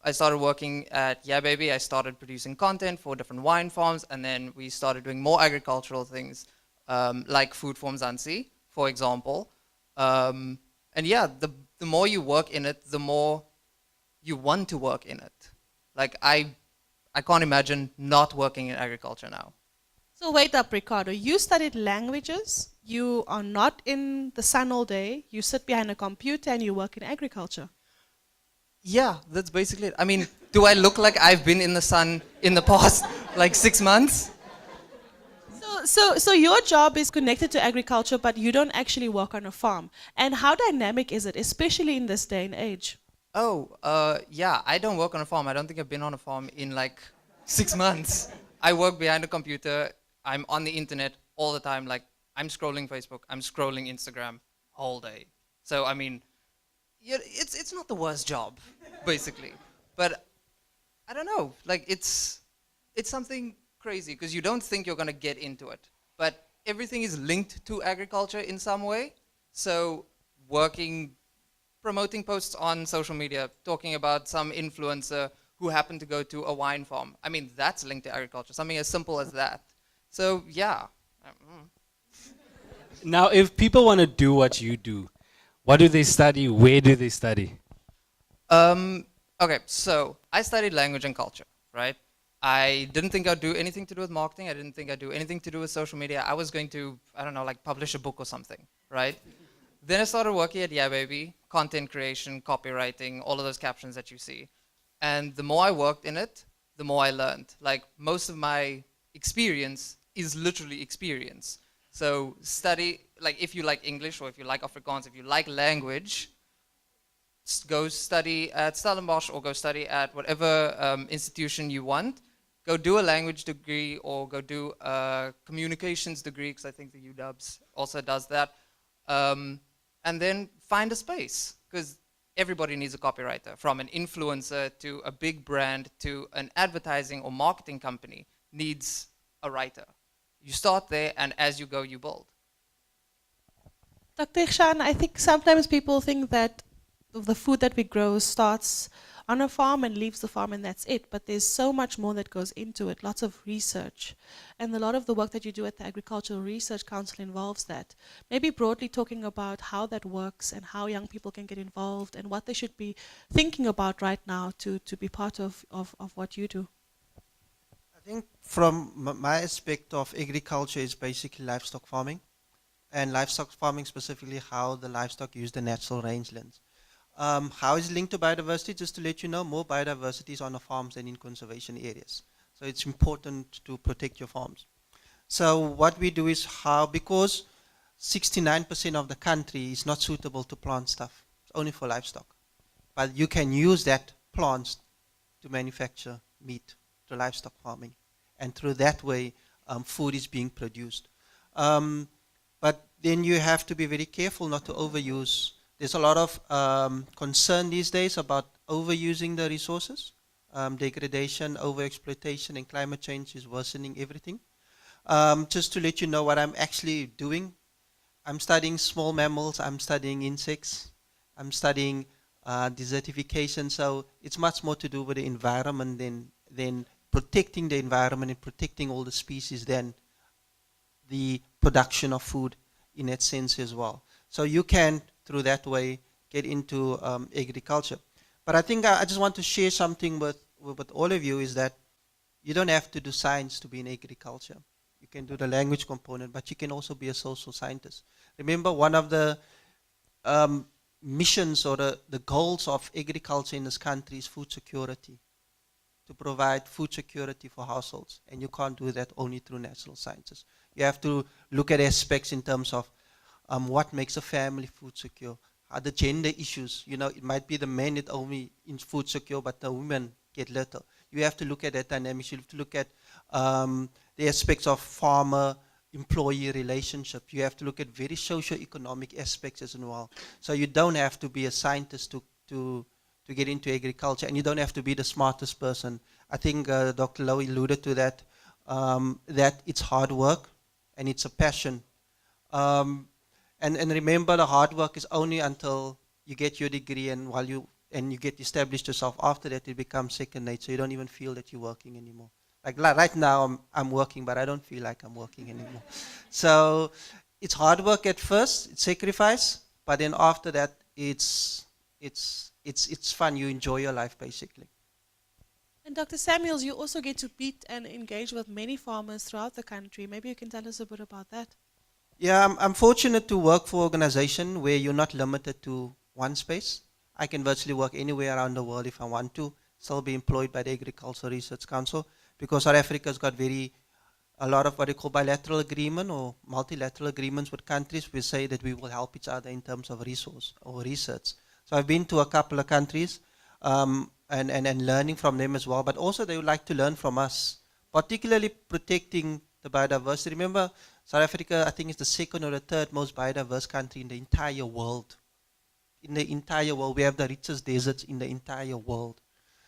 I started working at Yeah Baby. I started producing content for different wine farms, and then we started doing more agricultural things, like Food for Mzansi, for example. And yeah, the more you work in it, the more you want to work in it. Like, I can't imagine not working in agriculture now. So wait up, Ricardo. You studied languages. You are not in the sun all day. You sit behind a computer and you work in agriculture. Yeah, that's basically it. I mean, do I look like I've been in the sun in the past, like 6 months? So your job is connected to agriculture, but you don't actually work on a farm. And how dynamic is it, especially in this day and age? Oh, yeah, I don't work on a farm. I don't think I've been on a farm in like 6 months. I work behind a computer. I'm on the internet all the time. Like, I'm scrolling Facebook, I'm scrolling Instagram all day. So, I mean, yeah, it's not the worst job, basically. But I don't know, like, it's something crazy because you don't think you're going to get into it. But everything is linked to agriculture in some way. So promoting posts on social media, talking about some influencer who happened to go to a wine farm. I mean, that's linked to agriculture, something as simple as that. So, yeah. Now, if people want to do what you do, what do they study? Where do they study? Okay, so I studied language and culture, right? I didn't think I'd do anything to do with marketing. I didn't think I'd do anything to do with social media. I was going to, I don't know, like publish a book or something, right? Then I started working at Yeah Baby, content creation, copywriting, all of those captions that you see. And the more I worked in it, the more I learned. Like, most of my experience is literally experience. So study, like, if you like English or if you like Afrikaans, if you like language, go study at Stellenbosch or go study at whatever institution you want. Go do a language degree or go do a communications degree, because I think the UWs also does that. And then find a space, because everybody needs a copywriter, from an influencer to a big brand to an advertising or marketing company needs a writer. You start there, and as you go, you build. Dr. Ikshan, I think sometimes people think that the food that we grow starts on a farm and leaves the farm and that's it. But there's so much more that goes into it, lots of research. And a lot of the work that you do at the Agricultural Research Council involves that. Maybe broadly talking about how that works and how young people can get involved and what they should be thinking about right now to be part of what you do. I think from my aspect of agriculture is basically livestock farming. And livestock farming specifically how the livestock use the natural rangelands. How is it linked to biodiversity? Just to let you know, more biodiversity is on the farms than in conservation areas. So it's important to protect your farms. So what we do is because 69% of the country is not suitable to plant stuff, it's only for livestock. But you can use that plants to manufacture meat through livestock farming. And through that way, food is being produced. But then you have to be very careful not to overuse there's a lot of concern these days about overusing the resources. Degradation, overexploitation, and climate change is worsening everything. Just to let you know what I'm actually doing, I'm studying small mammals, I'm studying insects, I'm studying desertification, so it's much more to do with the environment than protecting the environment and protecting all the species than the production of food in that sense as well. So you can, through that way, get into agriculture. But I think I just want to share something with all of you is that you don't have to do science to be in agriculture. You can do the language component, but you can also be a social scientist. Remember, one of the missions or the goals of agriculture in this country is food security, to provide food security for households. And you can't do that only through natural sciences. You have to look at aspects in terms of what makes a family food secure, the gender issues. You know, it might be the men that only in food secure, but the women get little. You have to look at that dynamics. You have to look at the aspects of farmer-employee relationship. You have to look at very socio-economic aspects as well. So you don't have to be a scientist to get into agriculture, and you don't have to be the smartest person. I think Dr. Lowe alluded to that, that it's hard work and it's a passion. And remember, the hard work is only until you get your degree, and while you get established yourself. After that, it becomes second nature. You don't even feel that you're working anymore. Like right now, I'm working, but I don't feel like I'm working anymore. So it's hard work at first, it's sacrifice, but then after that, it's fun. You enjoy your life, basically. And Dr. Samuels, you also get to meet and engage with many farmers throughout the country. Maybe you can tell us a bit about that. Yeah, I'm fortunate to work for an organization where you're not limited to one space. I can virtually work anywhere around the world if I want to, still be employed by the Agricultural Research Council, because South Africa's got a lot of what they call bilateral agreement or multilateral agreements with countries. We say that we will help each other in terms of resource or research. So I've been to a couple of countries and learning from them as well, but also they would like to learn from us, particularly protecting the biodiversity. Remember, South Africa, I think, is the second or the third most biodiverse country in the entire world. In the entire world, we have the richest deserts in the entire world.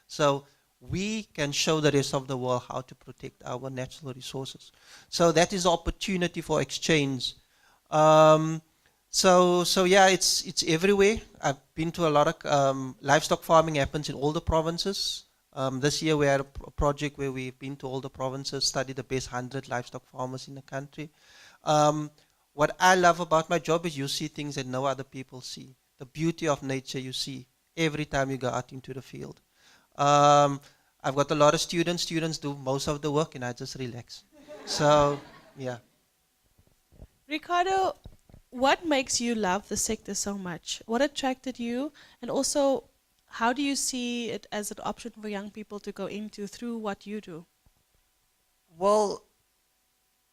So we can show the rest of the world how to protect our natural resources. So that is opportunity for exchange. So yeah, it's everywhere. I've been to a lot of livestock farming happens in all the provinces. This year we had a project where we've been to all the provinces, studied the best 100 livestock farmers in the country. What I love about my job is you see things that no other people see. The beauty of nature you see every time you go out into the field. I've got a lot of students. Students do most of the work and I just relax. So, yeah. Ricardo, what makes you love the sector so much? What attracted you? And also, how do you see it as an option for young people to go into through what you do? Well,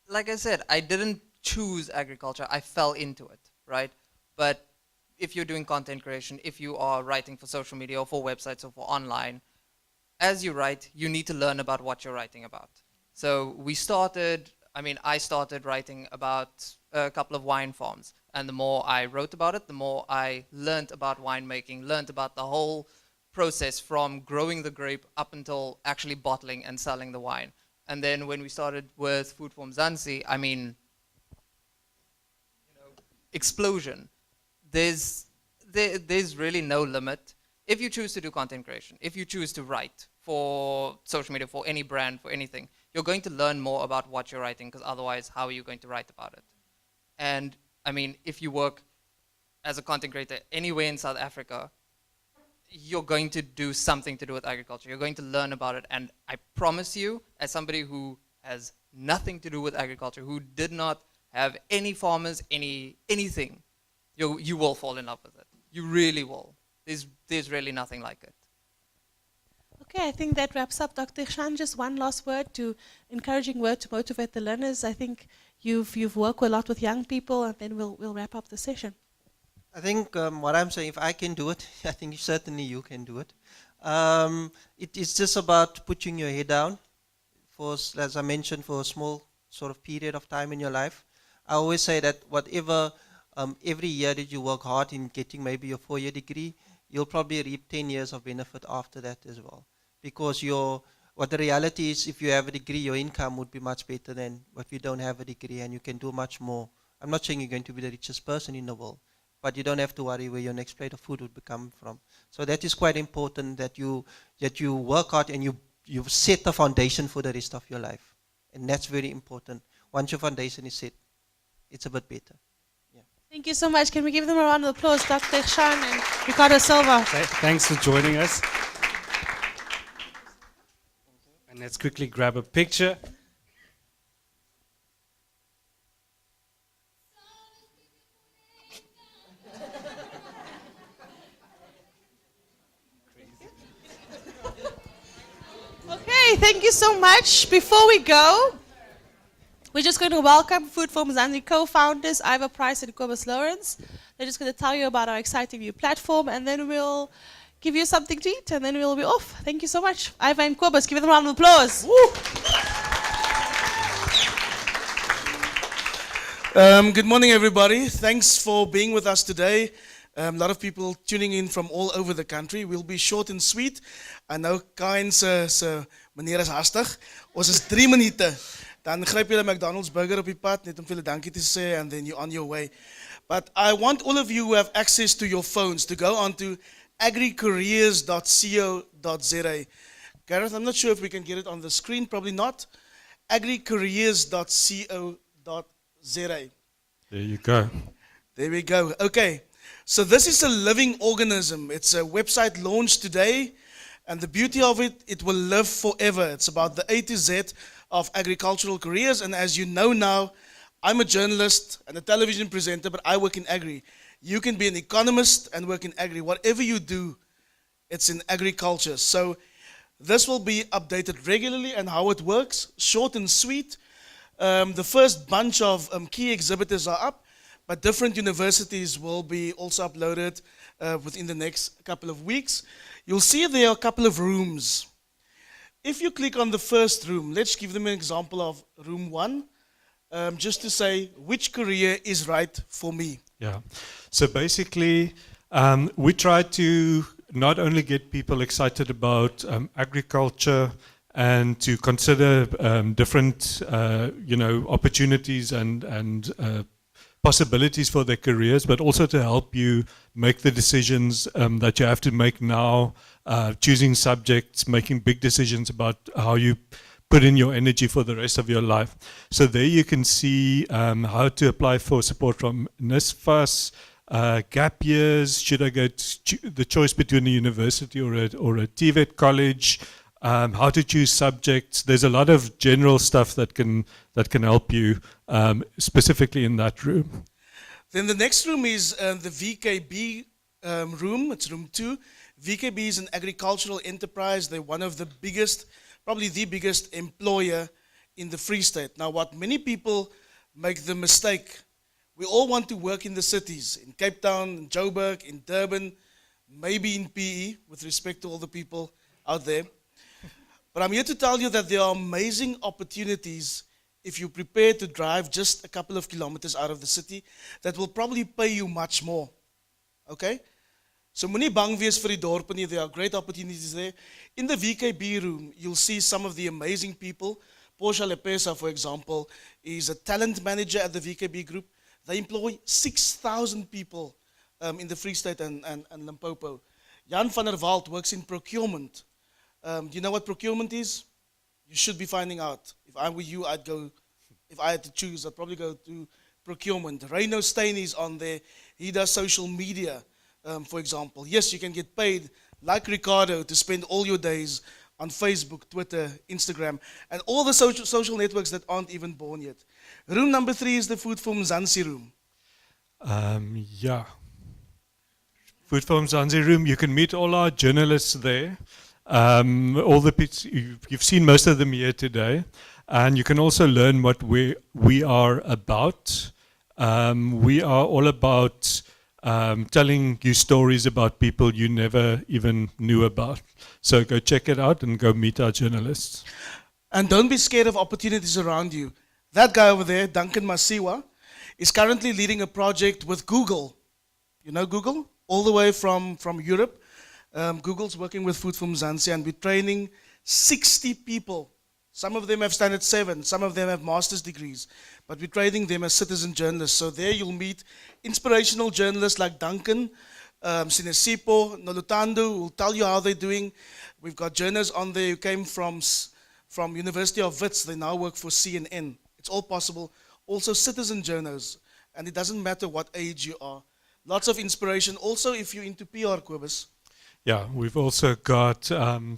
like I said, I didn't choose agriculture. I fell into it, right? But if you're doing content creation, if you are writing for social media or for websites or for online, as you write, you need to learn about what you're writing about. So I started writing about a couple of wine farms. And the more I wrote about it, the more I learned about winemaking, learned about the whole process from growing the grape up until actually bottling and selling the wine. And then when we started with Food for Mzansi, explosion. There's really no limit. If you choose to do content creation, if you choose to write for social media, for any brand, for anything, you're going to learn more about what you're writing, because otherwise, how are you going to write about it? And if you work as a content creator anywhere in South Africa, you're going to do something to do with agriculture. You're going to learn about it. And I promise you, as somebody who has nothing to do with agriculture, who did not have any farmers, anything, you will fall in love with it. You really will. There's really nothing like it. Okay, I think that wraps up. Dr. Shan, just one last encouraging word to motivate the learners. I think you've worked a lot with young people, and then we'll wrap up the session. I think what I'm saying, if I can do it, I think certainly you can do it. It's just about putting your head down, as I mentioned, for a small sort of period of time in your life. I always say that whatever every year that you work hard in getting maybe your 4-year degree, you'll probably reap 10 years of benefit after that as well. Because what the reality is, if you have a degree, your income would be much better than if you don't have a degree, and you can do much more. I'm not saying you're going to be the richest person in the world, but you don't have to worry where your next plate of food would come from. So that is quite important, that you work hard and you set the foundation for the rest of your life. And that's very important. Once your foundation is set, it's a bit better. Thank you so much. Can we give them a round of applause, Dr. Shan and Ricardo Silva? Thanks for joining us. And let's quickly grab a picture. Okay, thank you so much. Before we go, we're just going to welcome Food for Mzansi co-founders, Ivor Price and Kobus Lawrence. They're just going to tell you about our exciting new platform, and then we'll give you something to eat, and then we'll be off. Thank you so much. Ivor and Kobus, give them a round of applause. Good morning, everybody. Thanks for being with us today. A lot of people tuning in from all over the country. We'll be short and sweet. I know Kain se meneer is hastig. Ons is 3 minute. Dan gryp jy 'n McDonald's burger op die pad net om vir julle dankie te sê, and then you're on your way. But I want all of you who have access to your phones to go onto agricareers.co.za. Gareth, I'm not sure if we can get it on the screen, probably not. agricareers.co.za. There you go. There we go. Okay. So this is a living organism. It's a website launched today, and the beauty of it, it will live forever. It's about the A to Z of agricultural careers, and as you know now, I'm a journalist and a television presenter, but I work in agri. You can be an economist and work in agri. Whatever you do, it's in agriculture. So this will be updated regularly, and how it works, short and sweet. The first bunch of key exhibitors are up, but different universities will be also uploaded within the next couple of weeks. You'll see there are a couple of rooms. If you click on the first room, let's give them an example of room 1, just to say which career is right for me. Yeah. So basically, we try to not only get people excited about agriculture and to consider different, opportunities and possibilities for their careers, but also to help you make the decisions that you have to make now, choosing subjects, making big decisions about how you put in your energy for the rest of your life. So there you can see how to apply for support from NSFAS, gap years, should I go to the choice between a university or a TVET college, how to choose subjects. There's a lot of general stuff that can help you specifically in that room. Then the next room is the VKB room. It's room 2. VKB is an agricultural enterprise. They're one of the biggest, probably the biggest employer in the Free State. Now, what many people make the mistake, we all want to work in the cities, in Cape Town, in Joburg, in Durban, maybe in PE, with respect to all the people out there. But I'm here to tell you that there are amazing opportunities if you prepare to drive just a couple of kilometers out of the city that will probably pay you much more. Okay? So moenie bang wees vir die dorpe nie, there are great opportunities there. In the VKB room, you'll see some of the amazing people. Portia Lepesa, for example, is a talent manager at the VKB group. They employ 6,000 people in the Free State and Limpopo. Jan van der Walt works in procurement. Do you know what procurement is? You should be finding out. If I were you, I'd go, if I had to choose, I'd probably go to procurement. Reino Steyn is on there. He does social media, for example. Yes, you can get paid, like Ricardo, to spend all your days on Facebook, Twitter, Instagram, and all the social networks that aren't even born yet. Room number 3 is the Food for Mzansi room. Yeah. Food for Mzansi room, you can meet all our journalists there. All the you've seen most of them here today, and you can also learn what we are about. We are all about telling you stories about people you never even knew about. So go check it out and go meet our journalists. And don't be scared of opportunities around you. That guy over there, Duncan Masiwa, is currently leading a project with Google. You know Google? All the way from Europe. Google's working with Food for Mzansi, and we're training 60 people. Some of them have standard 7, some of them have master's degrees, but we're training them as citizen journalists. So there you'll meet inspirational journalists like Duncan, Sinesipo, Nolutando, who will tell you how they're doing. We've got journalists on there who came from University of Wits. They now work for CNN. It's all possible. Also citizen journalists, and it doesn't matter what age you are. Lots of inspiration. Also, if you're into PR, Kobus. Yeah, we've also got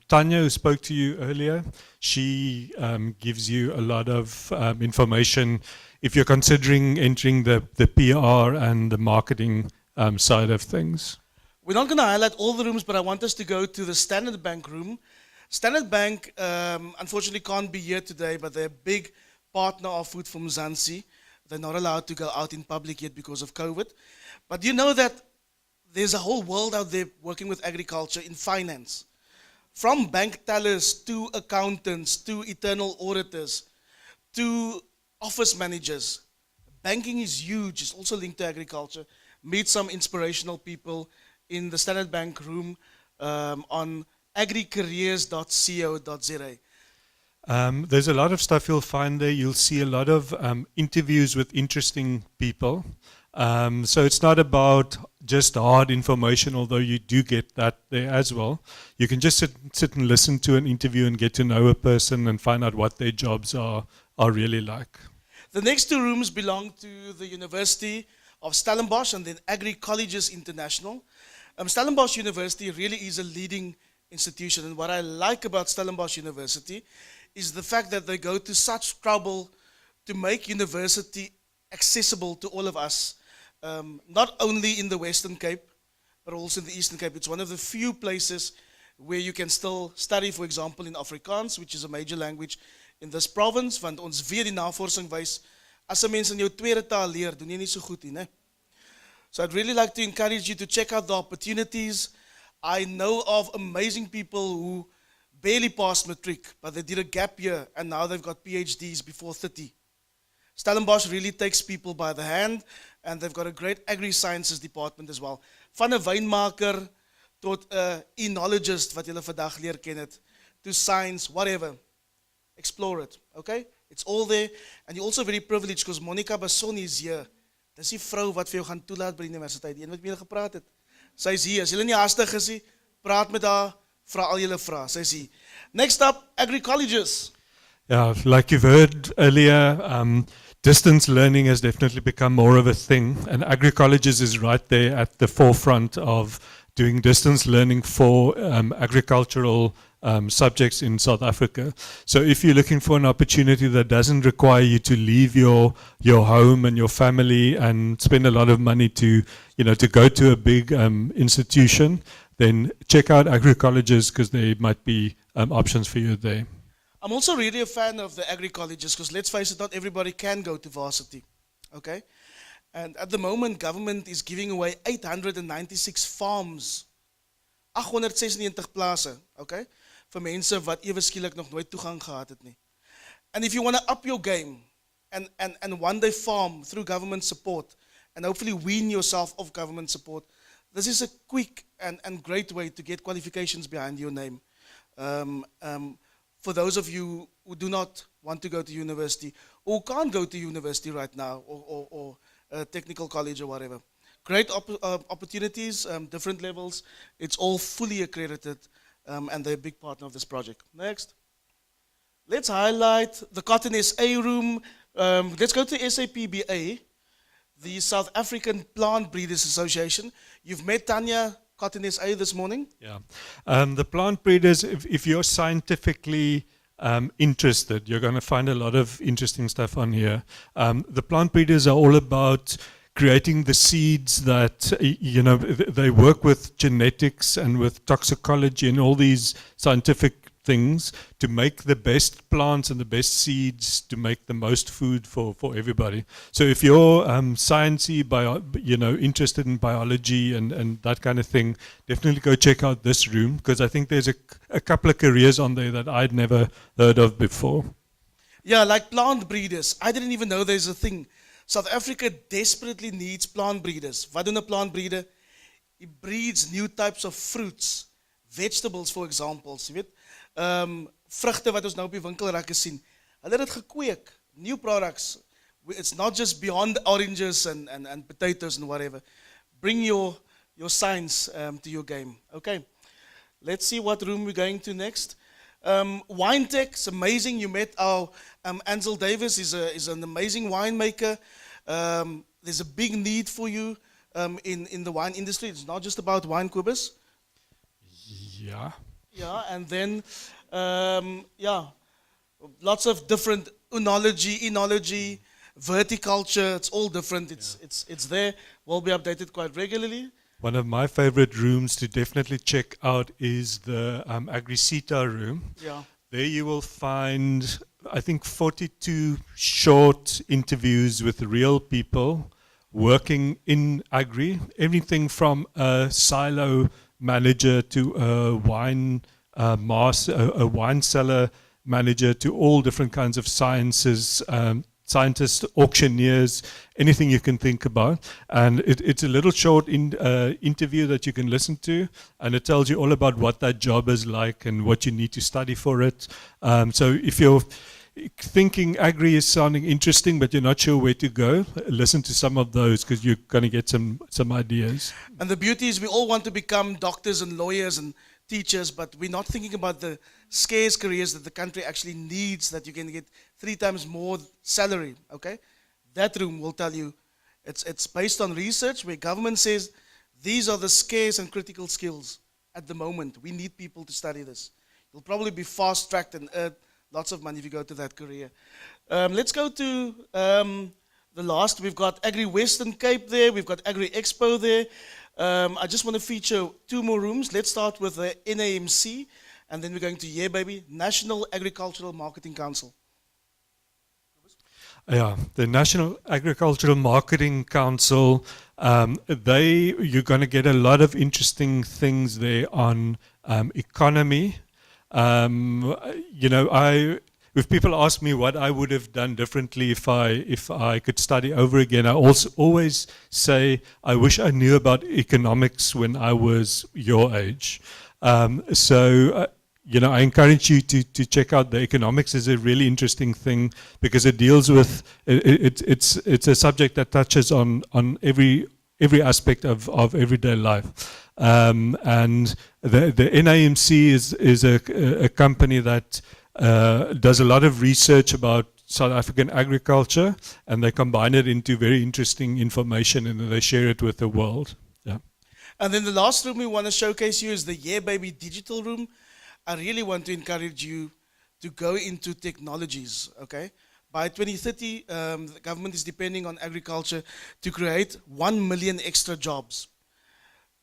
Tanya, who spoke to you earlier. She gives you a lot of information if you're considering entering the PR and the marketing side of things. We're not going to highlight all the rooms, but I want us to go to the Standard Bank room. Standard Bank, unfortunately, can't be here today, but they're a big partner of Food for Mzansi. They're not allowed to go out in public yet because of COVID. But you know that there's a whole world out there working with agriculture in finance. From bank tellers to accountants to internal auditors to office managers. Banking is huge. It's also linked to agriculture. Meet some inspirational people in the Standard Bank room on agricareers.co.za. There's a lot of stuff you'll find there. You'll see a lot of interviews with interesting people. So it's not about just hard information, although you do get that there as well. You can just sit and listen to an interview and get to know a person and find out what their jobs are really like. The next 2 rooms belong to the University of Stellenbosch and then Agri Colleges International. Stellenbosch University really is a leading institution, and what I like about Stellenbosch University is the fact that they go to such trouble to make university accessible to all of us. Not only in the Western Cape, but also in the Eastern Cape. It's one of the few places where you can still study, for example, in Afrikaans, which is a major language in this province, want ons weer die navorsing wys, as 'n mens in jou tweede taal leer, doen jy nie so goed nie, né? So I'd really like to encourage you to check out the opportunities. I know of amazing people who barely passed matric, but they did a gap year, and now they've got PhDs before 30. Stellenbosch really takes people by the hand, and they've got a great agri-sciences department as well. Van 'n wynmaker tot 'n enologist wat julle vandag leer ken het, to science, whatever. Explore it, okay? It's all there, and you're also very privileged because Monica Bassoni is here. Dis die vrou wat vir jou gaan toelaat by die universiteit, die een wat met julle gepraat het. Sy is hier. As julle nie haastig is nie, praat met haar, vra al julle vrae. Sy is hier. Next up, Agri Colleges. Yeah, like you've heard earlier, distance learning has definitely become more of a thing, and Agri Colleges is right there at the forefront of doing distance learning for agricultural subjects in South Africa. So if you're looking for an opportunity that doesn't require you to leave your home and your family and spend a lot of money to go to a big institution, then check out Agri Colleges because there might be options for you there. I'm also really a fan of the Agri Colleges because let's face it, not everybody can go to varsity, okay? And at the moment, government is giving away 896 farms, 896 plase, okay? Vir mense wat ewe skielik nog nooit toegang gehad het nie. And if you want to up your game and one day farm through government support and hopefully wean yourself of government support, this is a quick and great way to get qualifications behind your name. For those of you who do not want to go to university or can't go to university right now or a technical college or whatever. Great opportunities, different levels. It's all fully accredited and they're a big partner of this project. Next. Let's highlight the Cotton SA room. Let's go to SAPBA, the South African Plant Breeders Association. You've met Tanya, Cotton SA this morning. Yeah. The plant breeders, if you're scientifically interested, you're going to find a lot of interesting stuff on here. The plant breeders are all about creating the seeds that, they work with genetics and with toxicology and all these scientific things to make the best plants and the best seeds to make the most food for everybody. So if you're sciencey, interested in biology and that kind of thing, definitely go check out this room because I think there's a couple of careers on there that I'd never heard of before. Yeah, like plant breeders. I didn't even know there's a thing. South Africa desperately needs plant breeders. Wat doen 'n plant breeder? He breeds new types of fruits, vegetables for example, jy weet. Vrugte wat ons nou op die winkelrakke sien. Hulle het dit gekweek, new products. It's not just beyond oranges and potatoes and whatever. Bring your science to your game. Okay, let's see what room we're going to next. Wine tech is amazing. You met our Ansel Davis. Is an amazing winemaker. There's a big need for you in the wine industry. It's not just about wine, Kobus. Yeah. Yeah, and then lots of different enology, verticulture. It's all different. It's there. We'll be updated quite regularly. One of my favorite rooms to definitely check out is the Agri room. Yeah. There you will find, I think, 42 short interviews with real people working in Agri. Everything from a silo manager to a wine a wine cellar manager to all different kinds of sciences, scientists, auctioneers, anything you can think about. And it's a little short interview that you can listen to, and it tells you all about what that job is like and what you need to study for it. So if you're thinking Agri is sounding interesting, but you're not sure where to go, listen to some of those because you're going to get some ideas. And the beauty is we all want to become doctors and lawyers and teachers, but we're not thinking about the scarce careers that the country actually needs, that you can get 3 times more salary, okay? That room will tell you, it's based on research where government says these are the scarce and critical skills at the moment. We need people to study this. You'll probably be fast-tracked and earn lots of money if you go to that career. Let's go to the last. We've got Agri Western Cape there. We've got Agri Expo there. I just want to feature 2 more rooms. Let's start with the NAMC, and then we're going to Yeah Baby, National Agricultural Marketing Council. Yeah, the National Agricultural Marketing Council, you're going to get a lot of interesting things there on economy. If people ask me what I would have done differently if I could study over again, I also always say I wish I knew about economics when I was your age. I encourage you to check out the economics. Is a really interesting thing because it deals with it's a subject that touches on every aspect of everyday life. And the NAMC is a company that does a lot of research about South African agriculture, and they combine it into very interesting information, and they share it with the world. Yeah. And then the last room we want to showcase you is the Yeah Baby digital room. I really want to encourage you to go into technologies, okay? By 2030, the government is depending on agriculture to create 1 million extra jobs.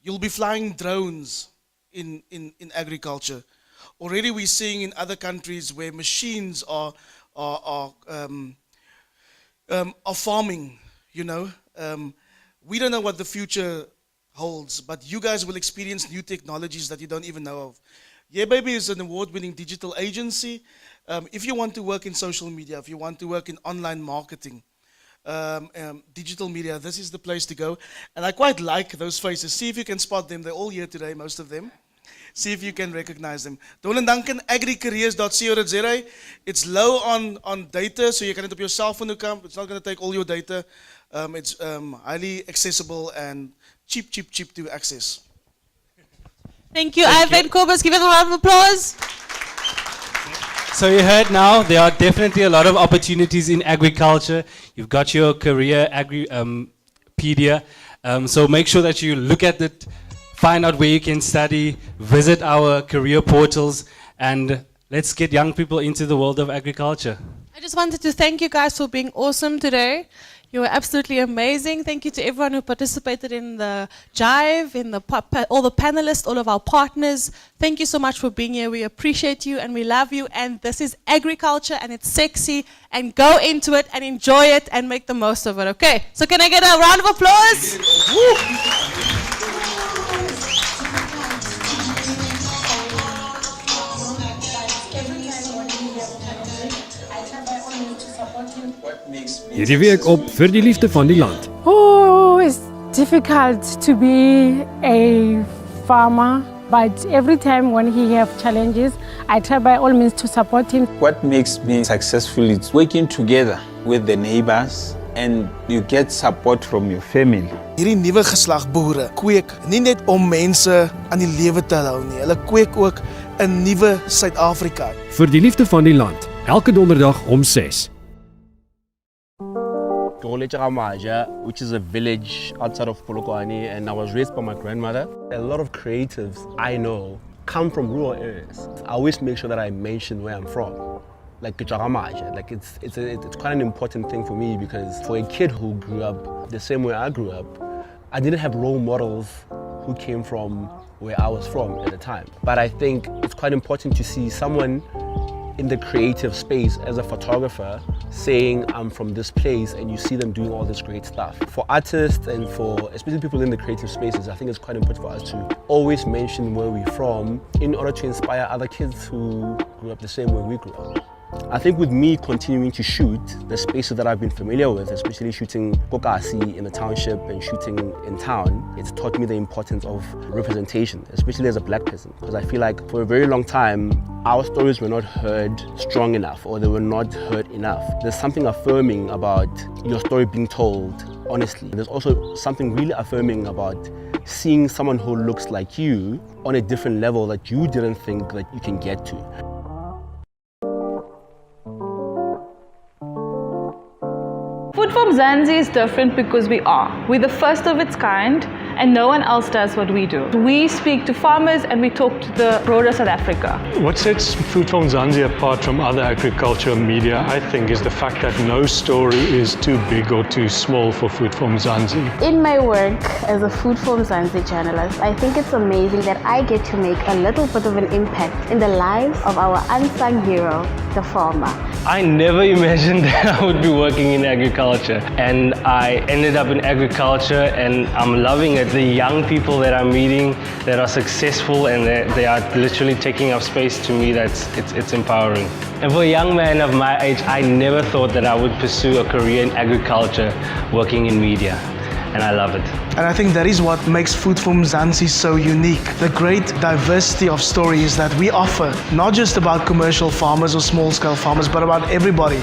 You'll be flying drones in agriculture. Already we're seeing in other countries where machines are farming, you know. We don't know what the future holds, but you guys will experience new technologies that you don't even know of. Yeah Baby is an award-winning digital agency. If you want to work in social media, if you want to work in online marketing, digital media, this is the place to go. And I quite like those faces. See if you can spot them. They're all here today, most of them. See if you can recognize them. Don and Duncan, agricareers.co.za. It's low on data, so you can it up your cell phone account. It's not going to take all your data. It's highly accessible and cheap to access. Thank you, Ivan Kobus. Give it a round of applause. So you heard now, there are definitely a lot of opportunities in agriculture. You've got your career Agripedia. So make sure that you look at it, find out where you can study, visit our career portals, and let's get young people into the world of agriculture. I just wanted to thank you guys for being awesome today. You were absolutely amazing. Thank you to everyone who participated in the Jive, in the all the panelists, all of our partners. Thank you so much for being here. We appreciate you and we love you. And this is agriculture and it's sexy. And go into it and enjoy it and make the most of it. Okay, so can I get a round of applause? What makes me Hierdie week op Vir die Liefde van die Land. Oh, it's difficult to be a farmer, but every time when he have challenges, I try by all means to support him. What makes me successful is working together with the neighbors and you get support from your family. Hierdie nuwe geslag boere kweek nie net om mense aan die lewe te hou nie. Hulle kweek ook 'n nuwe Suid-Afrika. Vir die Liefde van die Land, elke donderdag om 6. Which is a village outside of Polokwane, and I was raised by my grandmother. A lot of creatives I know come from rural areas. I always make sure that I mention where I'm from. Like like it's quite an important thing for me, because for a kid who grew up the same way I grew up, I didn't have role models who came from where I was from at the time. But I think it's quite important to see someone in the creative space as a photographer saying I'm from this place, and you see them doing all this great stuff. For artists and for especially people in the creative spaces, I think it's quite important for us to always mention where we're from in order to inspire other kids who grew up the same way we grew up. I think with me continuing to shoot the spaces that I've been familiar with, especially shooting Kokasi in the township and shooting in town, it's taught me the importance of representation, especially as a black person. Because I feel like for a very long time, our stories were not heard strong enough, or they were not heard enough. There's something affirming about your story being told honestly. There's also something really affirming about seeing someone who looks like you on a different level that you didn't think that you can get to. Food from Mzansi is different because we're the first of its kind, and no one else does what we do. We speak to farmers and we talk to the broader South Africa. What sets Food from Mzansi apart from other agriculture media, I think, is the fact that no story is too big or too small for Food from Mzansi. In my work as a Food from Mzansi journalist, I think it's amazing that I get to make a little bit of an impact in the lives of our unsung hero, the farmer. I never imagined that I would be working in agriculture, and I ended up in agriculture, and I'm loving it. The young people that I'm meeting that are successful and they are literally taking up space, to me, it's empowering. And for a young man of my age, I never thought that I would pursue a career in agriculture working in media. And I love it. And I think that is what makes Food from Mzansi so unique. The great diversity of stories that we offer, not just about commercial farmers or small-scale farmers, but about everybody.